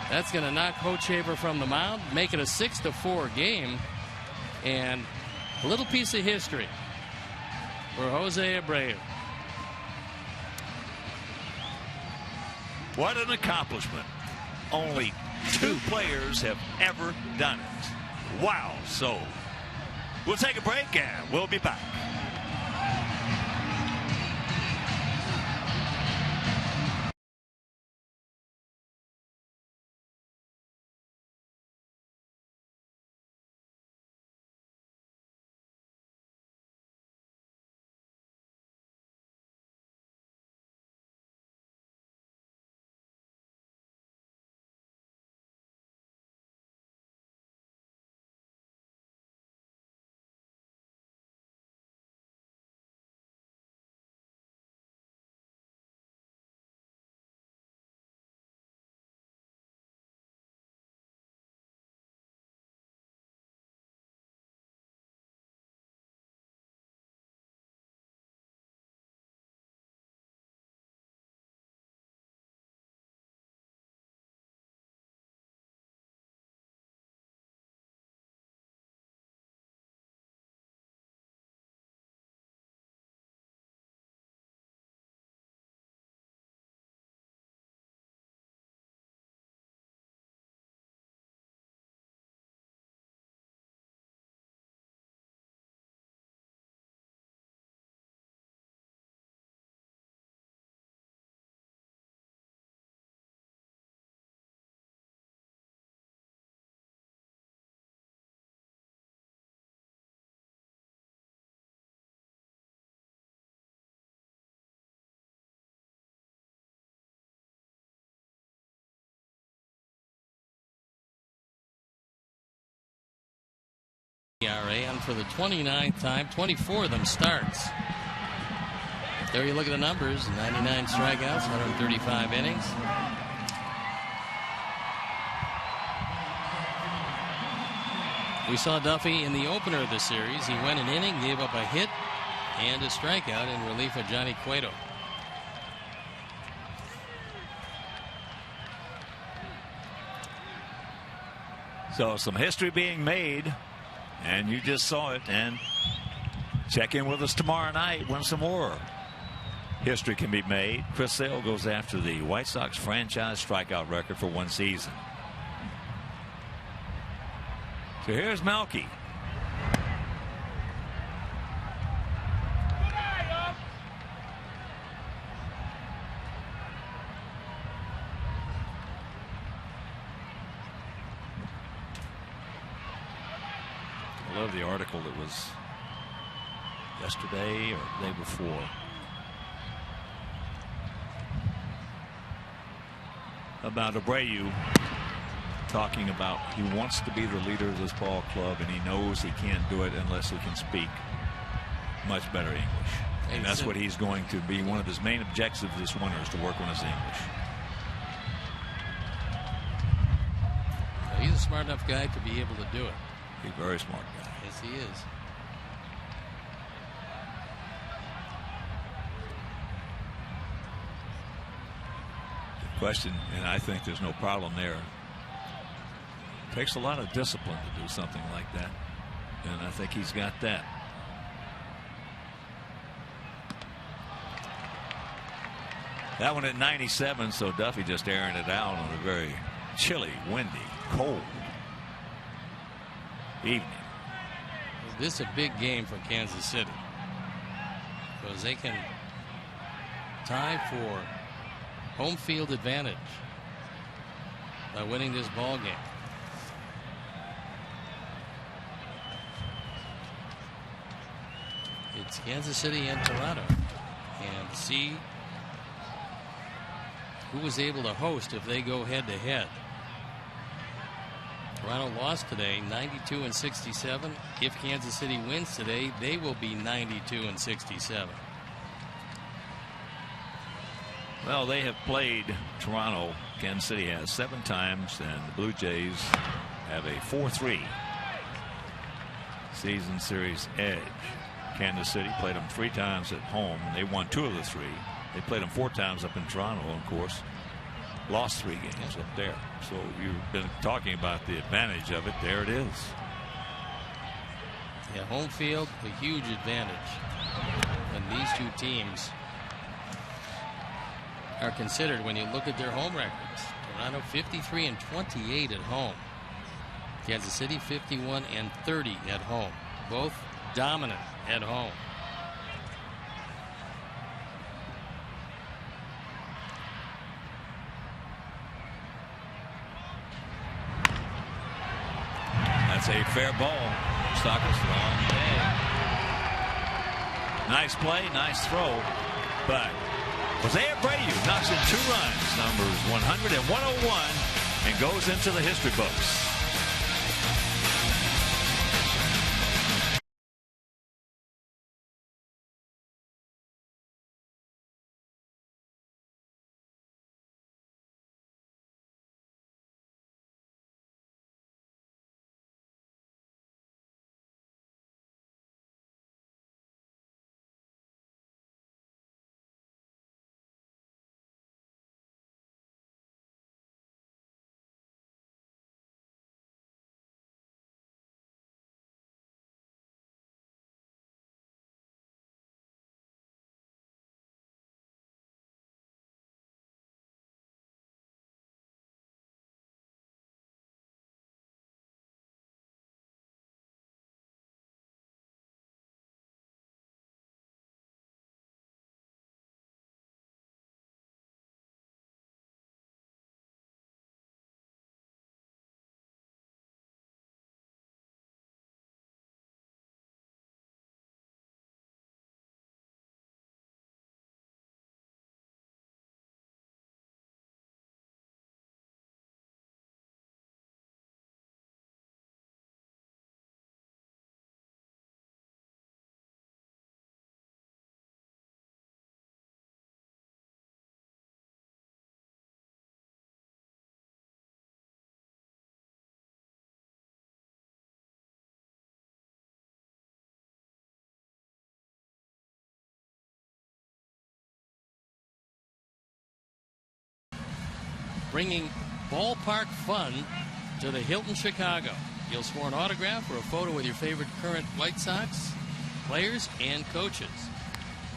That's going to knock Hochevar from the mound, make it a 6-4 game, and a little piece of history for Jose Abreu. What an accomplishment. Only 2 players have ever done it. Wow. So we'll take a break and we'll be back. ERA, and for the 29th time, 24 of them starts. There you look at the numbers: 99 strikeouts, 135 innings. We saw Duffy in the opener of the series. He went an inning, gave up a hit and a strikeout in relief of Johnny Cueto. So some history being made, and you just saw it. And check in with us tomorrow night when some more history can be made. Chris Sale goes after the White Sox franchise strikeout record for one season. So here's Melky. I love the article that was yesterday or the day before about Abreu, talking about he wants to be the leader of this ball club, and he knows he can't do it unless he can speak much better English. And that's what he's going to be. One of his main objectives this winter is to work on his English. He's a smart enough guy to be able to do it. He's a very smart guy. Yes, he is. The question, and I think there's no problem there, takes a lot of discipline to do something like that, and I think he's got that. That one at 97, so Duffy just airing it out on a very chilly, windy, cold evening. This is a big game for Kansas City because they can tie for home field advantage by winning this ball game. It's Kansas City and Toronto, and see who was able to host if they go head to head. Toronto lost today, 92-67. If Kansas City wins today, they will be 92-67. Well, they have played Toronto. Kansas City has 7 times, and the Blue Jays have a 4-3 season series edge. Kansas City played them 3 times at home, and they won 2 of the 3. They played them 4 times up in Toronto, and of course, lost 3 games up there. So you've been talking about the advantage of it. There it is. Yeah, home field, a huge advantage. And these 2 teams are considered when you look at their home records. Toronto 53-28 at home. Kansas City 51-30 at home. Both dominant at home. That's a fair ball. Stockers long day. Nice play, nice throw, but Jose Abreu knocks in 2 runs, numbers 100 and 101, and goes into the history books. Bringing ballpark fun to the Hilton Chicago. You'll score an autograph or a photo with your favorite current White Sox players and coaches,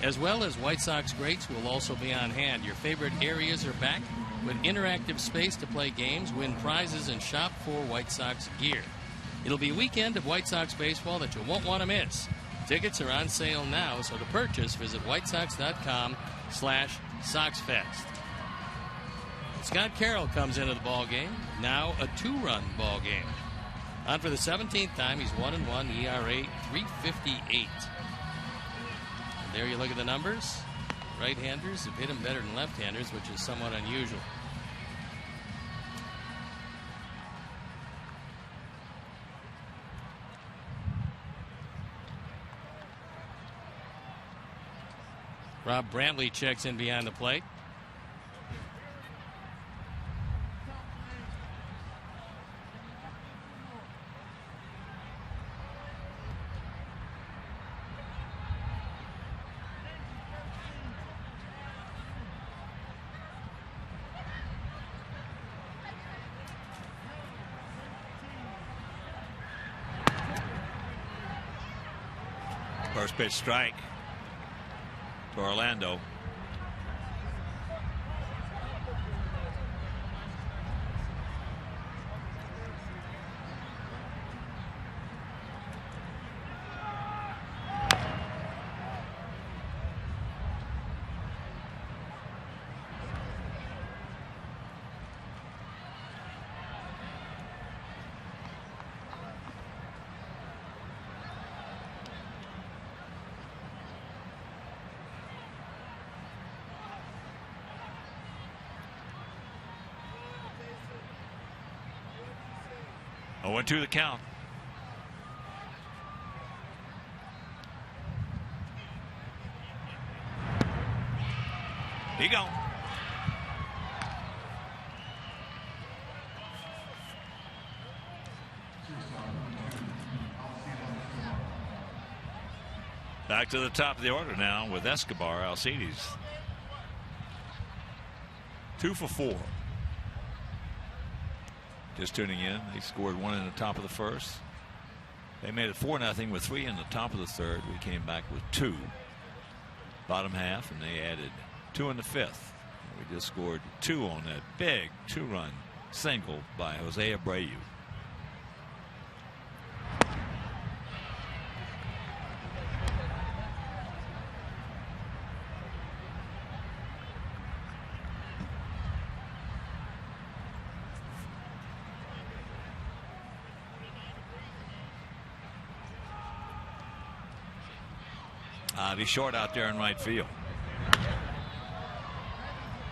as well as White Sox greats who will also be on hand. Your favorite areas are back with interactive space to play games, win prizes, and shop for White Sox gear. It'll be a weekend of White Sox baseball that you won't want to miss. Tickets are on sale now, so to purchase, visit whitesox.com/SoxFest. Scott Carroll comes into the ball game. Now a 2-run ball game. On for the 17th time, he's 1-1, ERA 3.58. And there you look at the numbers. Right-handers have hit him better than left-handers, which is somewhat unusual. Rob Brantley checks in behind the plate. First pitch strike to Orlando. 0-2 the count. He gone. Back to the top of the order now with Escobar. Alcides 2 for 4. Just tuning in, they scored 1 in the top of the first. They made it 4-0 with 3 in the top of the third. We came back with 2 bottom half, and they added 2 in the fifth. We just scored 2 on that big 2-run single by Jose Abreu. He's short out there in right field.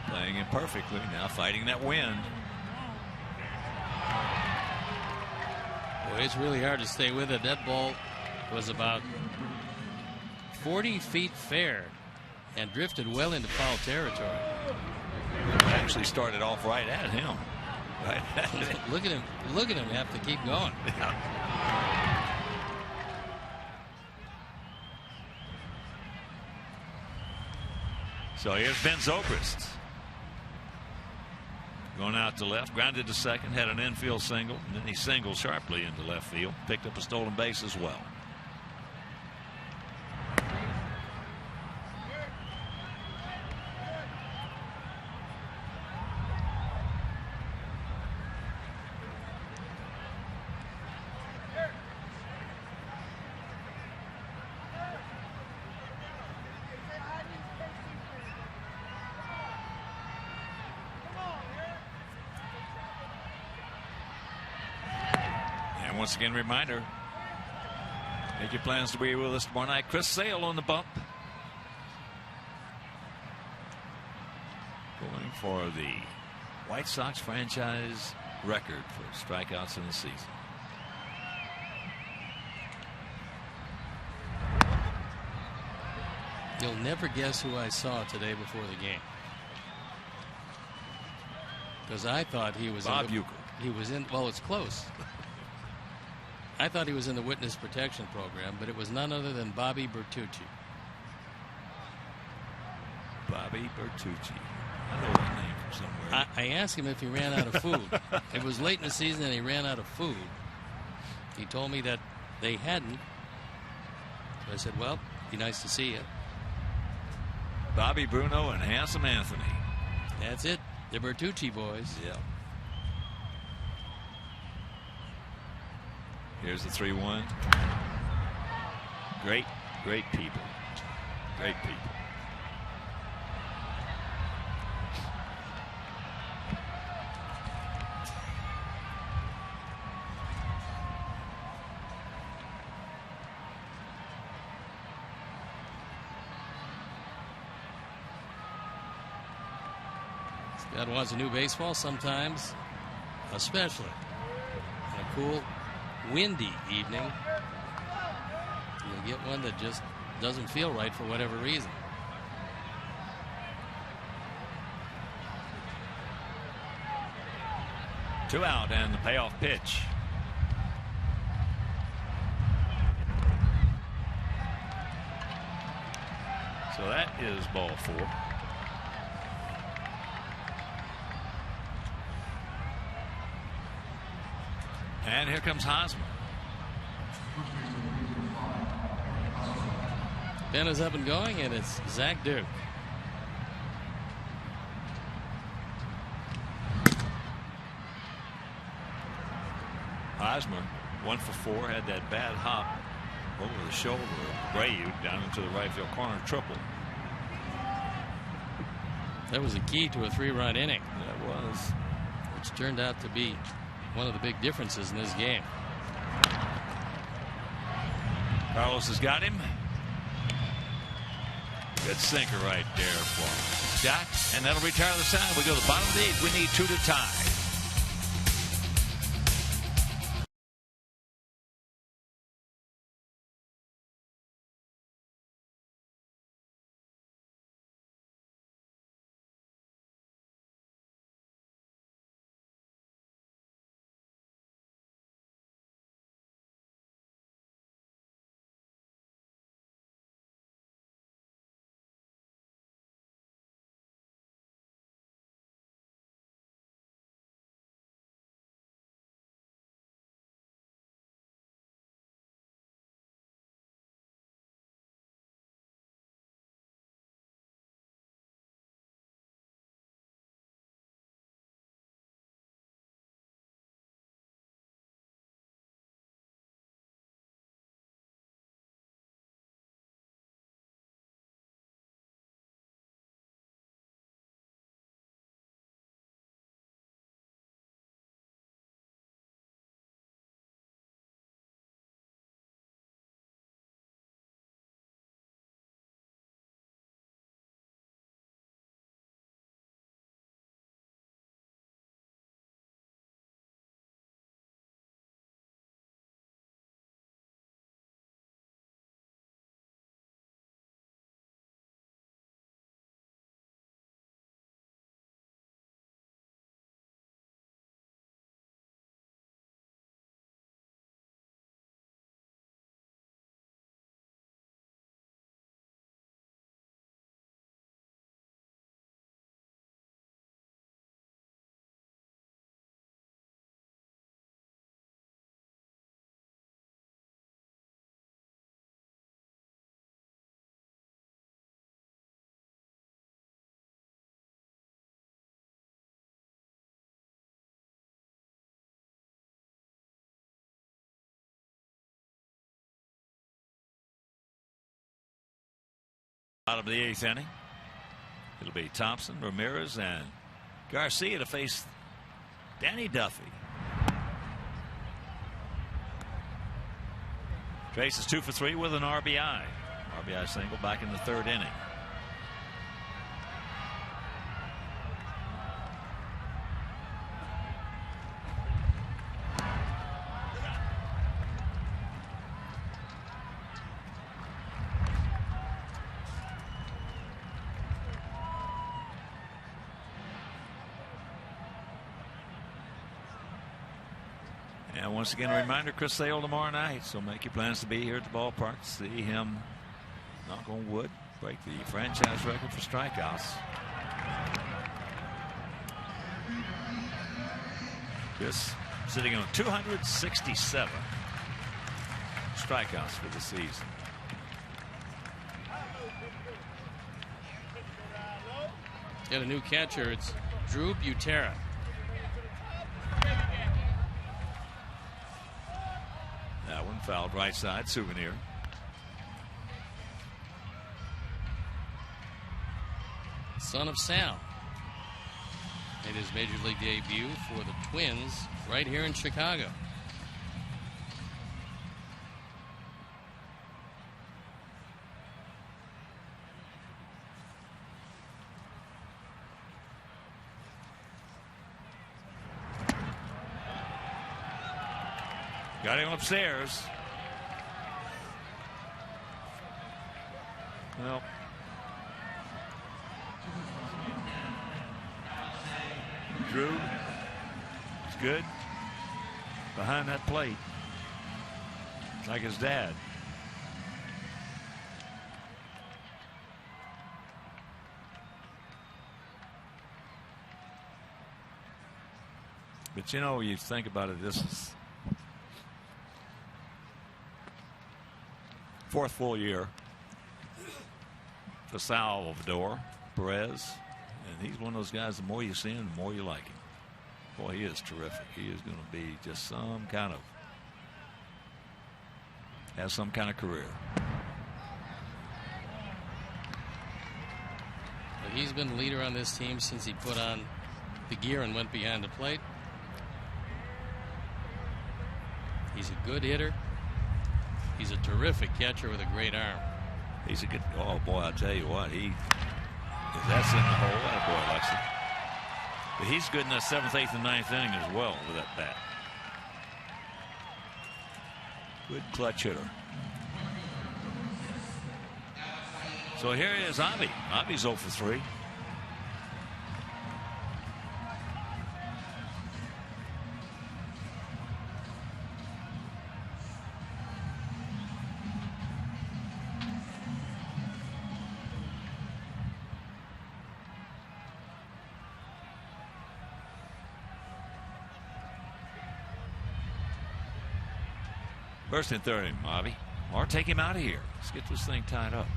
Playing it perfectly. Now fighting that wind. Boy, it's really hard to stay with it. That ball was about 40 feet fair and drifted well into foul territory. Actually started off right at him. Right at him. Look at him. Look at him have to keep going. Yeah. So here's Ben Zobrist. Going out to left, grounded to second, had an infield single, and then he singled sharply into left field, picked up a stolen base as well. Once again, reminder, make your plans to be with us tomorrow night. Chris Sale on the bump, going for the White Sox franchise record for strikeouts in the season. You'll never guess who I saw today before the game, because I thought he was Bob Uecker. He was in. Well, it's close. I thought he was in the witness protection program, but it was none other than Bobby Bertucci. Bobby Bertucci. I know that name from somewhere. I asked him if he ran out of food. It was late in the season and he ran out of food. He told me that they hadn't. So I said, well, be nice to see you. Bobby Bruno and Handsome Anthony. That's it. The Bertucci boys. Yeah. Here's the 3-1. Great people. Great people. God wants a new baseball sometimes, especially on a cool, windy evening. You'll get one that just doesn't feel right for whatever reason. Two out and the payoff pitch. So that is ball 4. And here comes Hosmer. Ben is up and going, and it's Zach Duke. Hosmer 1 for 4, had that bad hop over the shoulder of Abreu down into the right field corner, triple. That was a key to a 3-run inning. That was. Which turned out to be one of the big differences in this game. Carlos has got him. Good sinker right there for Jack, and that'll retire the side. We go to the bottom of the 8th. We need 2 to tie. Out of the 8th inning. It'll be Thompson, Ramirez, and Garcia to face Danny Duffy. Trace is 2 for 3 with an RBI. RBI single back in the 3rd inning. And once again, a reminder, Chris Sale tomorrow night. So make your plans to be here at the ballpark to see him, knock on wood, break the franchise record for strikeouts. Chris sitting on 267 strikeouts for the season. Got a new catcher. It's Drew Butera. That one fouled right side, Souvenir. Son of Sal made his major league debut for the Twins right here in Chicago. Got him upstairs. Well, Drew is good behind that plate. It's like his dad. But you know, you think about it, this is 4th full year for Salvador Perez, and he's one of those guys, the more you see him, the more you like him. Boy, he is terrific. He is going to be just some kind of, have some kind of career. But he's been the leader on this team since he put on the gear and went behind the plate. He's a good hitter. He's a terrific catcher with a great arm. He's a good, oh boy, I'll tell you what, if that's in the hole, that boy likes it. But he's good in that 7th, 8th, and 9th inning as well with that bat. Good clutch hitter. So here is Avi. Avi's 0 for 3. First and 3rd, Avi. Or take him out of here. Let's get this thing tied up.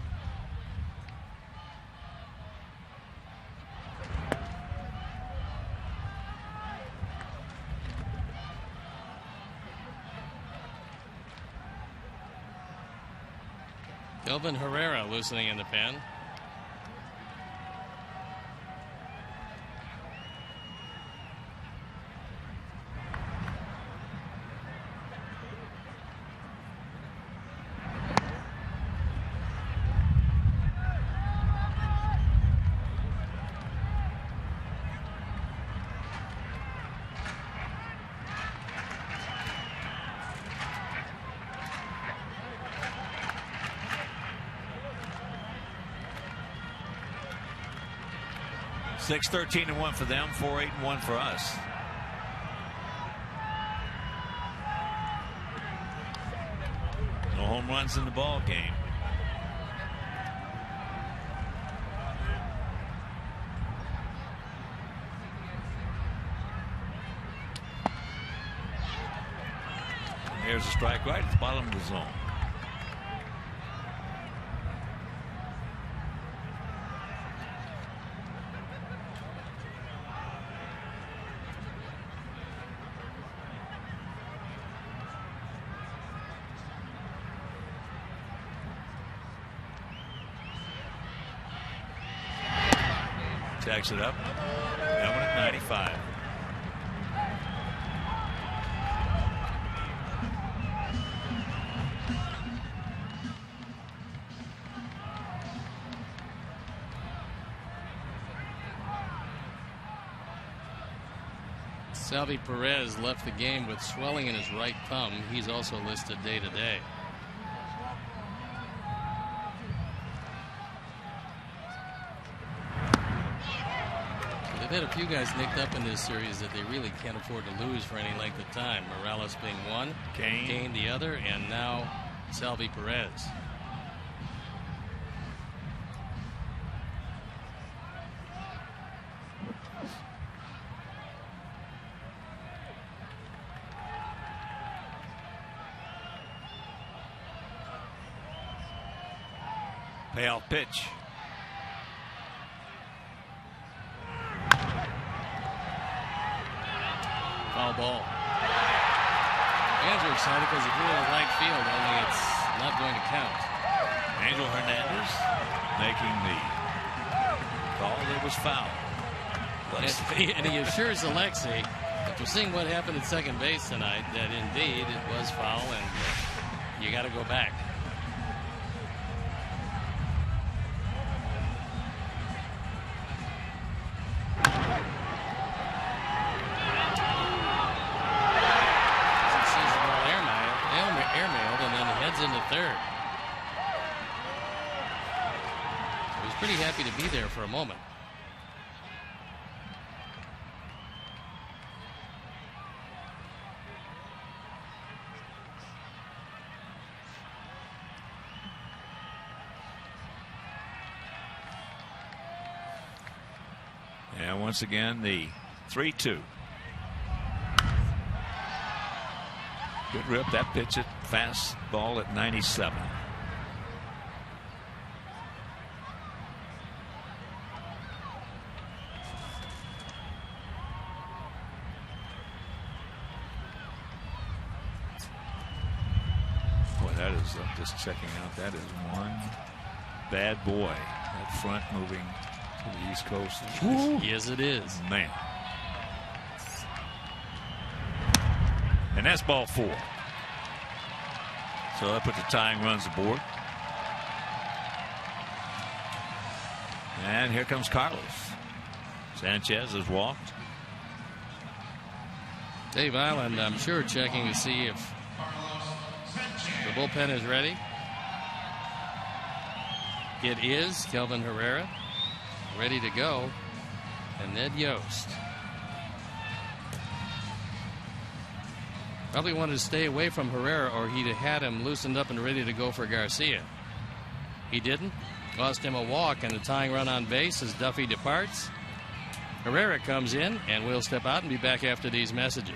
Kelvin Herrera loosening in the pen. Six 13-1 for them, 4-8-1 for us. No home runs in the ball game. And there's a strike right at the bottom of the zone. Tags it up. That one at 95. Salvi Perez left the game with swelling in his right thumb. He's also listed day to day. They've had a few guys nicked up in this series that they really can't afford to lose for any length of time. Morales being one, Kane the other, and now Salvi Perez. Payoff pitch. Foul ball. Fans are excited because he threw it in right field, only it's not going to count. Angel Hernandez making the call. It was foul. And he assures Alexei, after seeing what happened at second base tonight, that indeed it was foul and you got to go back. Into third. He was pretty happy to be there for a moment. And once again, the 3-2. Good rip. That pitch at fastball at 97. Boy, that is just checking out. That is one bad boy. That front moving to the East Coast. Yes, it is. Man. And that's ball 4. So that puts the tying runs aboard. And here comes Carlos. Sanchez has walked. Dave Island, I'm sure, checking to see if the bullpen is ready. It is. Kelvin Herrera ready to go. And Ned Yost. Probably wanted to stay away from Herrera, or he'd have had him loosened up and ready to go for Garcia. He didn't. Cost him a walk and the tying run on base as Duffy departs. Herrera comes in, and we'll step out and be back after these messages.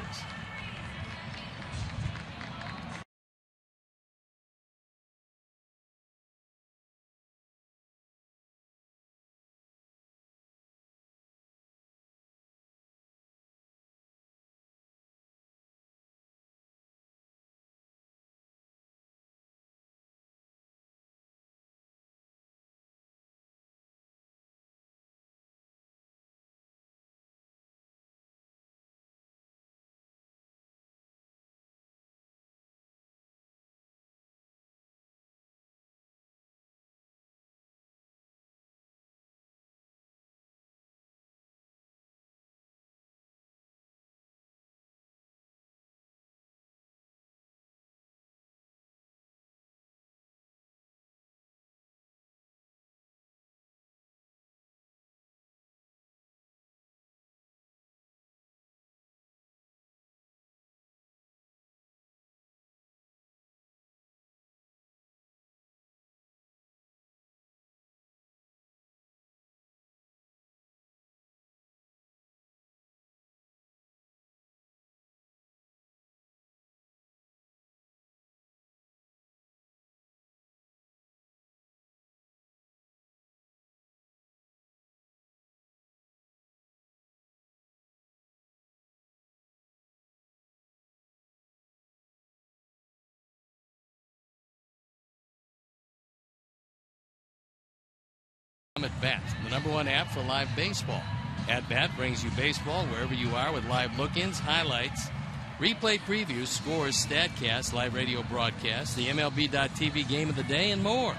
At-Bat, the #1 app for live baseball. At-Bat brings you baseball wherever you are with live look-ins, highlights, replay previews, scores, StatCast, live radio broadcasts, the MLB.TV game of the day, and more.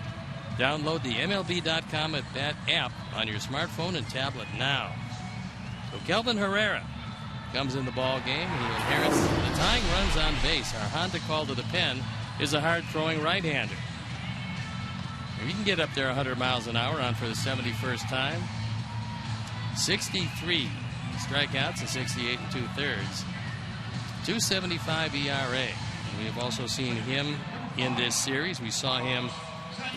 Download the MLB.com At-Bat app on your smartphone and tablet now. So Kelvin Herrera comes in the ball game. He inherits the tying runs on base. Our Honda call to the pen is a hard-throwing right-hander. He can get up there 100 miles an hour on for the 71st time. 63 strikeouts and 68 2/3. 2.75 ERA. And we have also seen him in this series. We saw him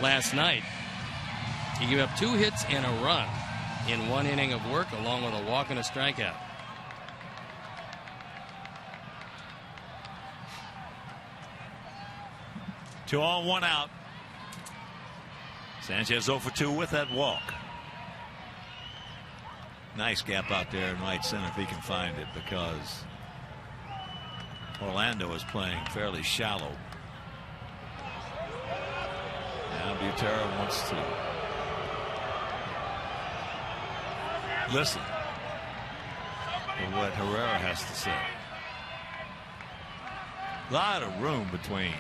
last night. He gave up 2 hits and a run in 1 inning of work, along with a walk and a strikeout. Two on, 1 out. Sanchez 0 for 2 with that walk. Nice gap out there in right center if he can find it, because Orlando is playing fairly shallow. Now Butera wants to listen to what Herrera has to say. A lot of room between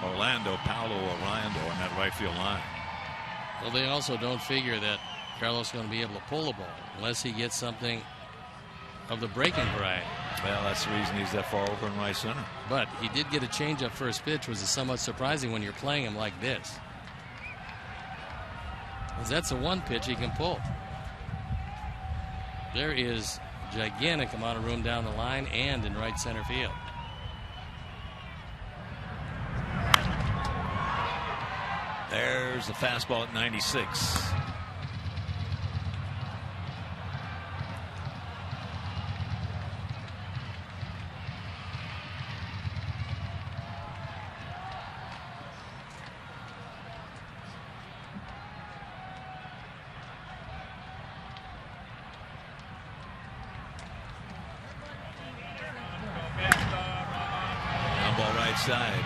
Orlando, Paolo, Orlando on that right field line. Well, they also don't figure that Carlos is going to be able to pull the ball unless he gets something of the breaking variety. Well, that's the reason he's that far over in right center. But he did get a changeup first pitch, which is somewhat surprising when you're playing him like this. Because that's the one pitch he can pull. There is a gigantic amount of room down the line and in right center field. There's the fastball at 96. Ground ball right side.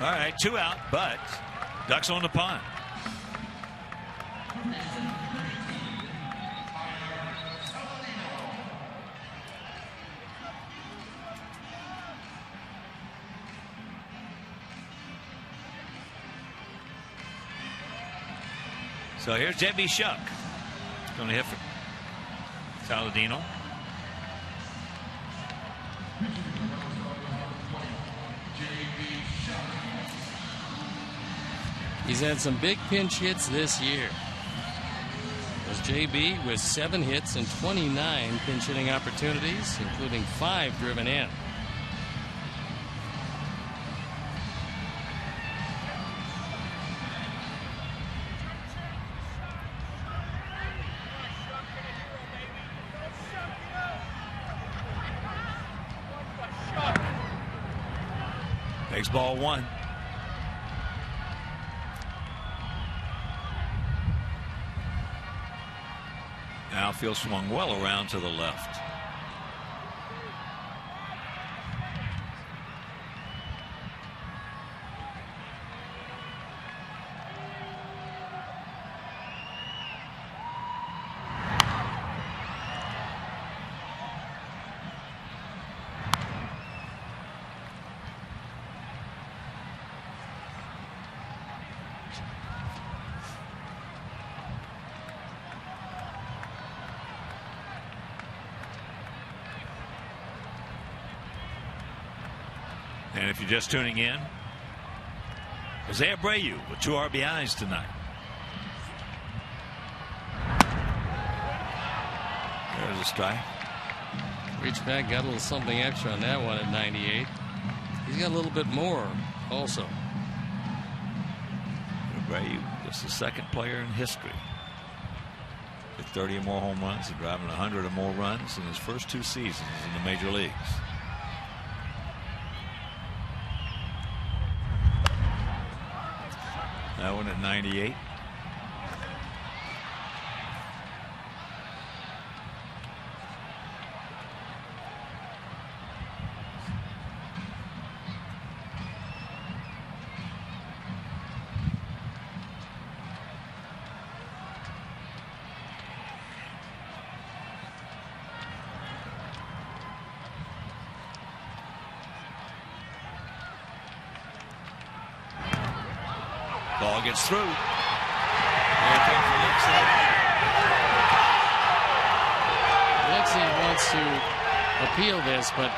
All right, 2 out, but Ducks on the pond. So here's J.B. Shuck. Going to hit for Saladino. He's had some big pinch hits this year. There's JB with 7 hits and 29 pinch hitting opportunities, including 5 driven in. Takes ball 1. Outfield swung well around to the left. And if you're just tuning in, Jose Abreu with 2 RBIs tonight. There's a strike. Reached back, got a little something extra on that one at 98. He's got a little bit more also. Abreu, just the 2nd player in history with 30 or more home runs and driving 100 or more runs in his first 2 seasons in the major leagues. That one at 98. Ball gets through. Alexei wants to appeal this, but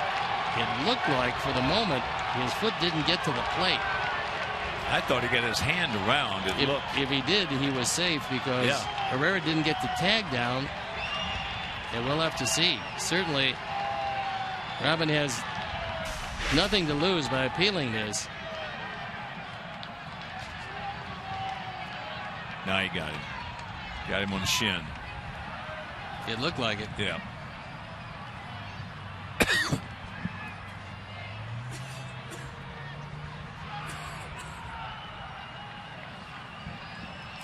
it looked like for the moment his foot didn't get to the plate. I thought he got his hand around it. If he did, he was safe because Herrera didn't get the tag down. And we'll have to see. Certainly, Robin has nothing to lose by appealing this. Now he got him. Got him on the shin. It looked like it. Yeah.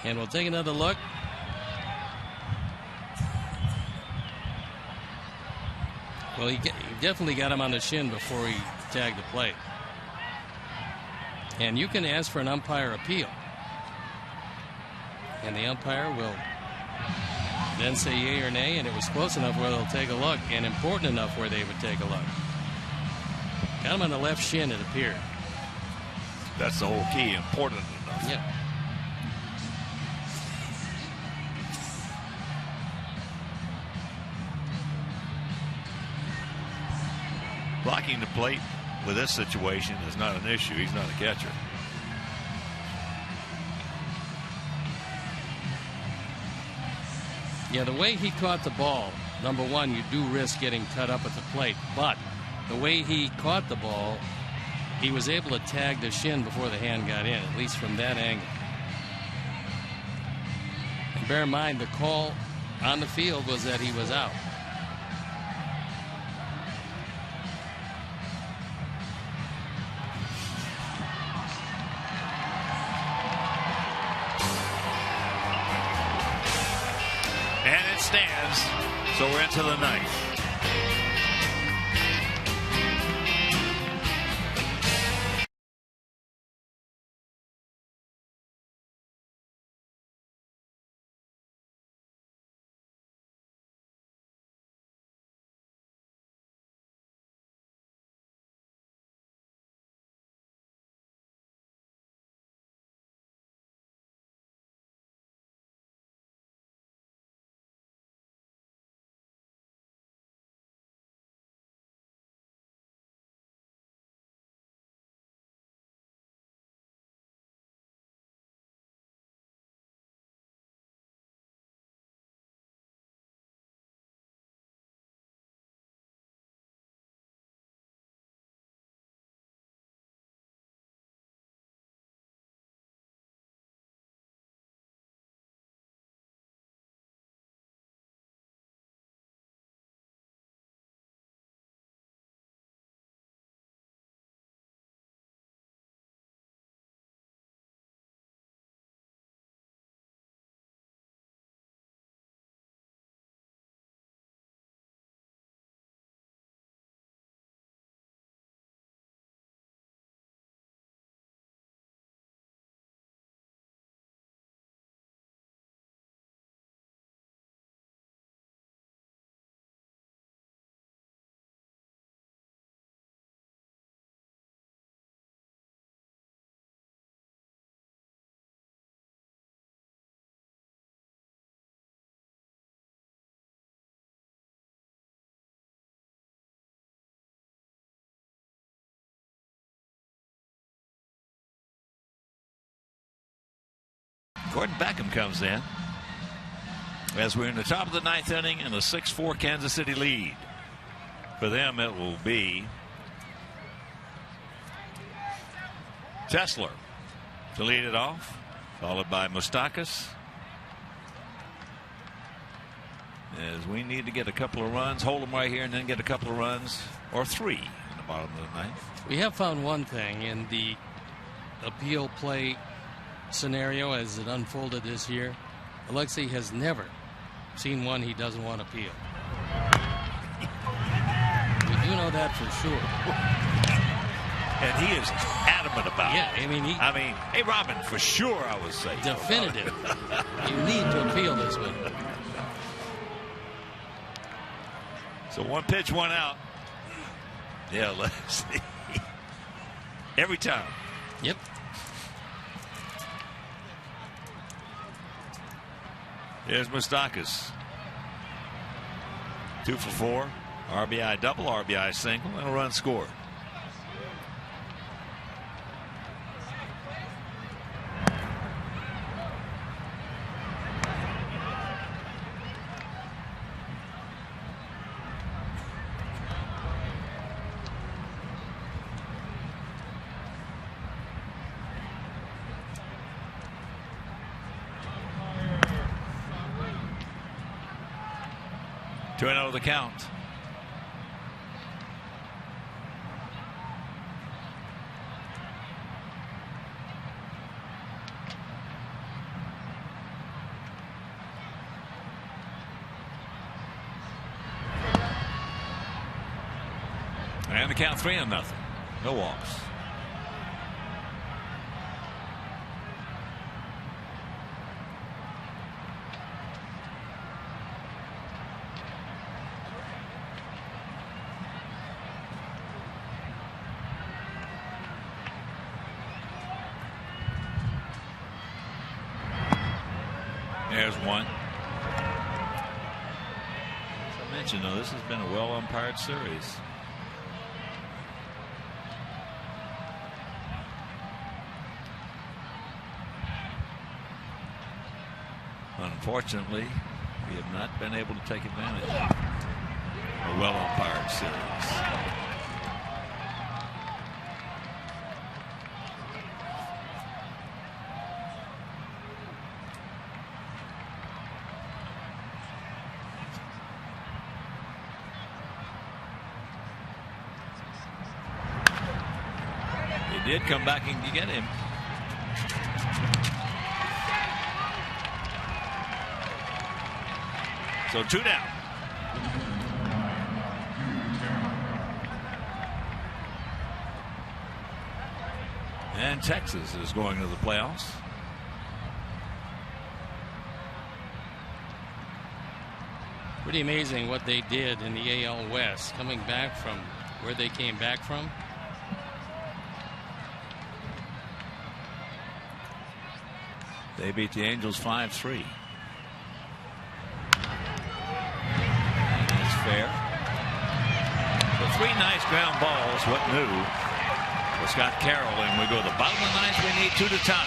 And we'll take another look. Well, he definitely got him on the shin before he tagged the plate. And you can ask for an umpire appeal. And the umpire will then say yay or nay, and it was close enough where they'll take a look, and important enough where they would take a look. Got him on the left shin, it appeared. That's the whole key, important enough. Yeah. Blocking the plate with this situation is not an issue. He's not a catcher. Yeah, the way he caught the ball, number one, you do risk getting cut up at the plate. But the way he caught the ball, he was able to tag the shin before the hand got in, at least from that angle. And bear in mind, the call on the field was that he was out. Stands, so we're into the ninth. Gordon Beckham comes in as we're in the top of the ninth inning in a 6-4 Kansas City lead. For them, it will be Tesler to lead it off, followed by Moustakas. As we need to get a couple of runs, hold them right here, and then get a couple of runs, or three in the bottom of the ninth. We have found one thing in the appeal play scenario as it unfolded this year. Alexei has never seen one he doesn't want to appeal. We do know that for sure. And he is adamant about it. Yeah, I mean, hey, Robin, for sure I would say. Definitive. You need to appeal this one. So one pitch, one out. Yeah, let's see. Every time. Yep. Here's Moustakas. 2 for 4. RBI double, RBI single, and a run scored. To the count. And the count 3-0. No walks. There's one. As I mentioned, though, this has been a well-umpired series. Unfortunately, we have not been able to take advantage of a well-umpired series. Did come back and get him. So 2 down. And Texas is going to the playoffs. Pretty amazing what they did in the AL West, coming back from where they came back from. They beat the Angels 5-3. That's fair. So 3 nice ground balls. What new for Scott Carroll? And we go to the bottom of the 9th. We need 2 to tie.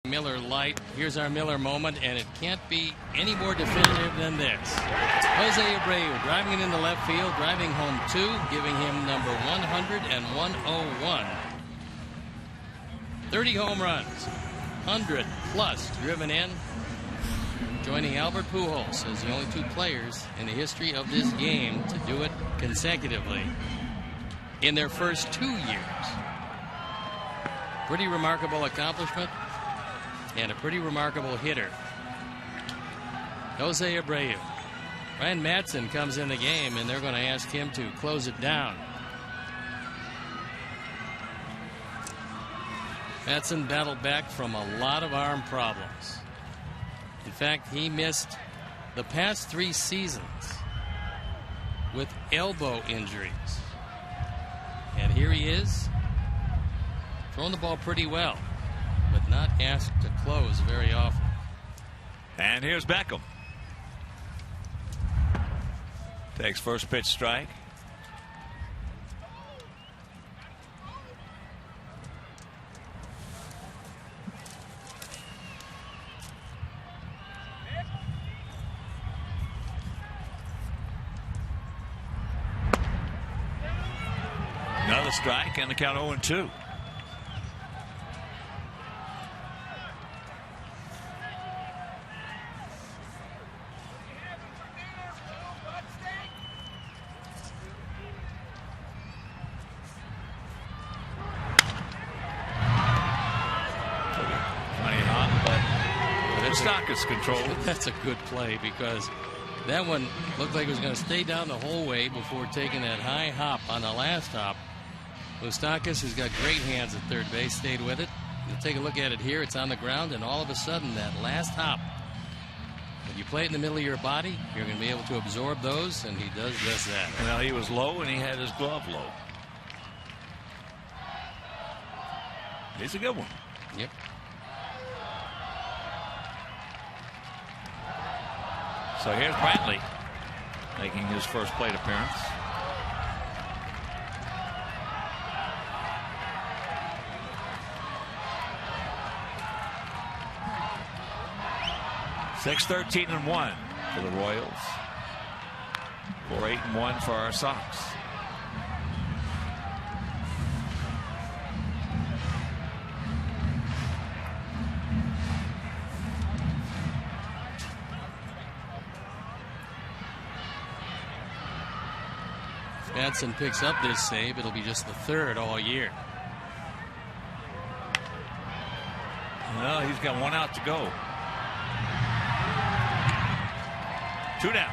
Miller Light. Here's our Miller moment, and it can't be any more definitive than this. Jose Abreu driving it into left field, driving home 2, giving him number 100 and 101. 30 home runs, 100 plus driven in, joining Albert Pujols as the only 2 players in the history of this game to do it consecutively in their first 2 years. Pretty remarkable accomplishment. And a pretty remarkable hitter. Jose Abreu. Ryan Madson comes in the game, and they're going to ask him to close it down. Madsen battled back from a lot of arm problems. In fact, he missed the past 3 seasons with elbow injuries. And here he is, throwing the ball pretty well, but not asked to close very often. And here's Beckham. Takes first pitch strike. Another strike and the count 0-2. Stockers control. That's a good play because that one looked like it was going to stay down the whole way before taking that high hop on the last hop. Moustakis, who's got great hands at third base, stayed with it. You take a look at it here. It's on the ground, and all of a sudden, that last hop, when you play it in the middle of your body, you're going to be able to absorb those, and he does just that. Well, he was low, and he had his glove low. He's a good one. Yep. So here's Brantley making his first plate appearance. (6-13-1) for the Royals. 4-8-1 for our Sox. Madsen picks up this save. It'll be just the 3rd all year. Well, he's got 1 out to go. 2 down.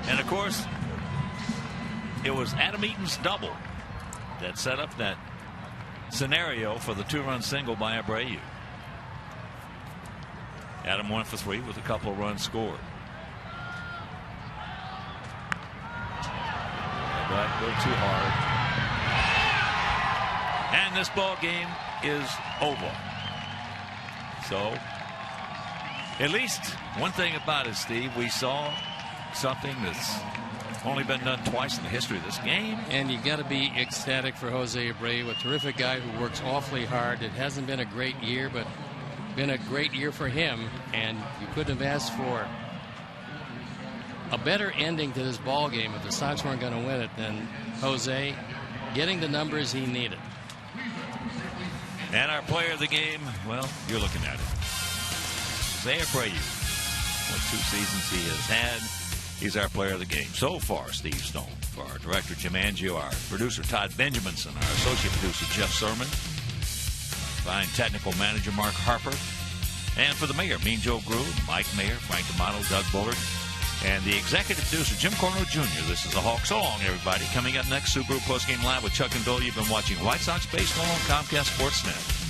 And of course, it was Adam Eaton's double that set up that scenario for the 2-run single by Abreu. Adam went for 3 with a couple of runs scored. But go too hard. And this ball game is over. So, at least one thing about it, Steve, we saw something that's only been done twice in the history of this game. And you got to be ecstatic for Jose Abreu, a terrific guy who works awfully hard. It hasn't been a great year, but been a great year for him, and you couldn't have asked for a better ending to this ball game if the Sox weren't going to win it than Jose getting the numbers he needed. And our player of the game, well, you're looking at it. Jose Abreu. What 2 seasons he has had. He's our player of the game so far, Steve Stone. For our director, Jim Angio, our producer, Todd Benjaminson, our associate producer, Jeff Sermon, fine technical manager, Mark Harper, and for the mayor, Mean Joe Groove, Mike Mayer, Frank D'Amato, Doug Bullard, and the executive producer, Jim Corno Jr. This is the Hawk. So long, everybody. Coming up next, Subaru Postgame Live with Chuck and Bill. You've been watching White Sox Baseball on Comcast Sportsnet.